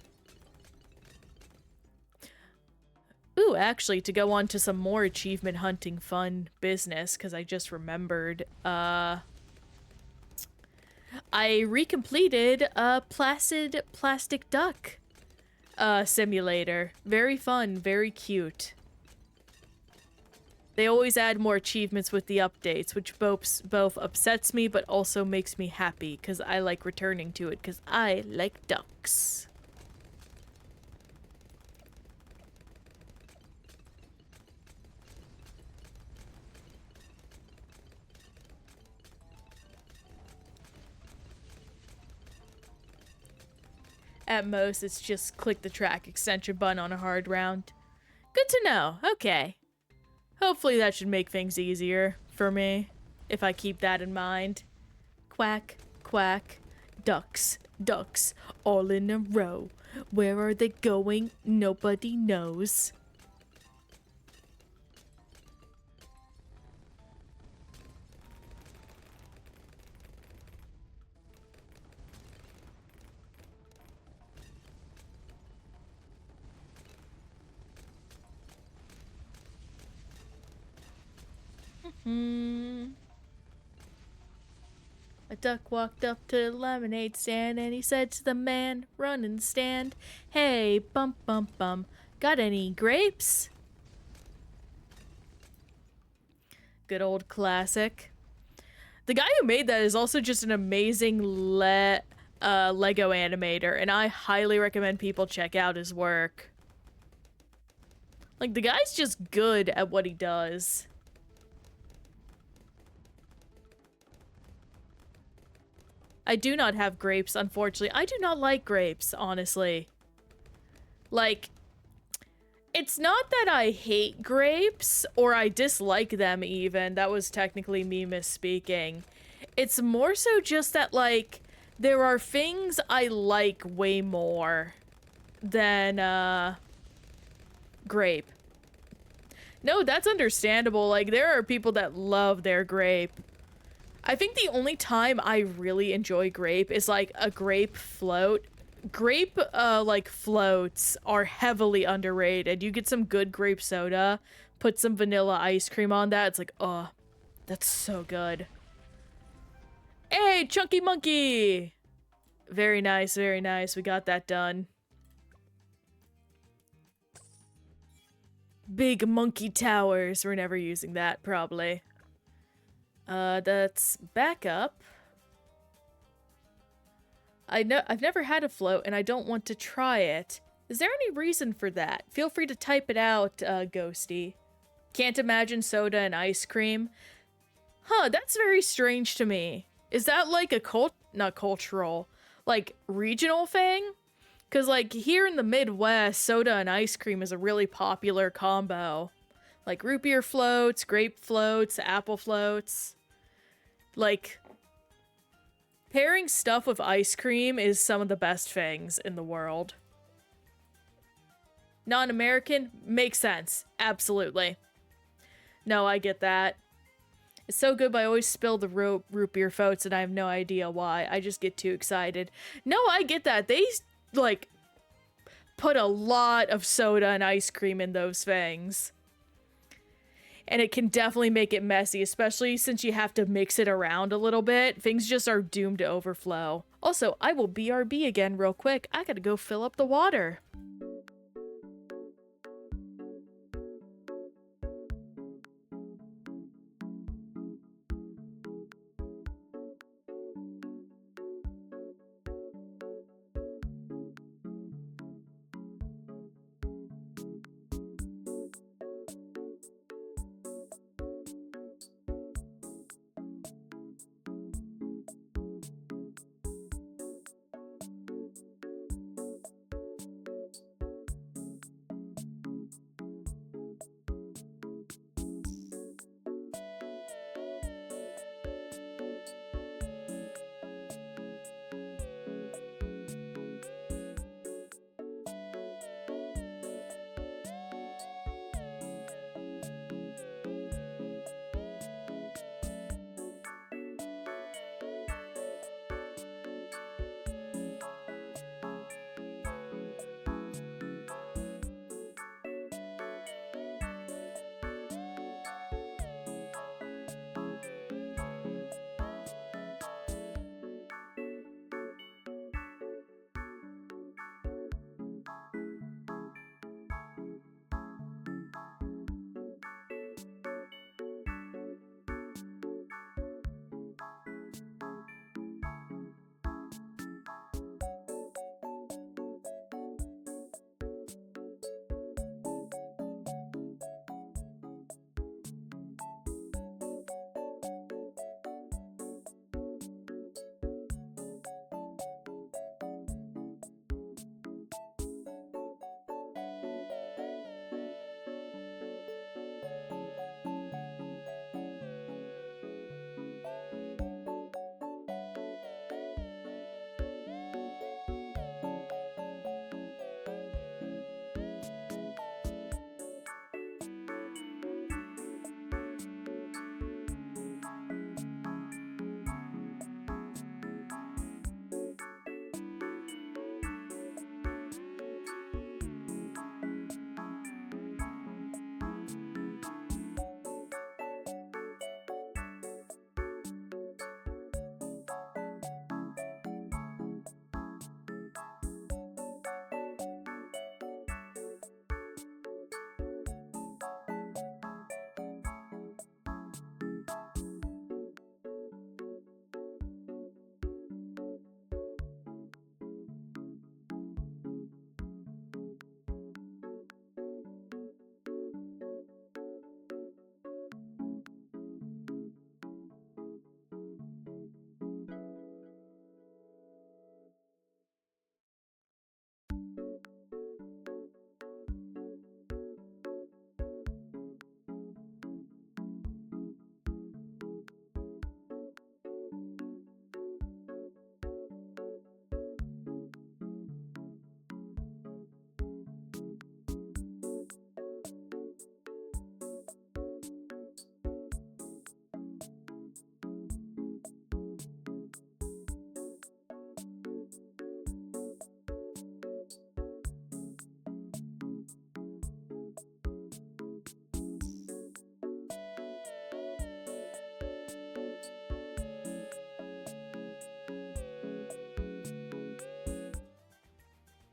Ooh, actually, to go on to some more achievement hunting fun business, because I just remembered, I recompleted a Placid Plastic Duck simulator. Very fun, very cute. They always add more achievements with the updates, which both upsets me but also makes me happy, because I like returning to it, because I like ducks. At most, it's just click the track extension button on a hard round. Good to know. Okay. Hopefully that should make things easier for me, if I keep that in mind. Quack, quack, ducks, ducks, all in a row. Where are they going? Nobody knows. A duck walked up to the lemonade stand and he said to the man, run and stand, hey, bum bum bum, got any grapes? Good old classic. The guy who made that is also just an amazing Lego animator, and I highly recommend people check out his work. Like, the guy's just good at what he does. I do not have grapes, unfortunately. I do not like grapes, honestly. Like, it's not that I hate grapes, or I dislike them even. That was technically me misspeaking. It's more so just that, like, there are things I like way more than, grape. No, that's understandable. Like, there are people that love their grape. I think the only time I really enjoy grape is, like, a grape float. Grape, like, floats are heavily underrated. You get some good grape soda, put some vanilla ice cream on that, it's like, oh, that's so good. Hey, Chunky Monkey! Very nice, very nice. We got that done. Big monkey towers. We're never using that, probably. That's back up. I've never had a float, and I don't want to try it. Is there any reason for that? Feel free to type it out, Ghosty. Can't imagine soda and ice cream. Huh, that's very strange to me. Is that like a not cultural, like regional thing? Because like here in the Midwest, soda and ice cream is a really popular combo. Like root beer floats, grape floats, apple floats. Like, pairing stuff with ice cream is some of the best things in the world. Non-American? Makes sense. Absolutely. No, I get that. It's so good, but I always spill the root beer floats and I have no idea why. I just get too excited. No, I get that. They, like, put a lot of soda and ice cream in those things. And it can definitely make it messy, especially since you have to mix it around a little bit. Things just are doomed to overflow. Also, I will BRB again real quick. I gotta go fill up the water.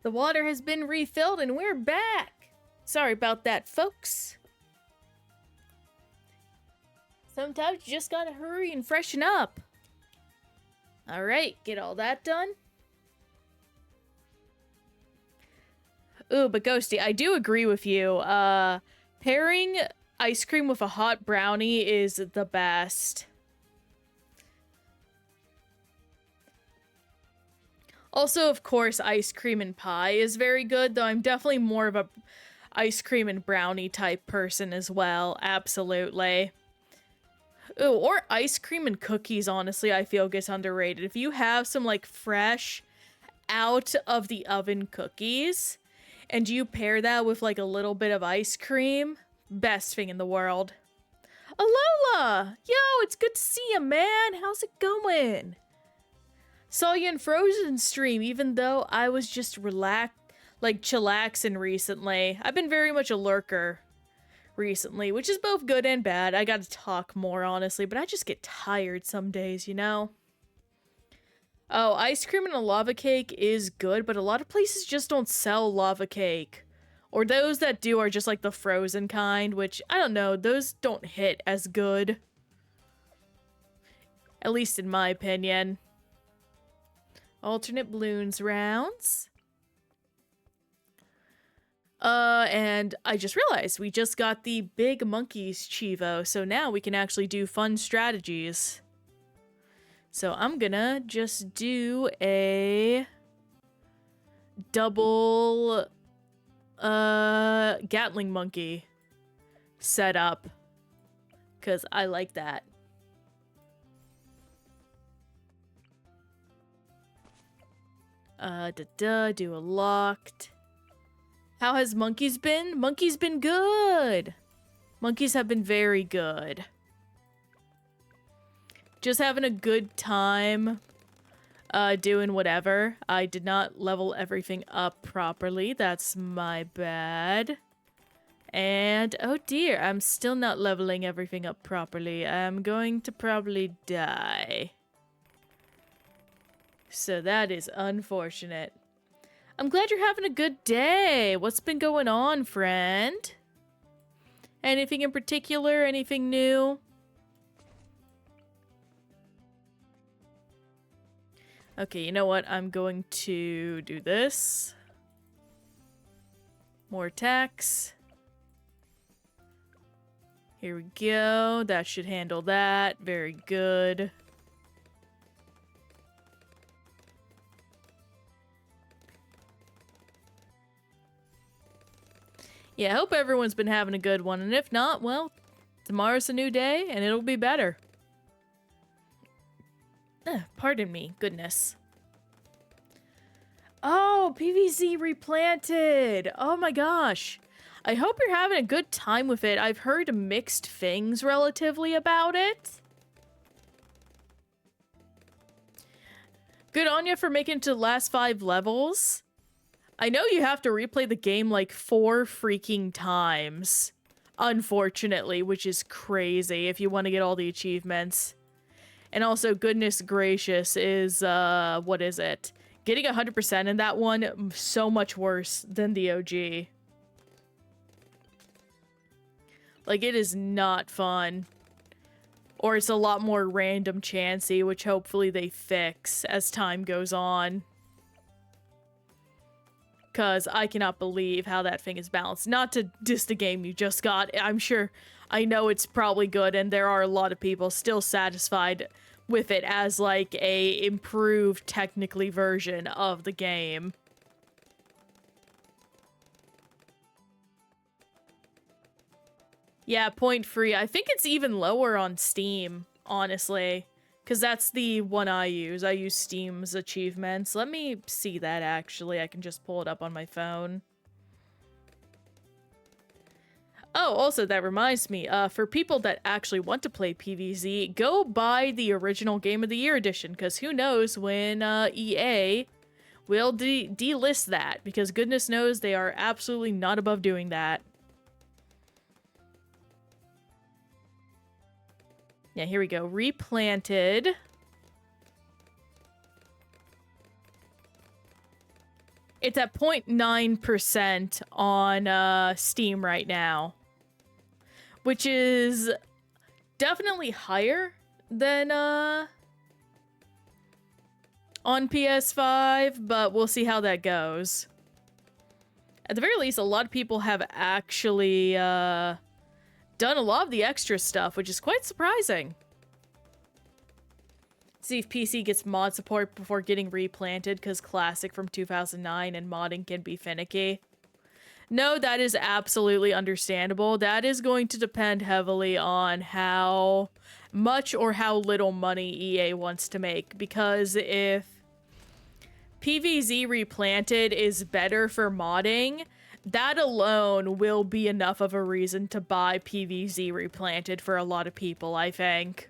The water has been refilled and we're back. Sorry about that, folks. Sometimes you just gotta hurry and freshen up. Alright, get all that done. Ooh, but Ghosty, I do agree with you. Pairing ice cream with a hot brownie is the best. Also, of course, ice cream and pie is very good, though I'm definitely more of a ice cream and brownie type person as well. Absolutely. Ooh, or ice cream and cookies, honestly, I feel gets underrated. If you have some, like, fresh out of the oven cookies, and you pair that with, like, a little bit of ice cream, best thing in the world. Alola! Yo, it's good to see you, man! How's it going? Saw you in Frozen stream, even though I was just chillaxing recently. I've been very much a lurker recently, which is both good and bad. I gotta talk more, honestly, but I just get tired some days, you know? Oh, ice cream and a lava cake is good, but a lot of places just don't sell lava cake. Or those that do are just like the frozen kind, which, I don't know, those don't hit as good. At least in my opinion. Alternate Bloons rounds. And I just realized we just got the Big Monkeys Chivo, so now we can actually do fun strategies. So I'm gonna just do a double Gatling monkey setup, because I like that. Do a locked. How has monkeys been? Monkeys been good. Monkeys have been very good. Just having a good time doing whatever. I did not level everything up properly. That's my bad. And oh dear, I'm still not leveling everything up properly. I'm going to probably die. So that is unfortunate. I'm glad you're having a good day. What's been going on, friend? Anything in particular? Anything new? Okay, you know what? I'm going to do this. More attacks. Here we go. That should handle that. Very good. Yeah, I hope everyone's been having a good one, and if not, well, tomorrow's a new day, and it'll be better. Pardon me, goodness. Oh, PVZ replanted! Oh my gosh. I hope you're having a good time with it. I've heard mixed things relatively about it. Good on you for making it to the last 5 levels. I know you have to replay the game like 4 freaking times, unfortunately, which is crazy if you want to get all the achievements. And also, goodness gracious, is, what is it? Getting 100% in that one, so much worse than the OG. Like, it is not fun. Or it's a lot more random chancy, which hopefully they fix as time goes on. Because I cannot believe how that thing is balanced. Not to diss the game you just got. I'm sure, I know it's probably good, and there are a lot of people still satisfied with it as, like, a improved, technically, version of the game. Yeah, point free. I think it's even lower on Steam, honestly. Because that's the one I use. I use Steam's achievements. Let me see that, actually. I can just pull it up on my phone. Oh, also, that reminds me. For people that actually want to play PvZ, go buy the original Game of the Year edition. Because who knows when EA will delist that. Because goodness knows they are absolutely not above doing that. Yeah, here we go. Replanted. It's at 0.9% on Steam right now. Which is Definitely higher than on PS5, but we'll see how that goes. At the very least, a lot of people have actually done a lot of the extra stuff, which is quite surprising. See if PC gets mod support before getting replanted, because Classic from 2009 and modding can be finicky. No, that is absolutely understandable. That is going to depend heavily on how much or how little money EA wants to make, because if PvZ replanted is better for modding, that alone will be enough of a reason to buy PvZ replanted for a lot of people, I think.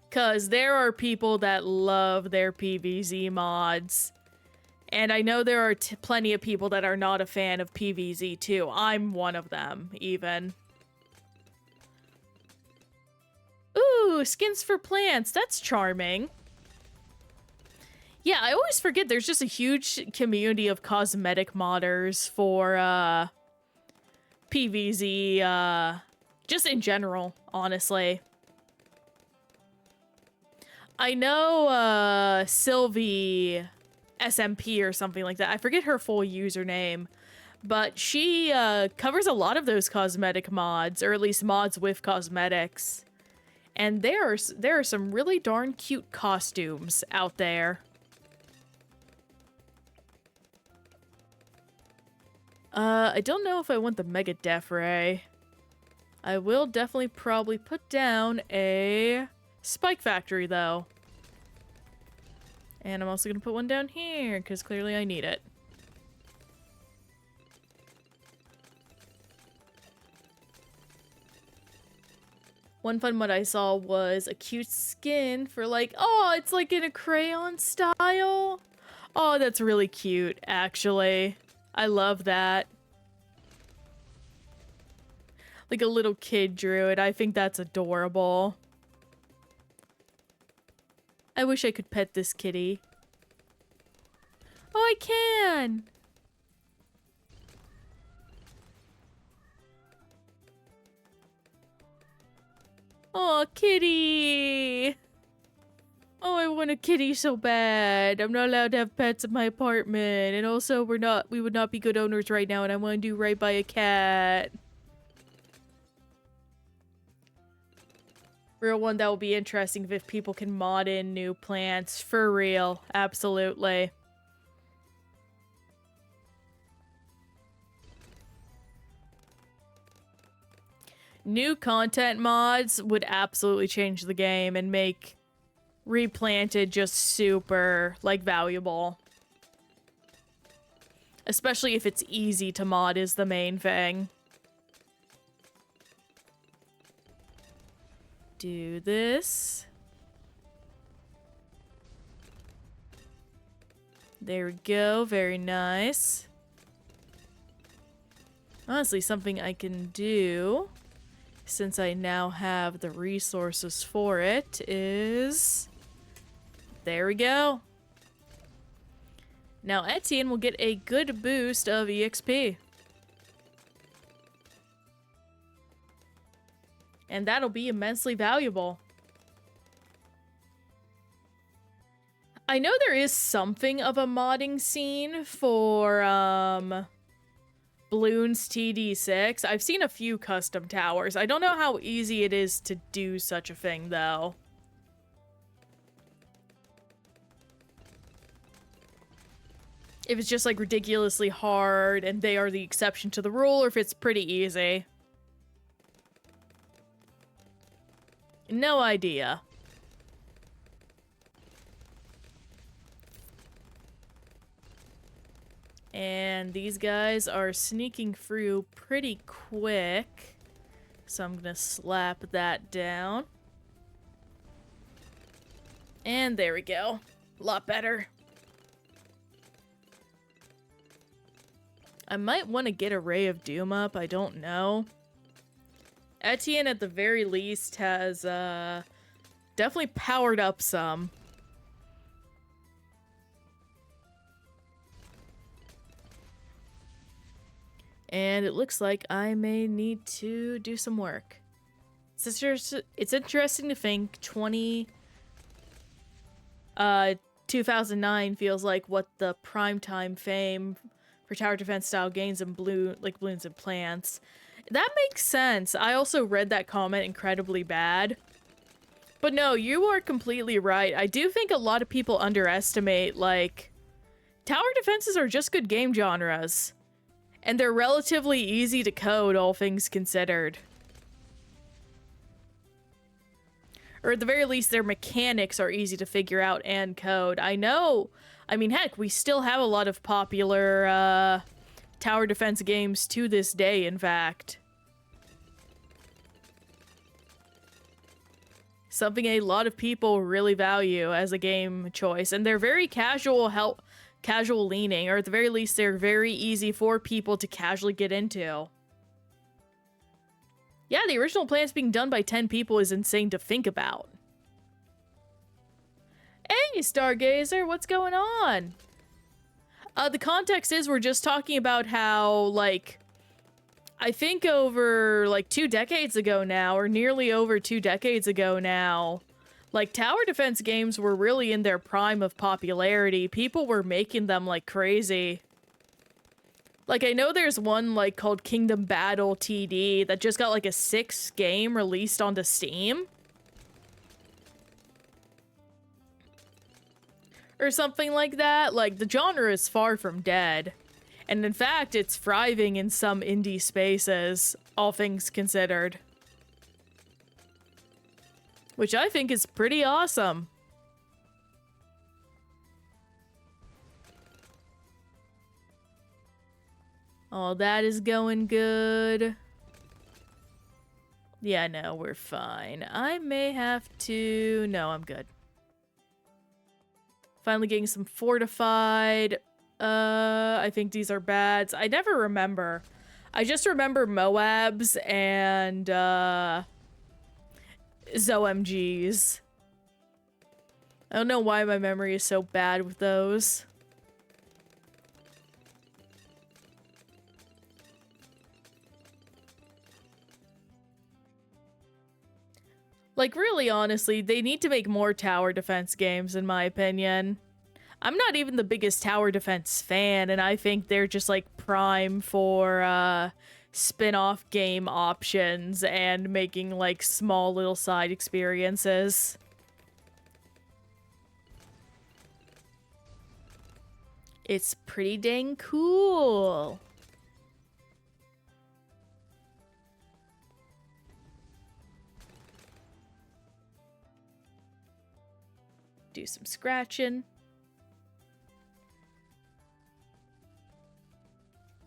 Because there are people that love their PvZ mods. And I know there are plenty of people that are not a fan of PvZ too. I'm one of them, even. Ooh, skins for plants. That's charming. Yeah, I always forget there's just a huge community of cosmetic modders for PvZ, just in general, honestly. I know Sylvie SMP or something like that. I forget her full username, but she covers a lot of those cosmetic mods, or at least mods with cosmetics. And there are some really darn cute costumes out there. I don't know if I want the Mega Def Ray. I will definitely probably put down a Spike Factory, though. And I'm also going to put one down here, because clearly I need it. One fun mod I saw was a cute skin for like, oh, it's like in a crayon style. Oh, that's really cute, actually. I love that. Like a little kid drew it. I think that's adorable. I wish I could pet this kitty. Oh, I can! Oh, kitty! Oh, I want a kitty so bad. I'm not allowed to have pets in my apartment. And also, we would not be good owners right now, and I want to do right by a cat. Real one, that will be interesting if people can mod in new plants. For real. Absolutely. New content mods would absolutely change the game and make replanted just super, like, valuable. Especially if it's easy to mod is the main thing. Do this. There we go. Very nice. Honestly, something I can do, since I now have the resources for it, is... There we go. Now Etienne will get a good boost of EXP. And that'll be immensely valuable. I know there is something of a modding scene for, Bloons TD6. I've seen a few custom towers. I don't know how easy it is to do such a thing, though. If it's just, like, ridiculously hard and they are the exception to the rule, or if it's pretty easy. No idea. And these guys are sneaking through pretty quick. So I'm gonna slap that down. And there we go. A lot better. I might want to get a Ray of Doom up. I don't know. Etienne, at the very least, has definitely powered up some. And it looks like I may need to do some work. It's interesting to think 2009 feels like what the primetime fame for tower defense style games and Bloons and Plants. That makes sense. I also read that comment incredibly bad. But no, you are completely right. I do think a lot of people underestimate, like, tower defenses are just good game genres. And they're relatively easy to code, all things considered. Or at the very least, their mechanics are easy to figure out and code. I mean, heck, we still have a lot of popular tower defense games to this day, in fact. Something a lot of people really value as a game choice. And they're very casual leaning, or at the very least, they're very easy for people to casually get into. Yeah, the original Plants being done by 10 people is insane to think about. Hey, Stargazer, what's going on? The context is we're just talking about how, like, I think over, like, 2 decades ago now, or nearly over 2 decades ago now, like, tower defense games were really in their prime of popularity. People were making them like crazy. Like, I know there's one, like, called Kingdom Battle TD that just got, like, a 6th game released onto Steam. Or something like that. Like, the genre is far from dead. And in fact, it's thriving in some indie spaces, all things considered. Which I think is pretty awesome. All that is going good. Yeah, no, we're fine. I may have to... No, I'm good. Finally getting some fortified. I think these are bads. I never remember. I just remember Moabs and, ZOMGs. I don't know why my memory is so bad with those. Like, really, honestly, they need to make more tower defense games, in my opinion. I'm not even the biggest tower defense fan, and I think they're just, like, prime for, spin-off game options and making, like, small little side experiences. It's pretty dang cool. Do some scratching.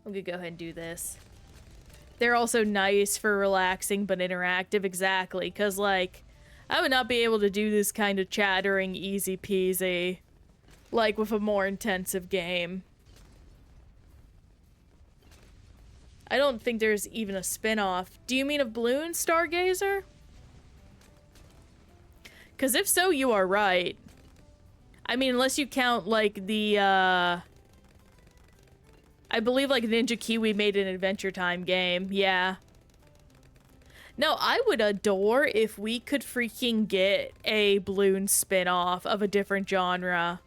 I'm gonna go ahead and do this. They're also nice for relaxing but interactive, exactly, because, like, I would not be able to do this kind of chattering easy peasy, like, with a more intensive game. I don't think there's even a spin-off. Do you mean of Bloons, Stargazer? Because if so, you are right. I mean, unless you count, like, the, I believe, like, Ninja Kiwi made an Adventure Time game. Yeah. No, I would adore if we could freaking get a Bloons spin-off of a different genre.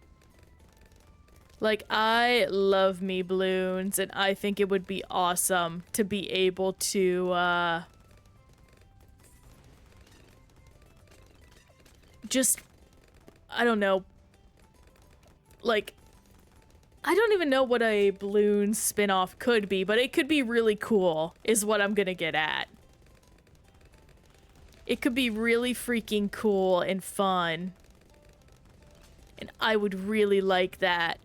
Like, I love me Bloons, and I think it would be awesome to be able to, just, I don't know, like, I don't even know what a Bloons spin-off could be, but it could be really cool, is what I'm gonna get at. It could be really freaking cool and fun. And I would really like that.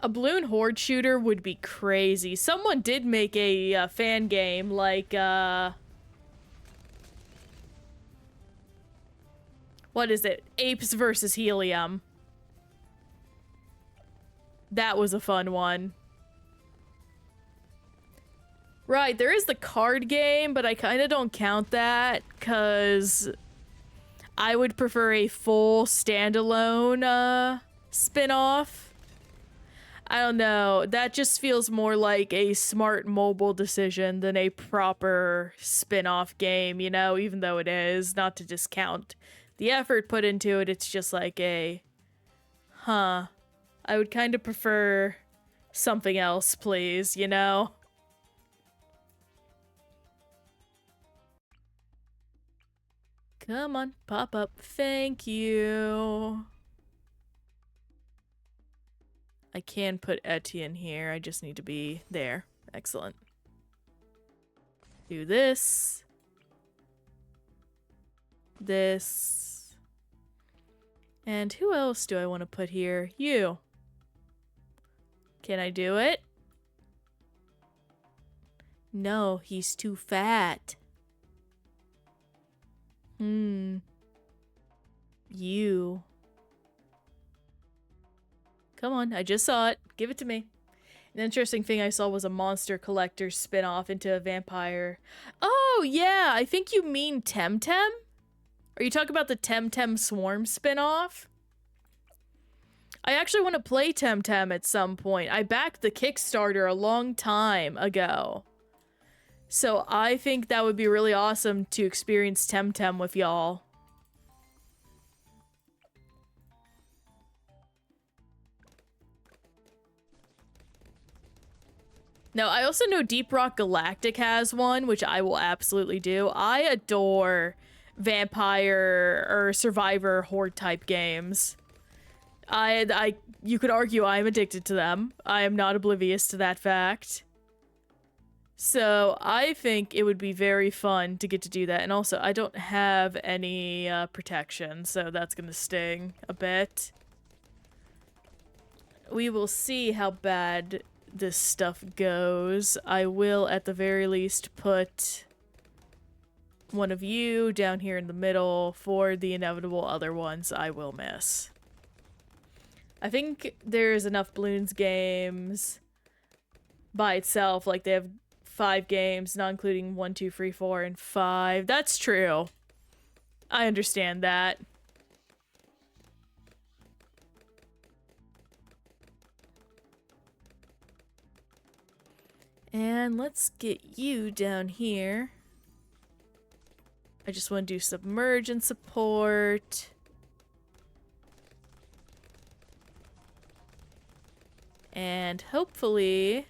A Bloon Horde shooter would be crazy. Someone did make a fan game, like, what is it? Apes versus Helium. That was a fun one. Right, there is the card game, but I kind of don't count that, because I would prefer a full standalone, spin-off. I don't know. That just feels more like a smart mobile decision than a proper spin-off game, you know, even though it is, not to discount the effort put into it. It's just like a, huh, I would kind of prefer something else, please, you know? Come on, pop up. Thank you. I can put Etienne here. I just need to be there. Excellent. Do this. This. And who else do I want to put here? You. Can I do it? No, he's too fat. You. Come on, I just saw it. Give it to me. An interesting thing I saw was a monster collector spin-off into a vampire. Oh, yeah, I think you mean Temtem? Are you talking about the Temtem Swarm spin-off? I actually want to play Temtem at some point. I backed the Kickstarter a long time ago. So I think that would be really awesome to experience Temtem with y'all. No, I also know Deep Rock Galactic has one, which I will absolutely do. I adore vampire or survivor horde type games. You could argue I am addicted to them. I am not oblivious to that fact. So I think it would be very fun to get to do that. And also, I don't have any protection, so that's gonna sting a bit. We will see how bad this stuff goes. I will, at the very least, put one of you down here in the middle for the inevitable other ones I will miss. I think there's enough Bloons games by itself. Like, they have 5 games, not including 1, 2, 3, 4, and 5. That's true. I understand that. And let's get you down here. I just want to do submerge and support. And hopefully...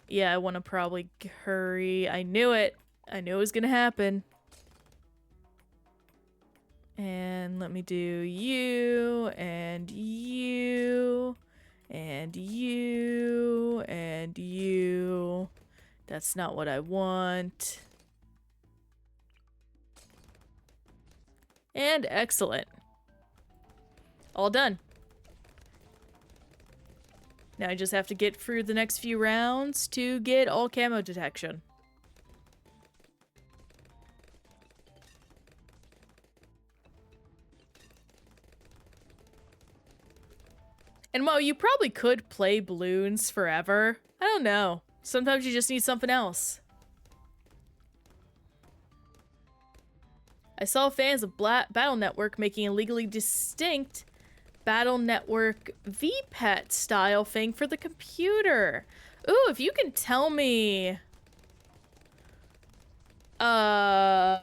yeah, I want to probably hurry. I knew it. I knew it was gonna happen. And let me do you, and you, and you, and you. That's not what I want. And excellent. All done. Now I just have to get through the next few rounds to get all camo detection. And while you probably could play Bloons forever, I don't know. Sometimes you just need something else. I saw fans of Battle Network making a legally distinct Battle Network VPET style thing for the computer. Ooh, if you can tell me... oh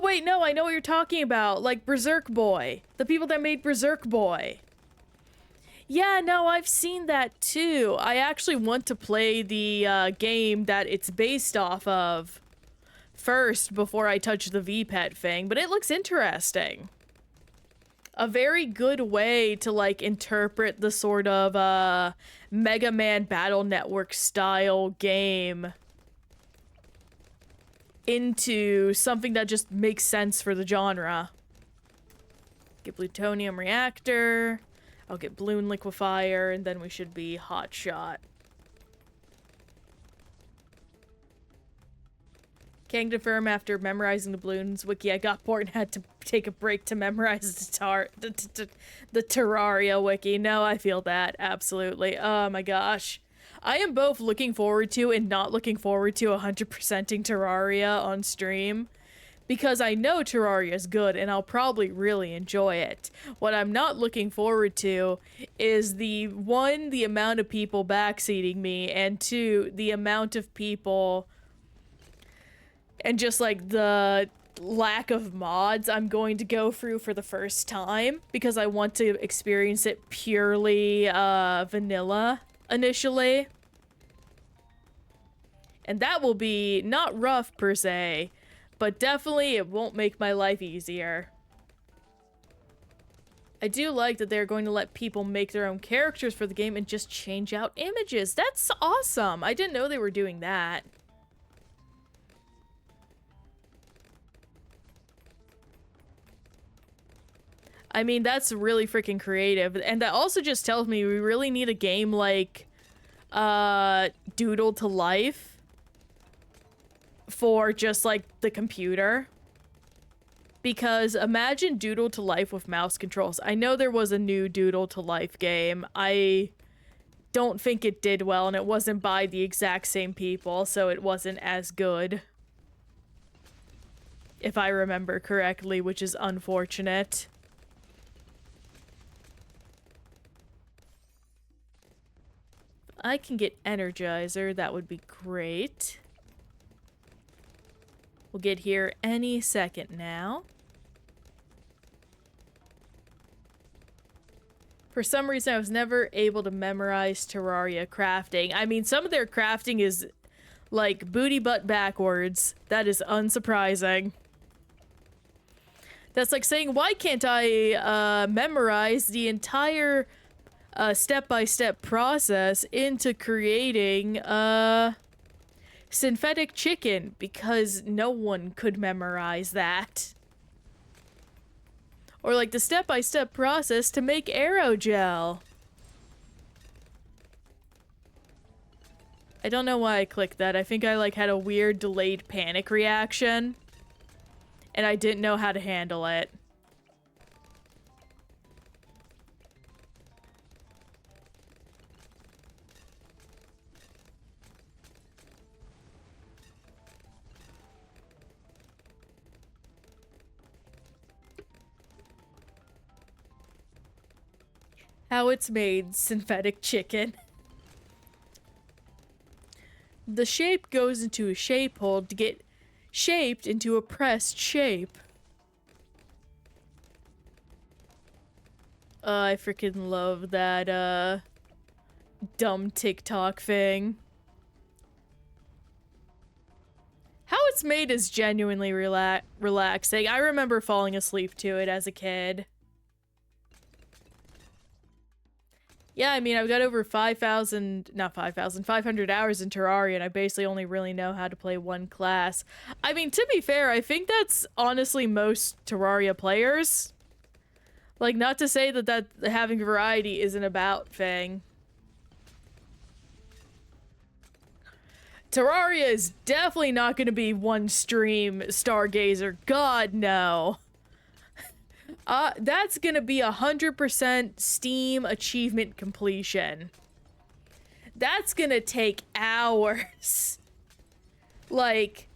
wait, no, I know what you're talking about. Like Berserk Boy. The people that made Berserk Boy. Yeah, no, I've seen that too. I actually want to play the game that it's based off of first before I touch the VPET thing, but it looks interesting. A very good way to, like, interpret the sort of, Mega Man Battle Network style game into something that just makes sense for the genre. Get plutonium reactor, I'll get balloon liquefier, and then we should be hot shot. Can confirm after memorizing the Bloons wiki, I got bored and had to take a break to memorize the Terraria wiki. No, I feel that. Absolutely. Oh my gosh. I am both looking forward to and not looking forward to 100%ing Terraria on stream. because I know Terraria is good and I'll probably really enjoy it. What I'm not looking forward to is the amount of people backseating me, and two, the amount of people and just like the lack of mods I'm going to go through for the first time, because I want to experience it purely vanilla initially. And that will be not rough per se, but definitely it won't make my life easier. I do like that they're going to let people make their own characters for the game and just change out images. That's awesome. I didn't know they were doing that. I mean, that's really freaking creative. And that also just tells me we really need a game like Doodle to Life for just like the computer. Because imagine Doodle to Life with mouse controls. I know there was a new Doodle to Life game. I don't think it did well, and it wasn't by the exact same people, so it wasn't as good. If I remember correctly, which is unfortunate. I can get Energizer, that would be great. We'll get here any second now. For some reason, I was never able to memorize Terraria crafting. I mean, some of their crafting is like booty butt backwards. That is unsurprising. That's like saying, why can't I memorize the entire step-by-step process into creating synthetic chicken? Because no one could memorize that. Or like the step-by-step process to make aerogel. I don't know why I clicked that. I think I like had a weird delayed panic reaction. And I didn't know how to handle it. How it's made synthetic chicken. The shape goes into a shape hole to get shaped into a pressed shape. I freaking love that, dumb TikTok thing. How it's made is genuinely relaxing. I remember falling asleep to it as a kid. Yeah, I mean, I've got over 500 hours in Terraria, and I basically only really know how to play one class. I mean, to be fair, I think that's honestly most Terraria players. Like, not to say that having variety isn't a bad thing. Terraria is definitely not going to be one stream Stargazer. God, no. That's gonna be 100% Steam achievement completion. That's gonna take hours. Like,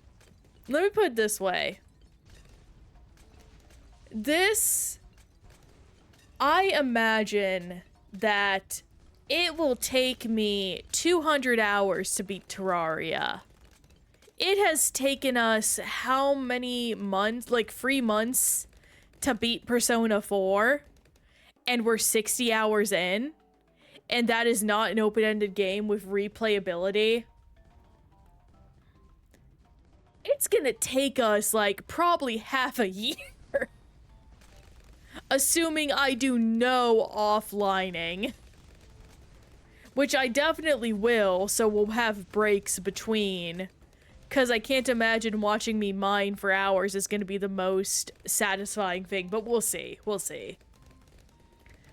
let me put it this way. I imagine that it will take me 200 hours to beat Terraria. It has taken us how many months? Like 3 months to beat Persona 4, and we're 60 hours in, and that is not an open-ended game with replayability. It's gonna take us like probably half a year. Assuming I do no offlining. Which I definitely will, so we'll have breaks between. Because I can't imagine watching me mine for hours is going to be the most satisfying thing, but we'll see. We'll see.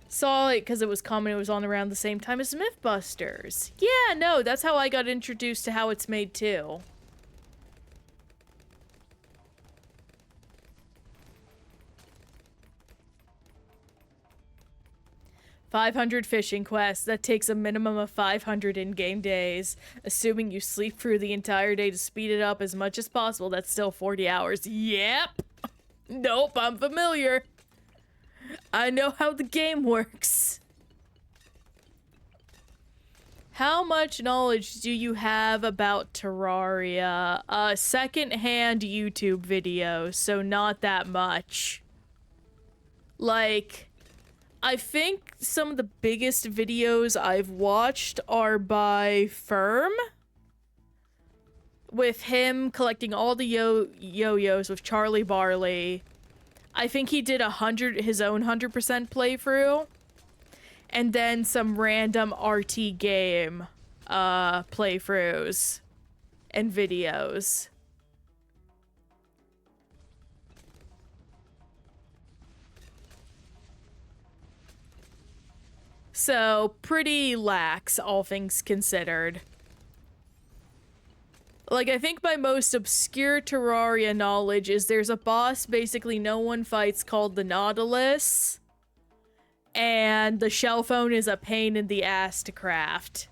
Saw it because it was common. It was on around the same time as Mythbusters. Yeah, no, that's how I got introduced to how it's made too. 500 fishing quests. That takes a minimum of 500 in-game days. Assuming you sleep through the entire day to speed it up as much as possible, that's still 40 hours. Yep! Nope, I'm familiar. I know how the game works. How much knowledge do you have about Terraria? Second-hand YouTube videos, so not that much. Like, I think some of the biggest videos I've watched are by Firm, with him collecting all the yo-yos with Charlie Barley. I think he did his own 100% playthrough, and then some random RT game playthroughs and videos. So, pretty lax, all things considered. Like, I think my most obscure Terraria knowledge is there's a boss basically no one fights called the Nautilus, and the shell phone is a pain in the ass to craft.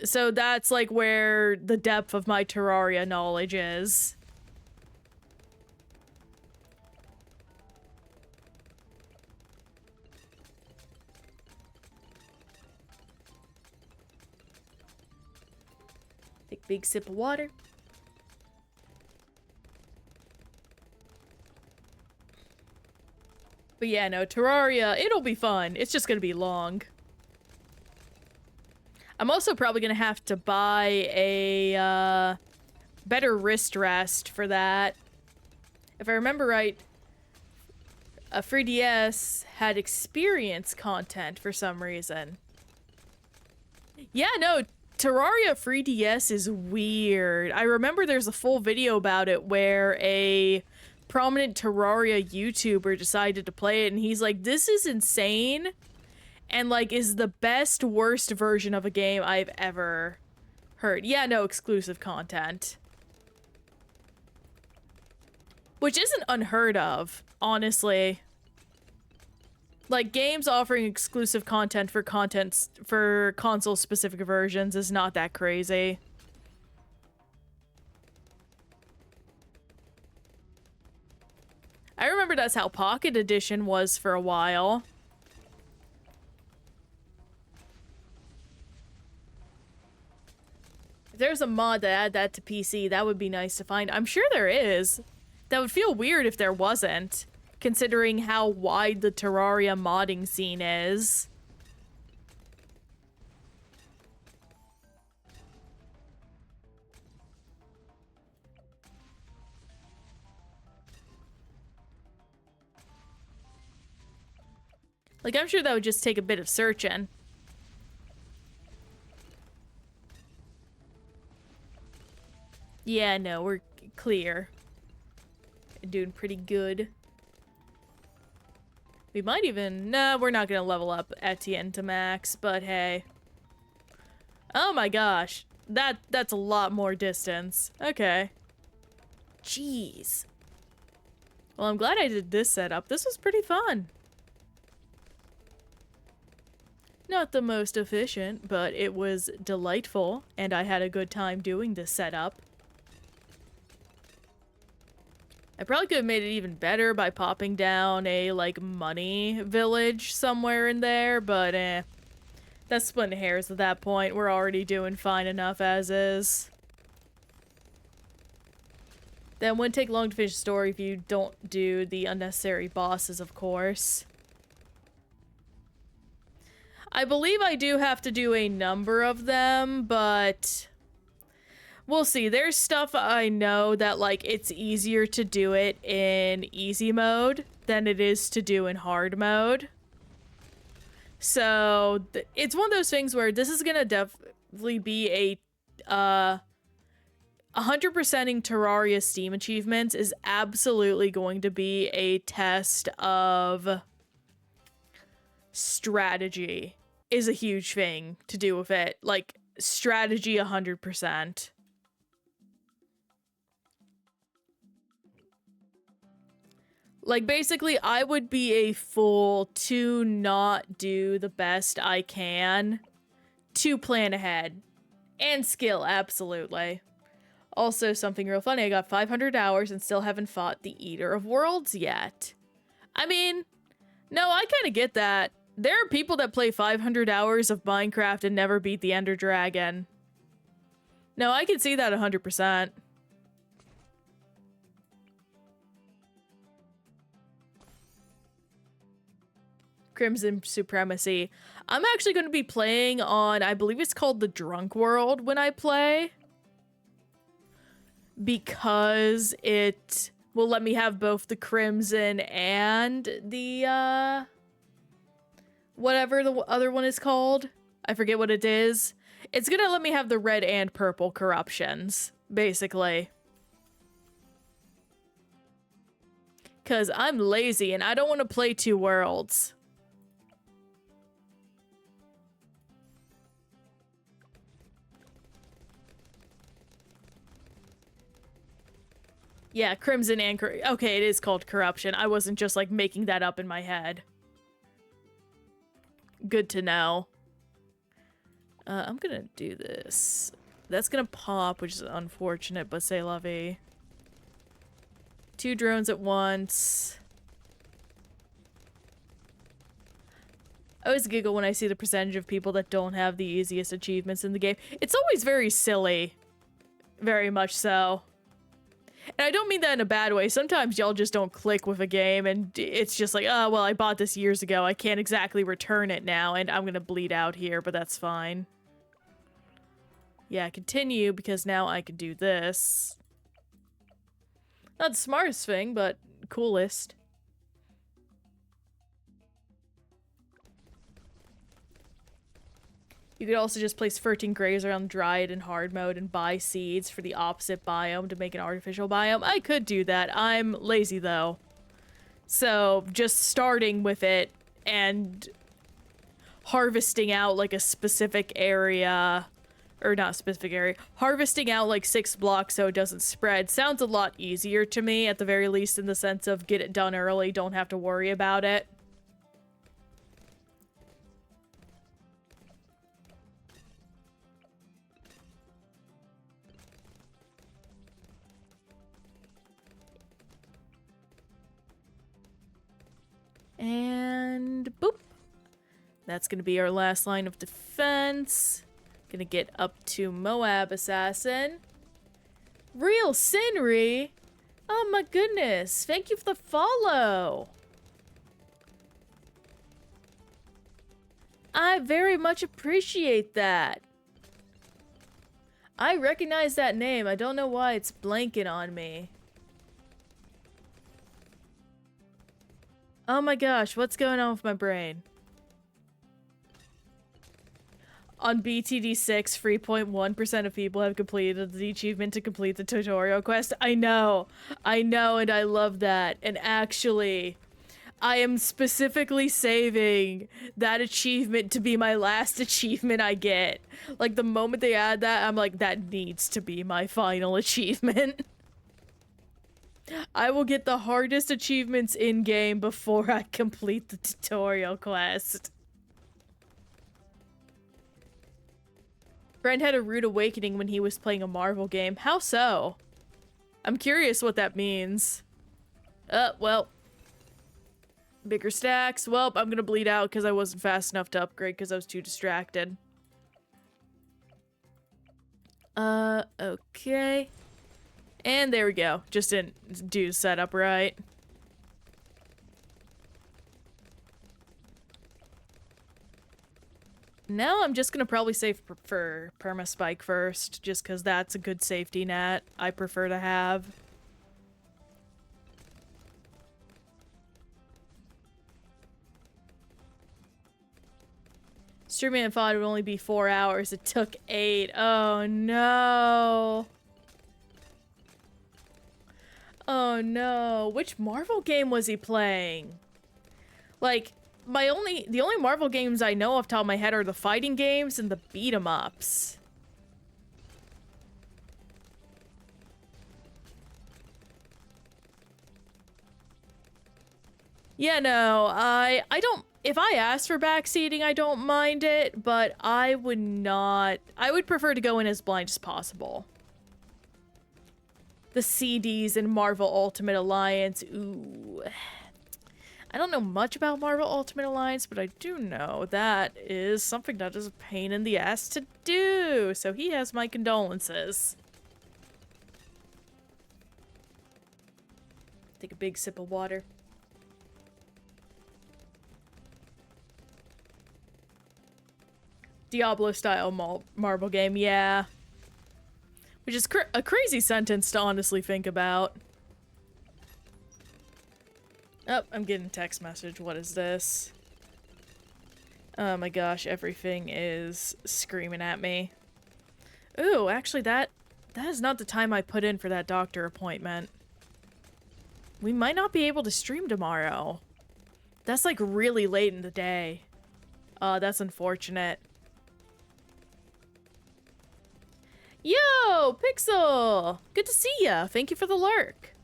So that's, like, where the depth of my Terraria knowledge is. Take a big sip of water. But yeah, no, Terraria, it'll be fun. It's just gonna be long. I'm also probably gonna have to buy a better wrist rest for that. If I remember right, a 3DS had experience content for some reason. Yeah, no, Terraria 3DS is weird. I remember there's a full video about it where a prominent Terraria YouTuber decided to play it, and he's like, this is insane, and like is the best worst version of a game I've ever heard. Yeah, no, exclusive content. Which isn't unheard of, honestly. Like, games offering exclusive content for console-specific versions is not that crazy. I remember that's how Pocket Edition was for a while. If there's a mod that add that to PC, that would be nice to find. I'm sure there is. That would feel weird if there wasn't, considering how wide the Terraria modding scene is. Like, I'm sure that would just take a bit of searching. Yeah, no, we're clear. Doing pretty good. We might even... No, we're not gonna level up Etienne to max, but hey. Oh my gosh. That's a lot more distance. Okay. Jeez. Well, I'm glad I did this setup. This was pretty fun. Not the most efficient, but it was delightful, and I had a good time doing this setup. I probably could have made it even better by popping down a, like, money village somewhere in there, but that's splitting hairs at that point. We're already doing fine enough as is. That wouldn't take long to finish the story if you don't do the unnecessary bosses, of course. I believe I do have to do a number of them, but we'll see. There's stuff I know that, like, it's easier to do it in easy mode than it is to do in hard mode. So, it's one of those things where this is gonna definitely be a, 100%ing Terraria Steam achievements is absolutely going to be a test of strategy. Is a huge thing to do with it. Like, strategy 100%. Like, basically, I would be a fool to not do the best I can to plan ahead. And skill, absolutely. Also, something real funny, I got 500 hours and still haven't fought the Eater of Worlds yet. I mean, no, I kind of get that. There are people that play 500 hours of Minecraft and never beat the Ender Dragon. No, I can see that 100%. Crimson Supremacy. I'm actually going to be playing on, I believe it's called the Drunk World when I play. Because it will let me have both the Crimson and the, whatever the other one is called. I forget what it is. It's gonna let me have the red and purple corruptions, basically. Because I'm lazy and I don't want to play two worlds. Yeah, Crimson and... Okay, it is called Corruption. I wasn't just, like, making that up in my head. Good to know. I'm gonna do this. That's gonna pop, which is unfortunate, but c'est la vie. 2 drones at once. I always giggle when I see the percentage of people that don't have the easiest achievements in the game. It's always very silly. Very much so. And I don't mean that in a bad way. Sometimes y'all just don't click with a game and it's just like, oh, well, I bought this years ago. I can't exactly return it now and I'm gonna bleed out here, but that's fine. Yeah, continue because now I can do this. Not the smartest thing, but coolest. You could also just place 13 Grazer on Dryad in hard mode and buy seeds for the opposite biome to make an artificial biome. I could do that. I'm lazy, though. So, just starting with it and harvesting out, like, a specific area... Or not specific area. Harvesting out, like, 6 blocks so it doesn't spread sounds a lot easier to me, at the very least in the sense of get it done early, don't have to worry about it. And boop. That's gonna be our last line of defense. Gonna get up to Moab Assassin. Real Sinri? Oh my goodness. Thank you for the follow. I very much appreciate that. I recognize that name. I don't know why it's blanking on me. Oh my gosh, what's going on with my brain? On BTD6, 3.1% of people have completed the achievement to complete the tutorial quest. I know, and I love that. And actually, I am specifically saving that achievement to be my last achievement I get. Like, the moment they add that, I'm like, that needs to be my final achievement. I will get the hardest achievements in-game before I complete the tutorial quest. Brent had a rude awakening when he was playing a Marvel game. How so? I'm curious what that means. Well. Bigger stacks. Well, I'm gonna bleed out because I wasn't fast enough to upgrade because I was too distracted. Okay. And there we go. Just didn't do the setup right. Now I'm just gonna probably save for permaspike first, just because that's a good safety net I prefer to have. Streaming thought it would only be 4 hours. It took 8. Oh no. Oh no. Which Marvel game was he playing? Like, the only Marvel games I know off the top of my head are the fighting games and the beat 'em ups. Yeah, no, I don't, if I ask for backseating, I don't mind it, but I would not, I would prefer to go in as blind as possible. The CDs in Marvel Ultimate Alliance, ooh. I don't know much about Marvel Ultimate Alliance, but I do know that is something that is a pain in the ass to do, so he has my condolences. Take a big sip of water. Diablo-style marble game, yeah. Which is a crazy sentence to honestly think about. Oh, I'm getting a text message. What is this? Oh my gosh, everything is screaming at me. Ooh, actually that is not the time I put in for that doctor appointment. We might not be able to stream tomorrow. That's like really late in the day. That's unfortunate. Yo, Pixel! Good to see ya. Thank you for the lurk.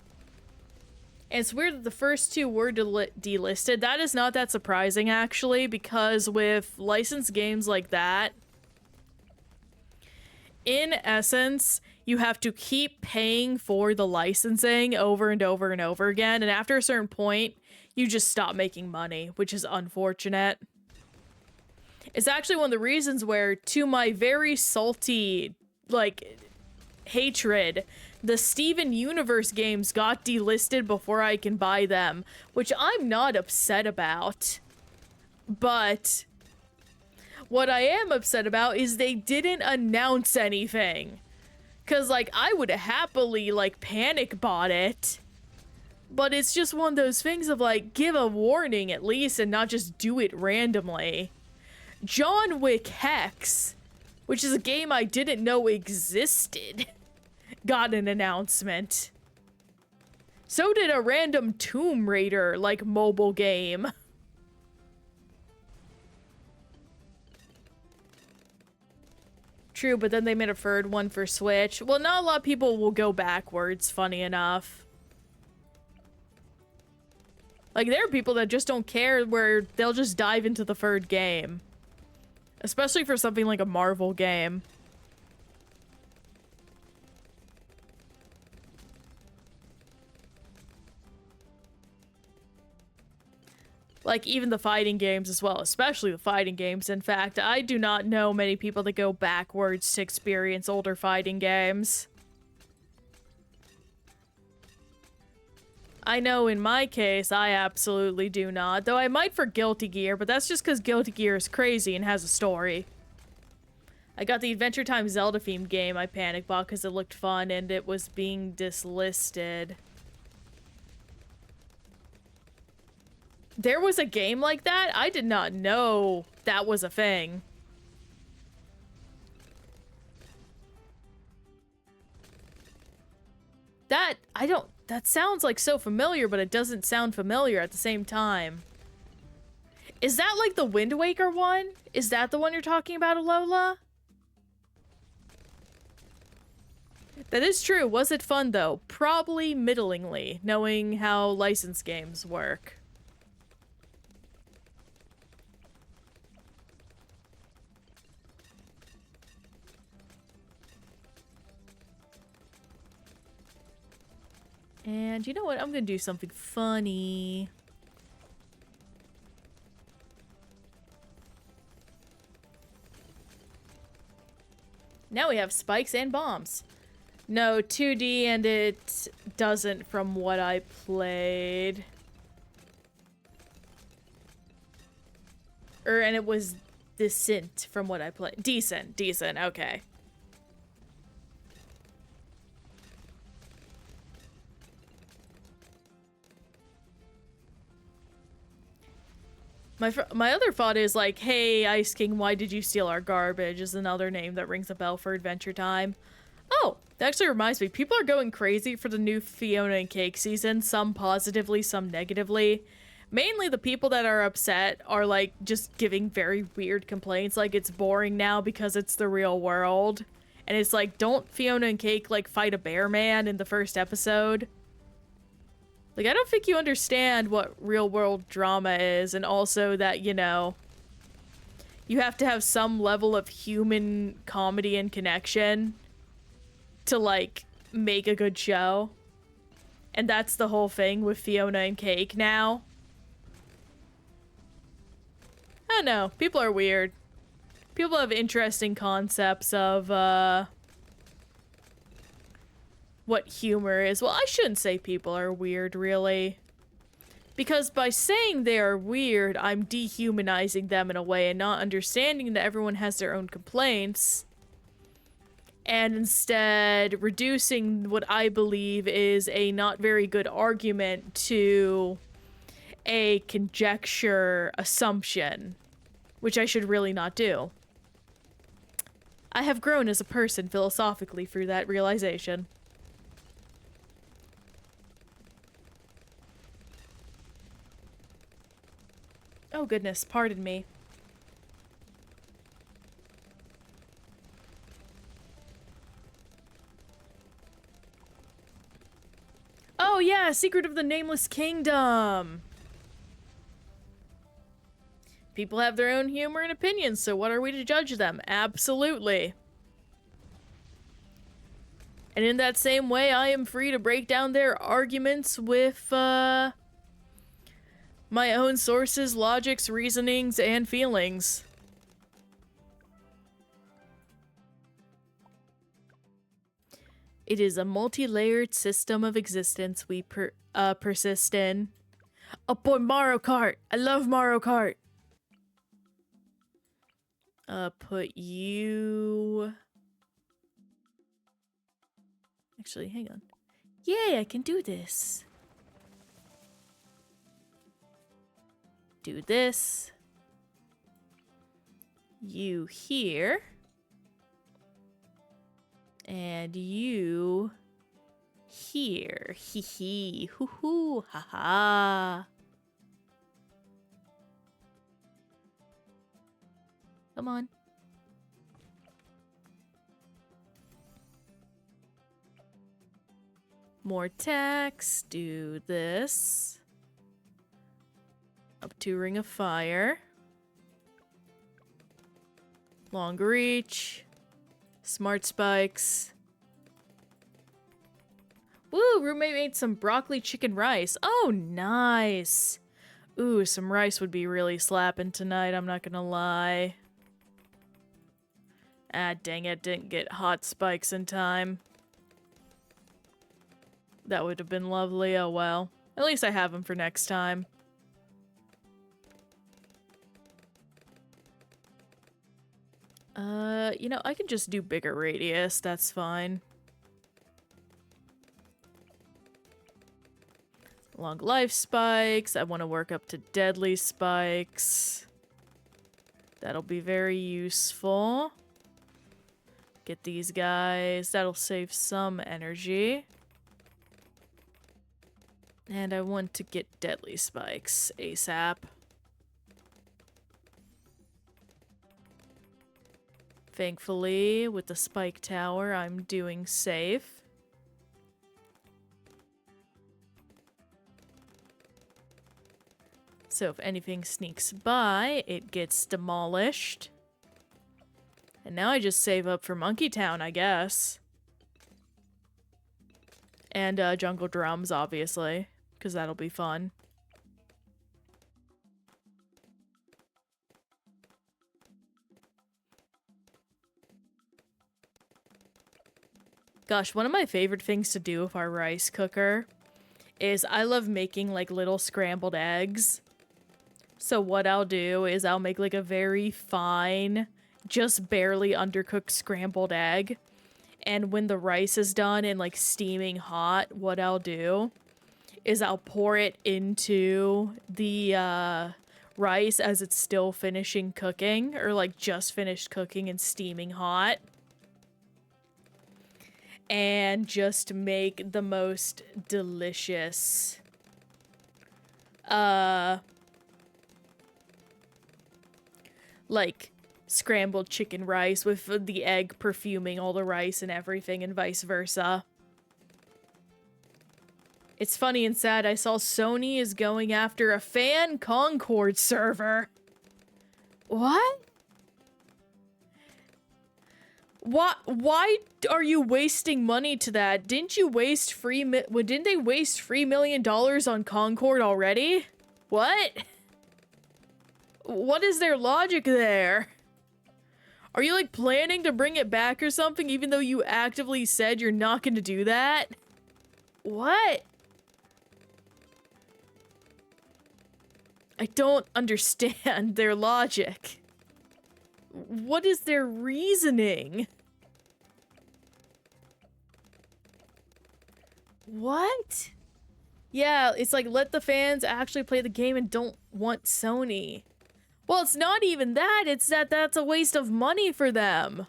And it's weird that the first two were delisted. That is not that surprising, actually, because with licensed games like that, in essence, you have to keep paying for the licensing over and over and over again, and after a certain point, you just stop making money, which is unfortunate. It's actually one of the reasons where, to my very salty, like, hatred, the Steven Universe games got delisted before I can buy them, which I'm not upset about. But what I am upset about is they didn't announce anything. 'Cause, like, I would happily, like, panic bought it. But it's just one of those things of, like, give a warning at least and not just do it randomly. John Wick Hex, which is a game I didn't know existed, got an announcement. So did a random Tomb Raider, like, mobile game. True, but then they made a third one for Switch. Well, not a lot of people will go backwards, funny enough. Like, there are people that just don't care where they'll just dive into the third game. Especially for something like a Marvel game. Like, even the fighting games as well, especially the fighting games. In fact, I do not know many people that go backwards to experience older fighting games. I know in my case, I absolutely do not. Though I might for Guilty Gear, but that's just because Guilty Gear is crazy and has a story. I got the Adventure Time Zelda-themed game I panic bought because it looked fun and it was being dislisted. There was a game like that? I did not know that was a thing. That sounds like so familiar, but it doesn't sound familiar at the same time. Is that like the Wind Waker one? Is that the one you're talking about, Alola? That is true. Was it fun, though? Probably middlingly, knowing how licensed games work. And you know what? I'm gonna do something funny. Now we have spikes and bombs. No, 2D, and it doesn't from what I played. And it was decent from what I played. Decent, okay. My other thought is like, hey, Ice King, why did you steal our garbage? Is another name that rings a bell for Adventure Time. Oh, that actually reminds me. People are going crazy for the new Fiona and Cake season. Some positively, some negatively. Mainly the people that are upset are like just giving very weird complaints. Like it's boring now because it's the real world. And it's like, don't Fiona and Cake like fight a bear man in the first episode? Like, I don't think you understand what real world drama is, and also that, you know, you have to have some level of human comedy and connection to, like, make a good show. And that's the whole thing with Fiona and Cake now. I don't know. People are weird. People have interesting concepts of, what humor is. Well, I shouldn't say people are weird, really. Because by saying they are weird, I'm dehumanizing them in a way and not understanding that everyone has their own complaints. And instead reducing what I believe is a not very good argument to a conjecture assumption, which I should really not do. I have grown as a person philosophically through that realization. Oh goodness, pardon me. Oh yeah, Secret of the Nameless Kingdom! People have their own humor and opinions, so what are we to judge them? Absolutely. And in that same way, I am free to break down their arguments with, my own sources, logics, reasonings, and feelings. It is a multi-layered system of existence we persist in. Oh boy, Mario Kart! I love Mario Kart! Put you... Actually, hang on. Yay, I can do this! Do this. You here. And you here. Hee hee. Hoo hoo. Ha ha. Come on. More text. Do this. Up to Ring of Fire. Long reach. Smart spikes. Woo, roommate made some broccoli chicken rice. Oh, nice. Ooh, some rice would be really slapping tonight, I'm not gonna lie. Ah, dang it, didn't get hot spikes in time. That would have been lovely, oh well. At least I have them for next time. You know, I can just do bigger radius, that's fine. Long life spikes, I want to work up to deadly spikes. That'll be very useful. Get these guys, that'll save some energy. And I want to get deadly spikes ASAP. Thankfully, with the spike tower, I'm doing safe. So if anything sneaks by, it gets demolished. And now I just save up for Monkey Town, I guess. And Jungle Drums, obviously, because that'll be fun. Gosh, one of my favorite things to do with our rice cooker is I love making like little scrambled eggs. So what I'll do is I'll make like a very fine, just barely undercooked scrambled egg. And when the rice is done and like steaming hot, what I'll do is I'll pour it into the rice as it's still finishing cooking, or like just finished cooking and steaming hot. And just make the most delicious like scrambled chicken rice with the egg perfuming all the rice and everything, and vice versa. It's funny and sad. I saw Sony is going after a fan Concord server. What? Why are you wasting money to that? Didn't they waste $3 million on Concord already? What? What is their logic there? Are you like planning to bring it back or something even though you actively said you're not going to do that? What? I don't understand their logic. What is their reasoning? What? Yeah, it's like, let the fans actually play the game and don't want Sony. Well, it's not even that, it's that that's a waste of money for them.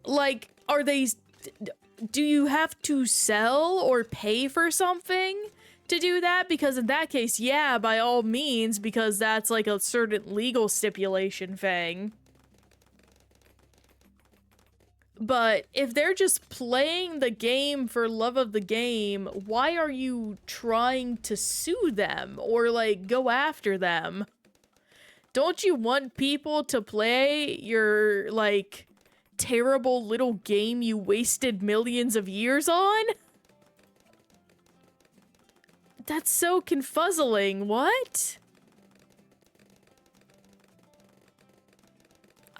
Like, do you have to sell or pay for something to do that? Because in that case, yeah, by all means, because that's like a certain legal stipulation thing. But if they're just playing the game for love of the game, why are you trying to sue them or like go after them? Don't you want people to play your like terrible little game you wasted millions of years on? That's so confuzzling. What?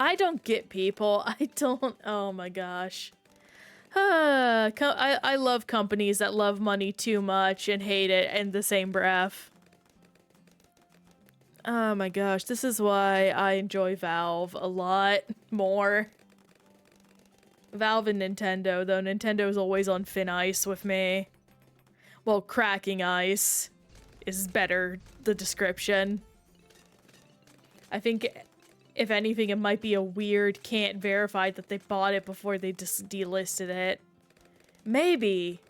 I don't get people. I don't. Oh my gosh. I love companies that love money too much and hate it in the same breath. Oh my gosh. This is why I enjoy Valve a lot more. Valve and Nintendo, though Nintendo is always on thin ice with me. Well, cracking ice is better, the description. I think, if anything, it might be a weird can't verify that they bought it before they just delisted it. Maybe.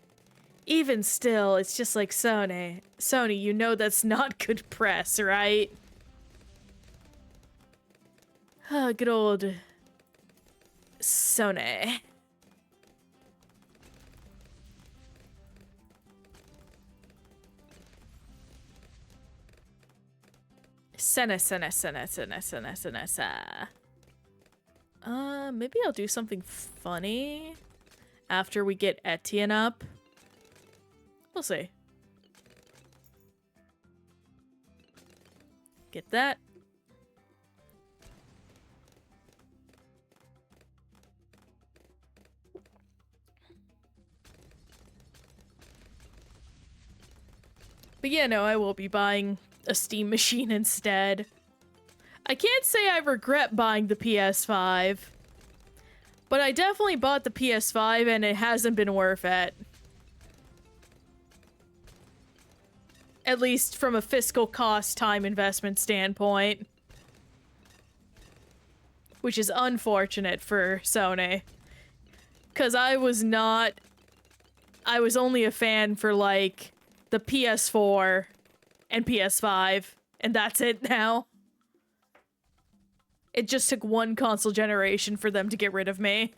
Even still, it's just like Sony. Sony, you know that's not good press, right? Ah, good old Sony. Maybe I'll do something funny after we get Etienne up. We'll see. Get that. But yeah, no, I will be buying a Steam machine instead. I can't say I regret buying the PS5, but I definitely bought the PS5 and it hasn't been worth it. At least from a fiscal cost time investment standpoint. Which is unfortunate for Sony. Because I was only a fan for like the PS4 and PS5, and that's it now. It just took one console generation for them to get rid of me.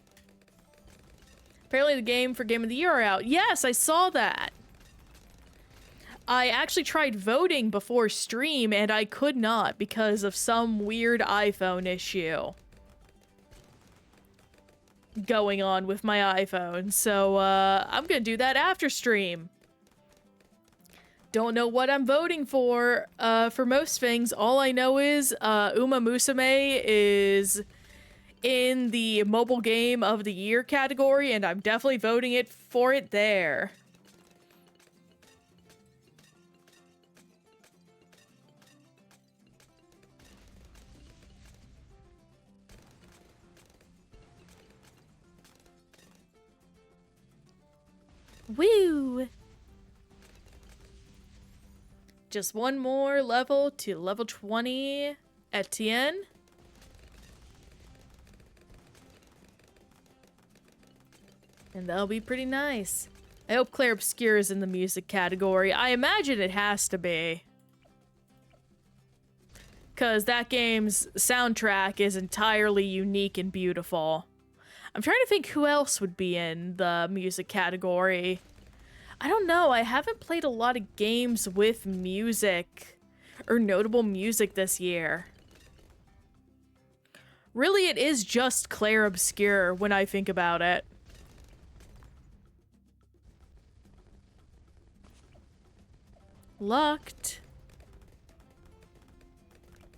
Apparently the Game of the Year are out. Yes, I saw that. I actually tried voting before stream, and I could not because of some weird iPhone issue going on with my iPhone. So, I'm gonna do that after stream. Don't know what I'm voting for most things. All I know is Uma Musume is in the Mobile Game of the Year category, and I'm definitely voting for it there. Woo! Just one more level to level 20 Etienne. And that'll be pretty nice. I hope Claire Obscure is in the music category. I imagine it has to be. Because that game's soundtrack is entirely unique and beautiful. I'm trying to think who else would be in the music category. I don't know. I haven't played a lot of games with music or notable music this year. Really, it is just Clair Obscur when I think about it. Locked.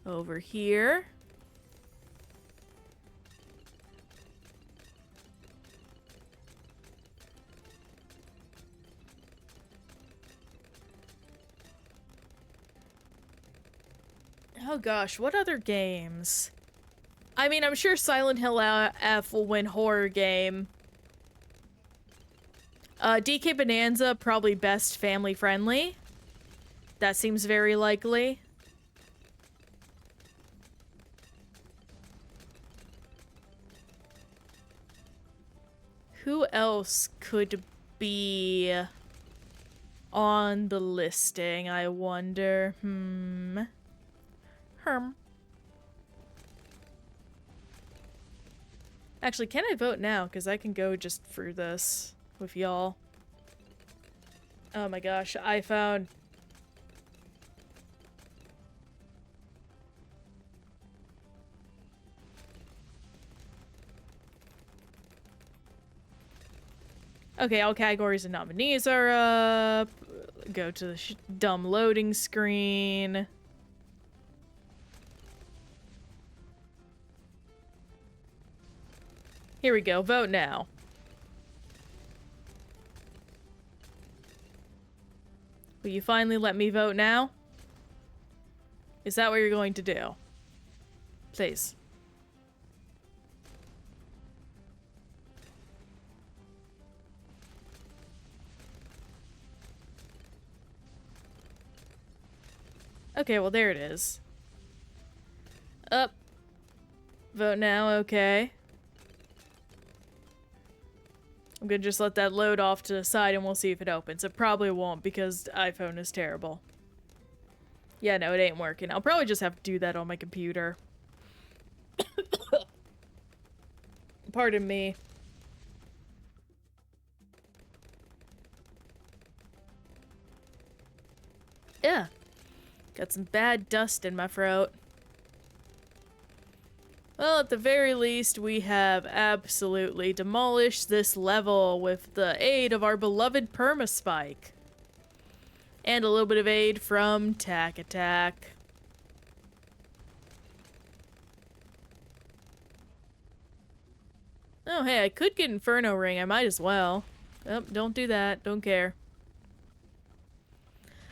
Over here. Oh gosh, what other games? I mean, I'm sure Silent Hill F will win horror game. DK Bonanza, probably best family friendly. That seems very likely. Who else could be on the listing, I wonder? Actually, can I vote now? Because I can go just for this with y'all. Oh my gosh, iPhone. Okay, all categories and nominees are up. Go to the dumb loading screen. Here we go, vote now. Will you finally let me vote now? Is that what you're going to do? Please. Okay, well there it is. Up. Vote now, okay. I'm gonna just let that load off to the side and we'll see if it opens. It probably won't because iPhone is terrible. Yeah, no, it ain't working. I'll probably just have to do that on my computer. Pardon me. Yeah. Got some bad dust in my throat. Well, at the very least, we have absolutely demolished this level with the aid of our beloved Permaspike. And a little bit of aid from Tac Attack. Oh, hey, I could get Inferno Ring. I might as well. Oh, don't do that. Don't care.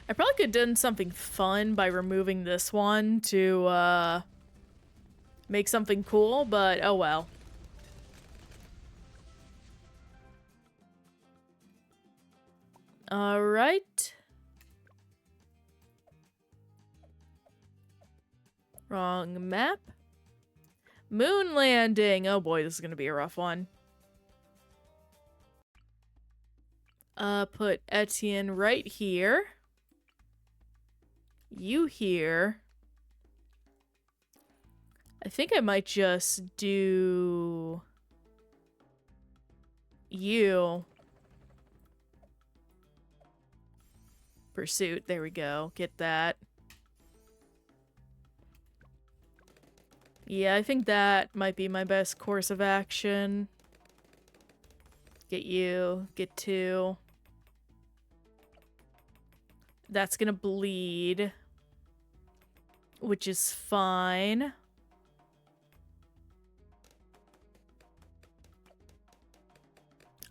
I probably could have done something fun by removing this one to, make something cool, but oh well. Alright. Wrong map. Moon landing! Oh boy, this is gonna be a rough one. Put Etienne right here. You here. I think I might just do you. Pursuit, there we go. Get that. Yeah, I think that might be my best course of action. Get you, get two. That's gonna bleed, which is fine.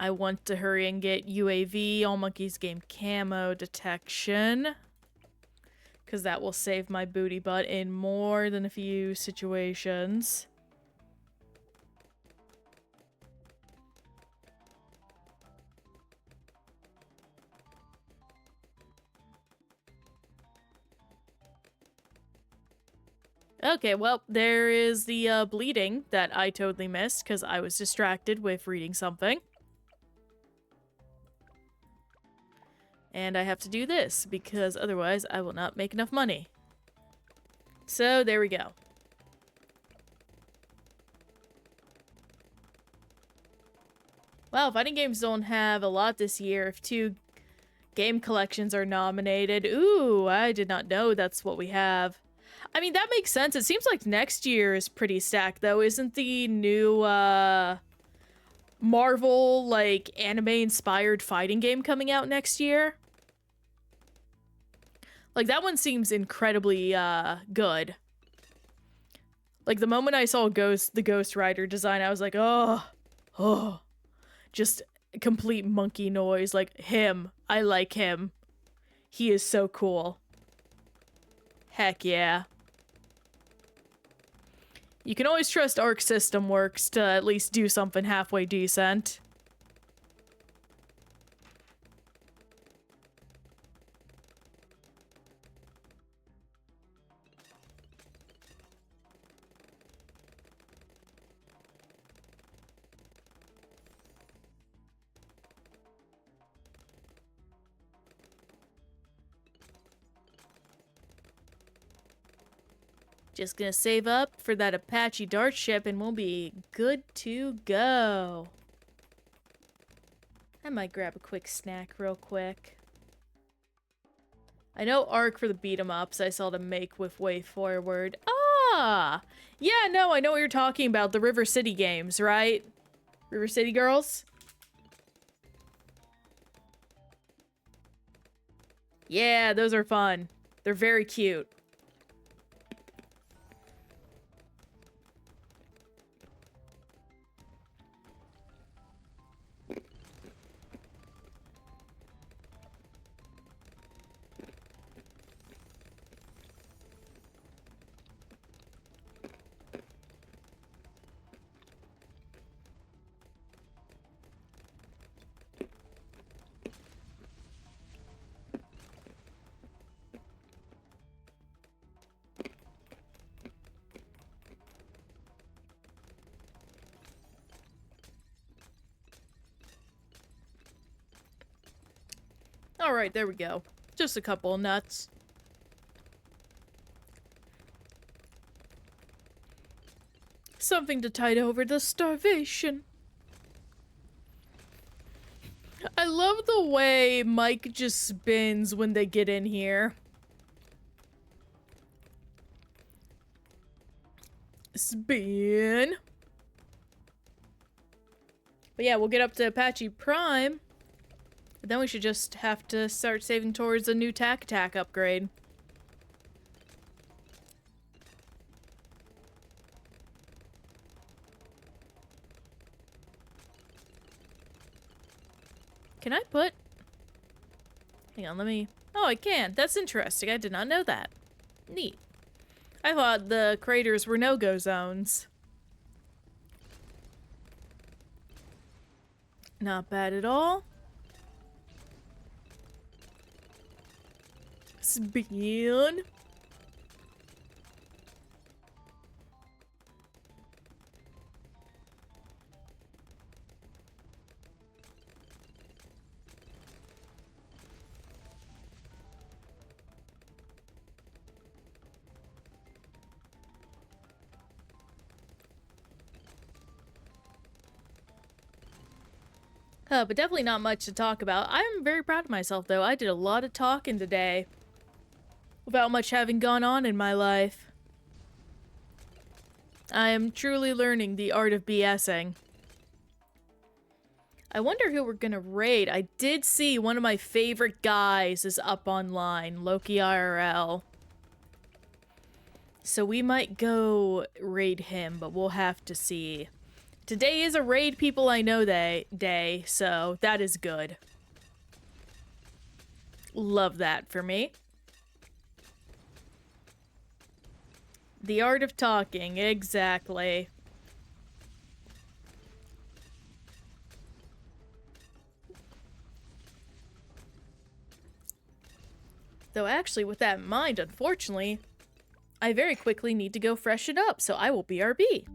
I want to hurry and get UAV, All Monkeys Game camo detection. Because that will save my booty butt in more than a few situations. Okay, well, there is the bleeding that I totally missed because I was distracted with reading something. And I have to do this, because otherwise I will not make enough money. So, there we go. Wow, fighting games don't have a lot this year. If two Game collections are nominated. Ooh, I did not know that's what we have. I mean, that makes sense. It seems like next year is pretty stacked, though. Isn't the new, Marvel, like, anime-inspired fighting game coming out next year? Like, that one seems incredibly, good. Like, the moment I saw the Ghost Rider design, I was like, oh. Just complete monkey noise. Like, him. I like him. He is so cool. Heck yeah. You can always trust Arc System Works to at least do something halfway decent. Just gonna save up for that Apache Dart ship and we'll be good to go. I might grab a quick snack real quick. I know Arc for the beat 'em ups I saw to make with Way Forward. Ah! Yeah, no, I know what you're talking about. The River City games, right? River City Girls? Yeah, those are fun. They're very cute. Alright, there we go. Just a couple of nuts. Something to tide over the starvation. I love the way Mike just spins when they get in here. Spin. But yeah, we'll get up to Apache Prime. But then we should just have to start saving towards a new tac attack upgrade. Can I put... Hang on, let me... Oh, I can. That's interesting. I did not know that. Neat. I thought the craters were no-go zones. Not bad at all. Spin. But definitely not much to talk about. I'm very proud of myself, though. I did a lot of talking today. Without much having gone on in my life. I am truly learning the art of BSing. I wonder who we're gonna raid. I did see one of my favorite guys is up online, Loki IRL. So we might go raid him, but we'll have to see. Today is a raid people I know day, so that is good. Love that for me. The art of talking, exactly. Though actually, with that in mind, unfortunately, I very quickly need to go freshen up, so I will BRB.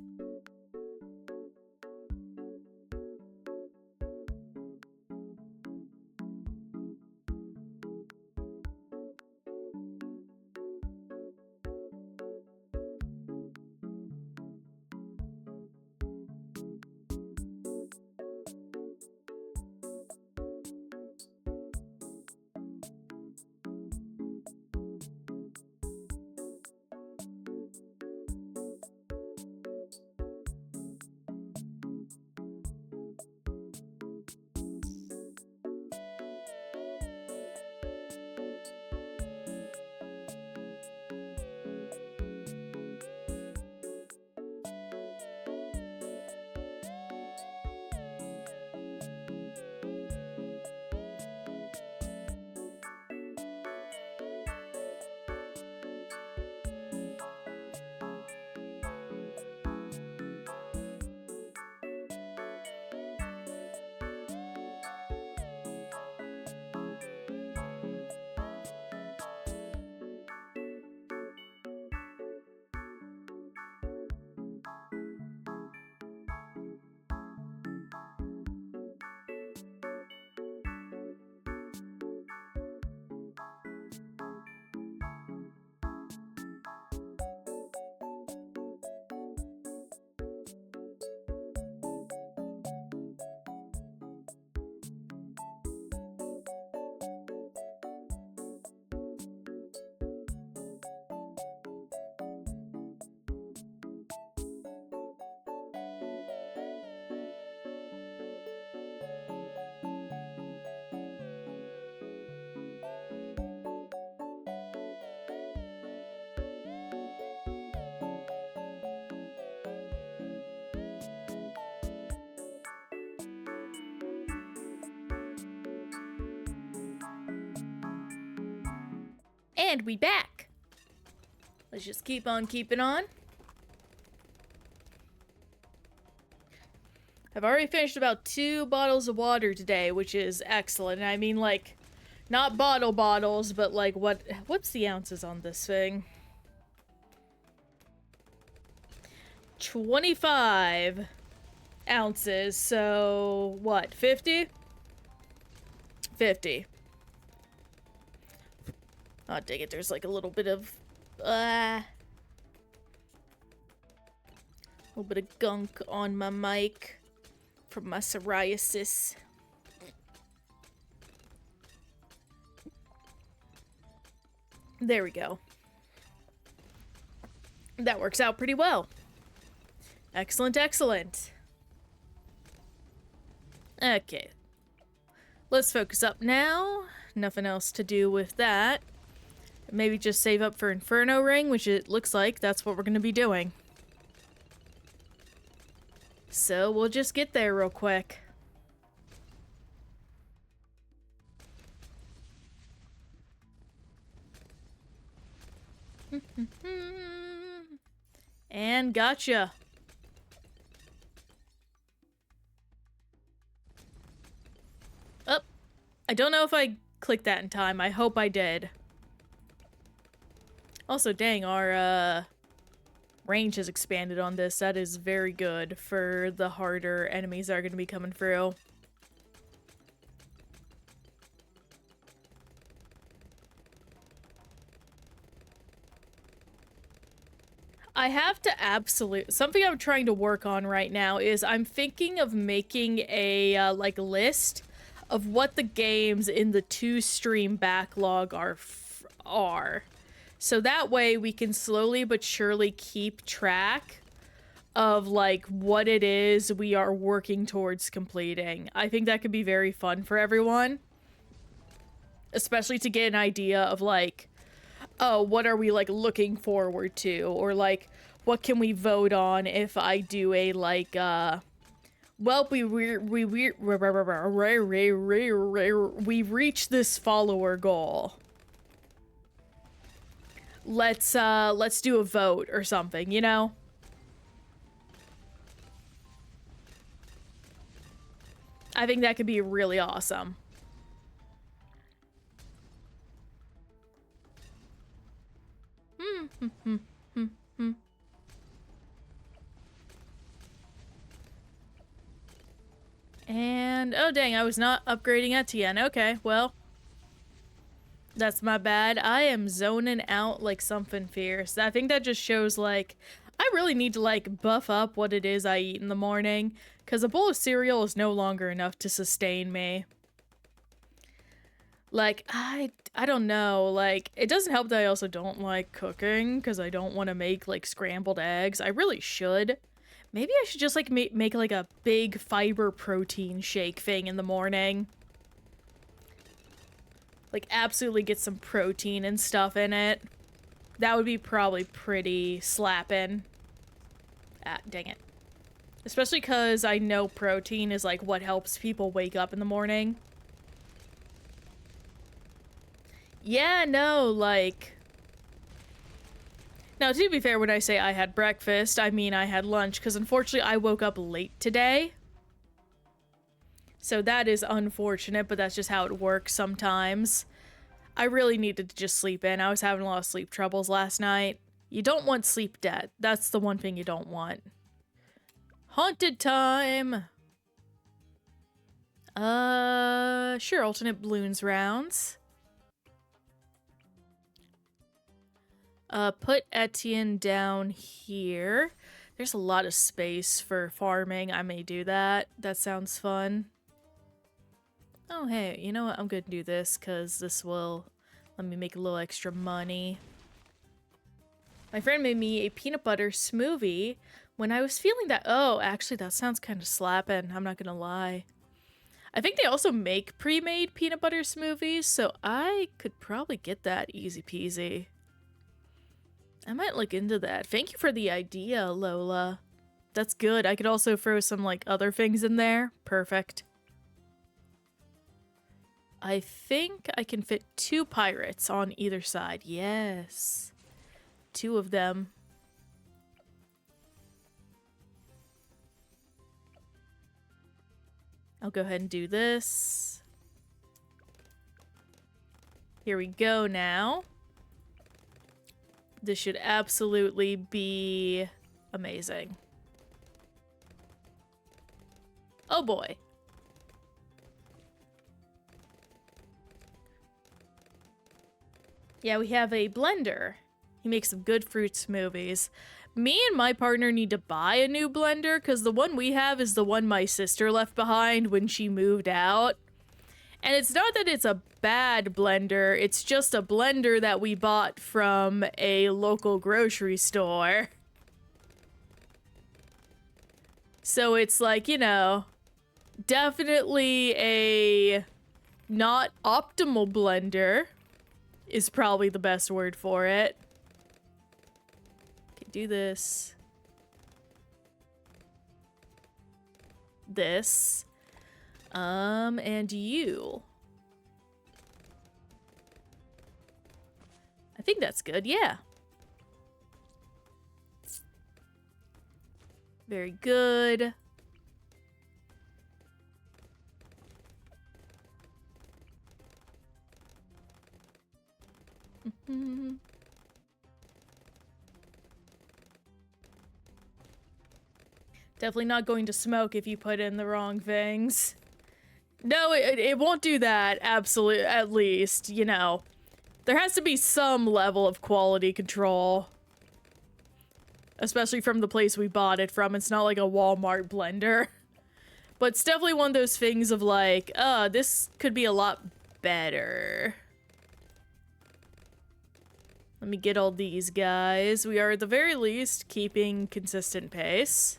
And we back. Let's just keep on keeping on. I've already finished about 2 bottles of water today, which is excellent. I mean, like, not bottles, but like, what's the ounces on this thing? 25 ounces, so what, 50? 50. Oh, dang it, there's like a little bit of, gunk on my mic from my psoriasis. There we go. That works out pretty well. Excellent, excellent. Okay. Let's focus up now. Nothing else to do with that. Maybe just save up for Inferno Ring, which it looks like that's what we're going to be doing. So we'll just get there real quick. And gotcha. Oh, I don't know if I clicked that in time. I hope I did. Also, dang, our range has expanded on this. That is very good for the harder enemies that are going to be coming through. I have to something I'm trying to work on right now is I'm thinking of making a, like, list of what the games in the 2-stream backlog are. So that way we can slowly but surely keep track of, like, what it is we are working towards completing. I think that could be very fun for everyone. Especially to get an idea of, like, oh, what are we, like, looking forward to? Or, like, what can we vote on if I do a, like, well, we reach this follower goal. Let's do a vote or something, you know? I think that could be really awesome. And, oh dang, I was not upgrading Etienne. Okay, well, that's my bad. I am zoning out like something fierce. I think that just shows, like, I really need to, like, buff up what it is I eat in the morning, because a bowl of cereal is no longer enough to sustain me. Like, I don't know, like, it doesn't help that I also don't like cooking, because I don't want to make, like, scrambled eggs. I really should. Maybe I should just, like, make like, a big fiber protein shake thing in the morning. Like, absolutely get some protein and stuff in it. That would be probably pretty slappin'. Ah, dang it. Especially because I know protein is, like, what helps people wake up in the morning. Yeah, no, like... Now, to be fair, when I say I had breakfast, I mean I had lunch, because unfortunately I woke up late today. So that is unfortunate, but that's just how it works sometimes. I really needed to just sleep in. I was having a lot of sleep troubles last night. You don't want sleep debt. That's the one thing you don't want. Haunted time! Sure, alternate Bloons rounds. Put Etienne down here. There's a lot of space for farming. I may do that. That sounds fun. Oh, hey, you know what? I'm gonna do this, because this will let me make a little extra money. My friend made me a peanut butter smoothie when I was feeling that. Oh, actually, that sounds kind of slapping. I'm not gonna lie. I think they also make pre-made peanut butter smoothies, so I could probably get that easy peasy. I might look into that. Thank you for the idea, Lola. That's good. I could also throw some, like, other things in there. Perfect. I think I can fit 2 pirates on either side. Yes. 2 of them. I'll go ahead and do this. Here we go now. This should absolutely be amazing. Oh boy. Yeah, we have a blender. He makes some good fruit smoothies. Me and my partner need to buy a new blender because the one we have is the one my sister left behind when she moved out. And it's not that it's a bad blender, it's just a blender that we bought from a local grocery store. So it's like, you know, definitely a not optimal blender is probably the best word for it. Okay, do this. This. And you. I think that's good, yeah. Very good. Definitely not going to smoke if you put in the wrong things. No, it won't do that, absolutely, at least, you know. There has to be some level of quality control. Especially from the place we bought it from. It's not like a Walmart blender. But it's definitely one of those things of like, this could be a lot better. Let me get all these guys. We are at the very least keeping consistent pace.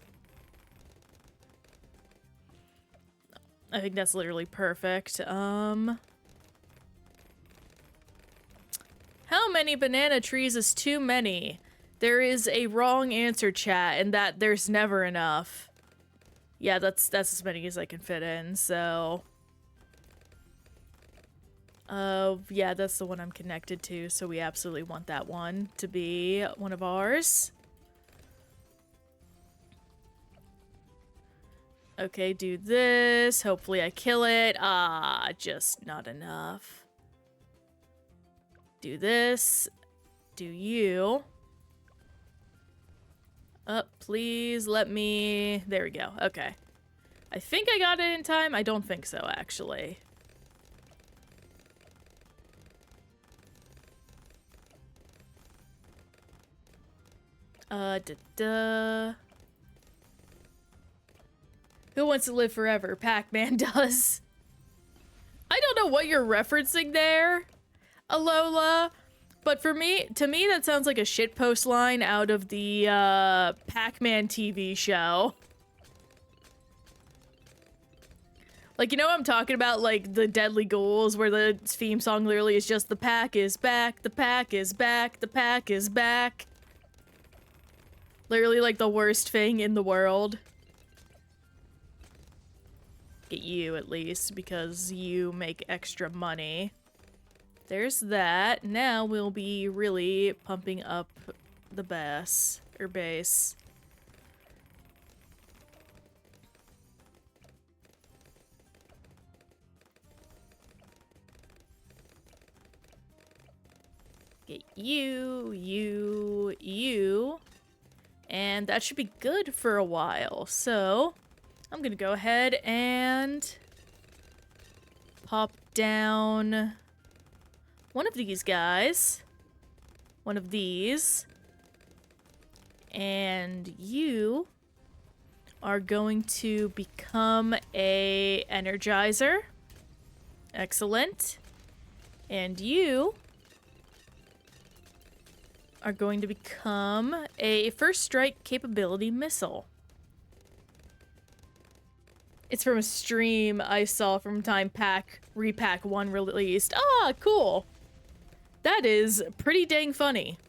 I think that's literally perfect. How many banana trees is too many? There is a wrong answer, chat, and that there's never enough. Yeah, that's as many as I can fit in, so... yeah, that's the one I'm connected to, so we absolutely want that one to be one of ours. Okay, do this. Hopefully I kill it. Ah, just not enough. Do this. Do you. Please let me... There we go. Okay. I think I got it in time. I don't think so, actually. Who wants to live forever? Pac-Man does. I don't know what you're referencing there, Alola, but to me, that sounds like a shitpost line out of the, Pac-Man TV show. Like, you know what I'm talking about? Like, the Deadly Ghouls, where the theme song literally is just, the pack is back, the pack is back, the pack is back. Literally, like, the worst thing in the world. Get you, at least, because you make extra money. There's that. Now we'll be really pumping up the bass. Or base. Get you, you. And that should be good for a while. So, I'm gonna go ahead and pop down one of these guys. One of these. And you are going to become a Energizer. Excellent. And you are going to become a First Strike capability missile. It's from a stream I saw from time Repack 1 released. Ah, cool. That is pretty dang funny.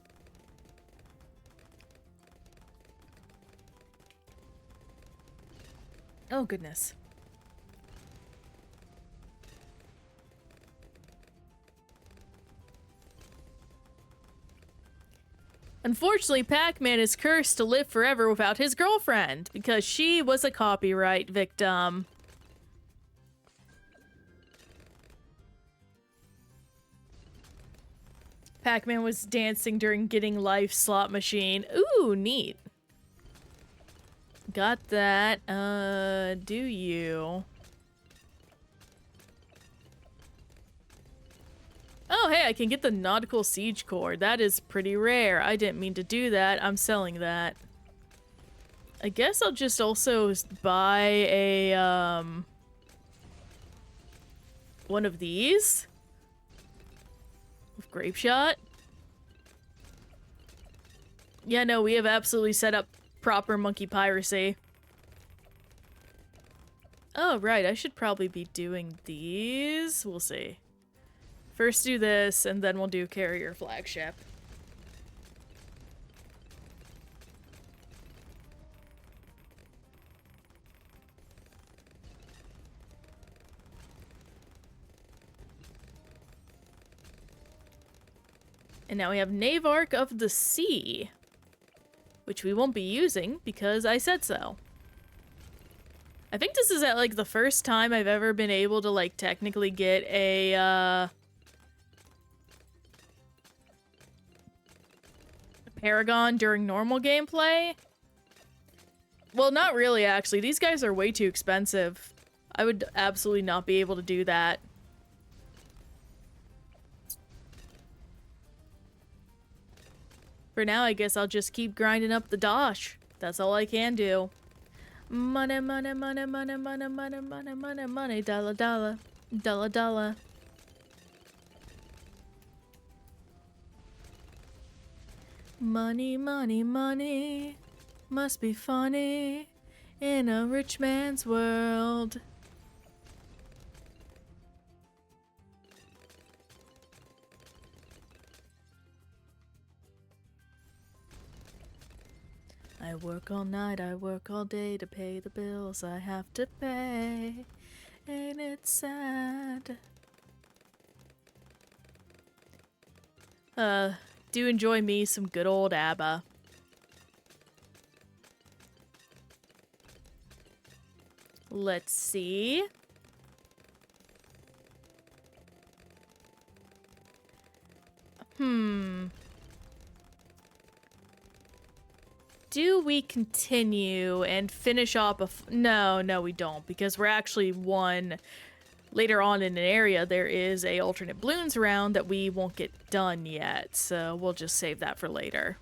Oh, goodness. Unfortunately, Pac-Man is cursed to live forever without his girlfriend because she was a copyright victim. Pac-Man was dancing during Getting Life slot machine. Ooh, neat. Got that. Do you? Oh, hey, I can get the Nautical Siege Cord. That is pretty rare. I didn't mean to do that. I'm selling that. I guess I'll just also buy a, one of these. With Grape Shot. Yeah, no, we have absolutely set up proper monkey piracy. Oh, right, I should probably be doing these. We'll see. First do this, and then we'll do carrier flagship. And now we have Navarch of the Sea, which we won't be using because I said so. I think this is like the first time I've ever been able to like technically get a Paragon during normal gameplay. Well, not really actually. These guys are way too expensive. I would absolutely not be able to do that. For now, I guess I'll just keep grinding up the dosh. That's all I can do. Money, money, money, money, money, money, money, money, money, dollar, dollar, dollar, dollar. Money, money, money, must be funny in a rich man's world. I work all night, I work all day to pay the bills I have to pay. Ain't it sad? Do enjoy me some good old ABBA. Let's see. Do we continue and finish off a no, we don't, because we're actually one later on in an area. There is a alternate Bloons round that we won't get done yet, so we'll just save that for later.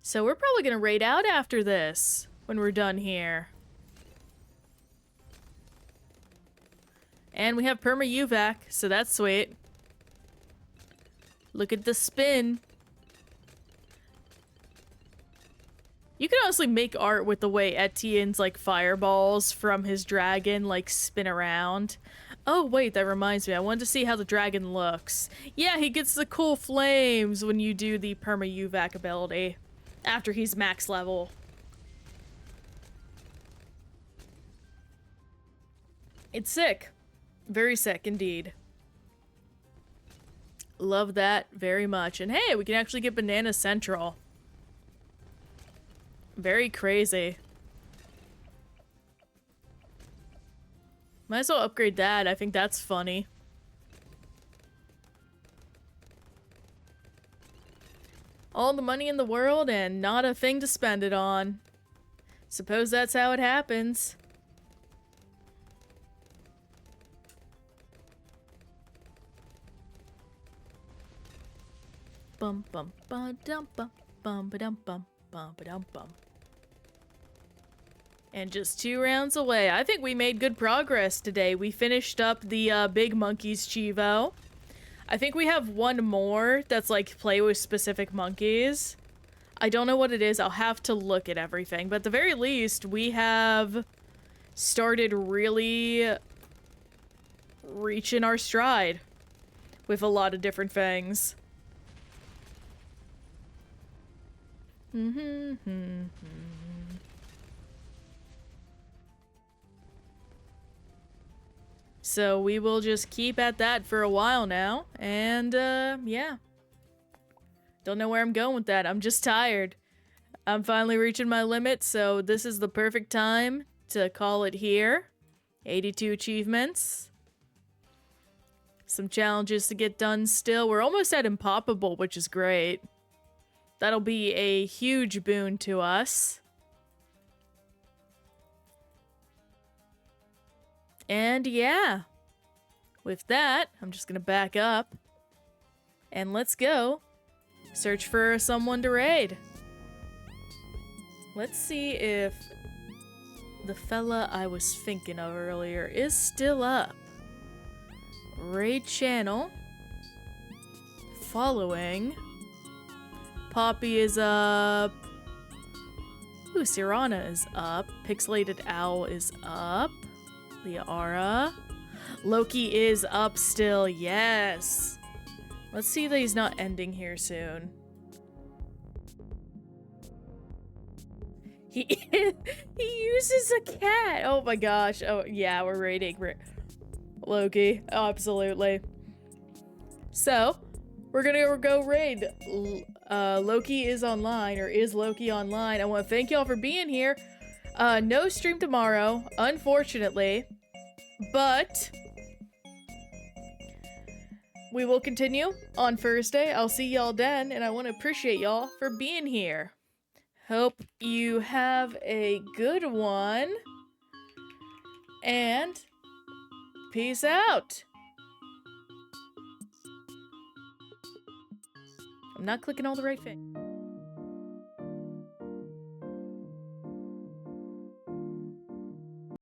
So we're probably gonna raid out after this when we're done here. And we have perma UVAC, so that's sweet. Look at the spin. You can honestly make art with the way Etienne's like fireballs from his dragon like spin around. Oh wait, that reminds me. I wanted to see how the dragon looks. Yeah, he gets the cool flames when you do the perma UVAC ability after he's max level. It's sick. Very sick indeed. Love that very much. And hey, we can actually get Banana Central. Very crazy. Might as well upgrade that. I think that's funny. All the money in the world and not a thing to spend it on. Suppose that's how it happens. Bum bum ba dum bum bum ba dum bum bum ba dum bum. And just 2 rounds away. I think we made good progress today. We finished up the Big Monkeys Chivo. I think we have one more that's like play with specific monkeys. I don't know what it is. I'll have to look at everything. But at the very least, we have started really reaching our stride with a lot of different things. So we will just keep at that for a while now. And, yeah. Don't know where I'm going with that. I'm just tired. I'm finally reaching my limit, so this is the perfect time to call it here. 82 achievements. Some challenges to get done still. We're almost at Impoppable, which is great. That'll be a huge boon to us. And yeah, with that, I'm just gonna back up. And let's go search for someone to raid. Let's see if the fella I was thinking of earlier is still up. Raid channel. Following. Poppy is up. Ooh, Sirana is up. Pixelated Owl is up. Liara. Loki is up still, yes. Let's see that he's not ending here soon. He uses a cat. Oh my gosh. Oh yeah, we're raiding Loki. Oh, absolutely. So, we're gonna go raid. Loki is online, or is Loki online? I want to thank y'all for being here. No stream tomorrow, unfortunately, but we will continue on Thursday. I'll see y'all then, and I want to appreciate y'all for being here. Hope you have a good one, and peace out. I'm not clicking all the right things.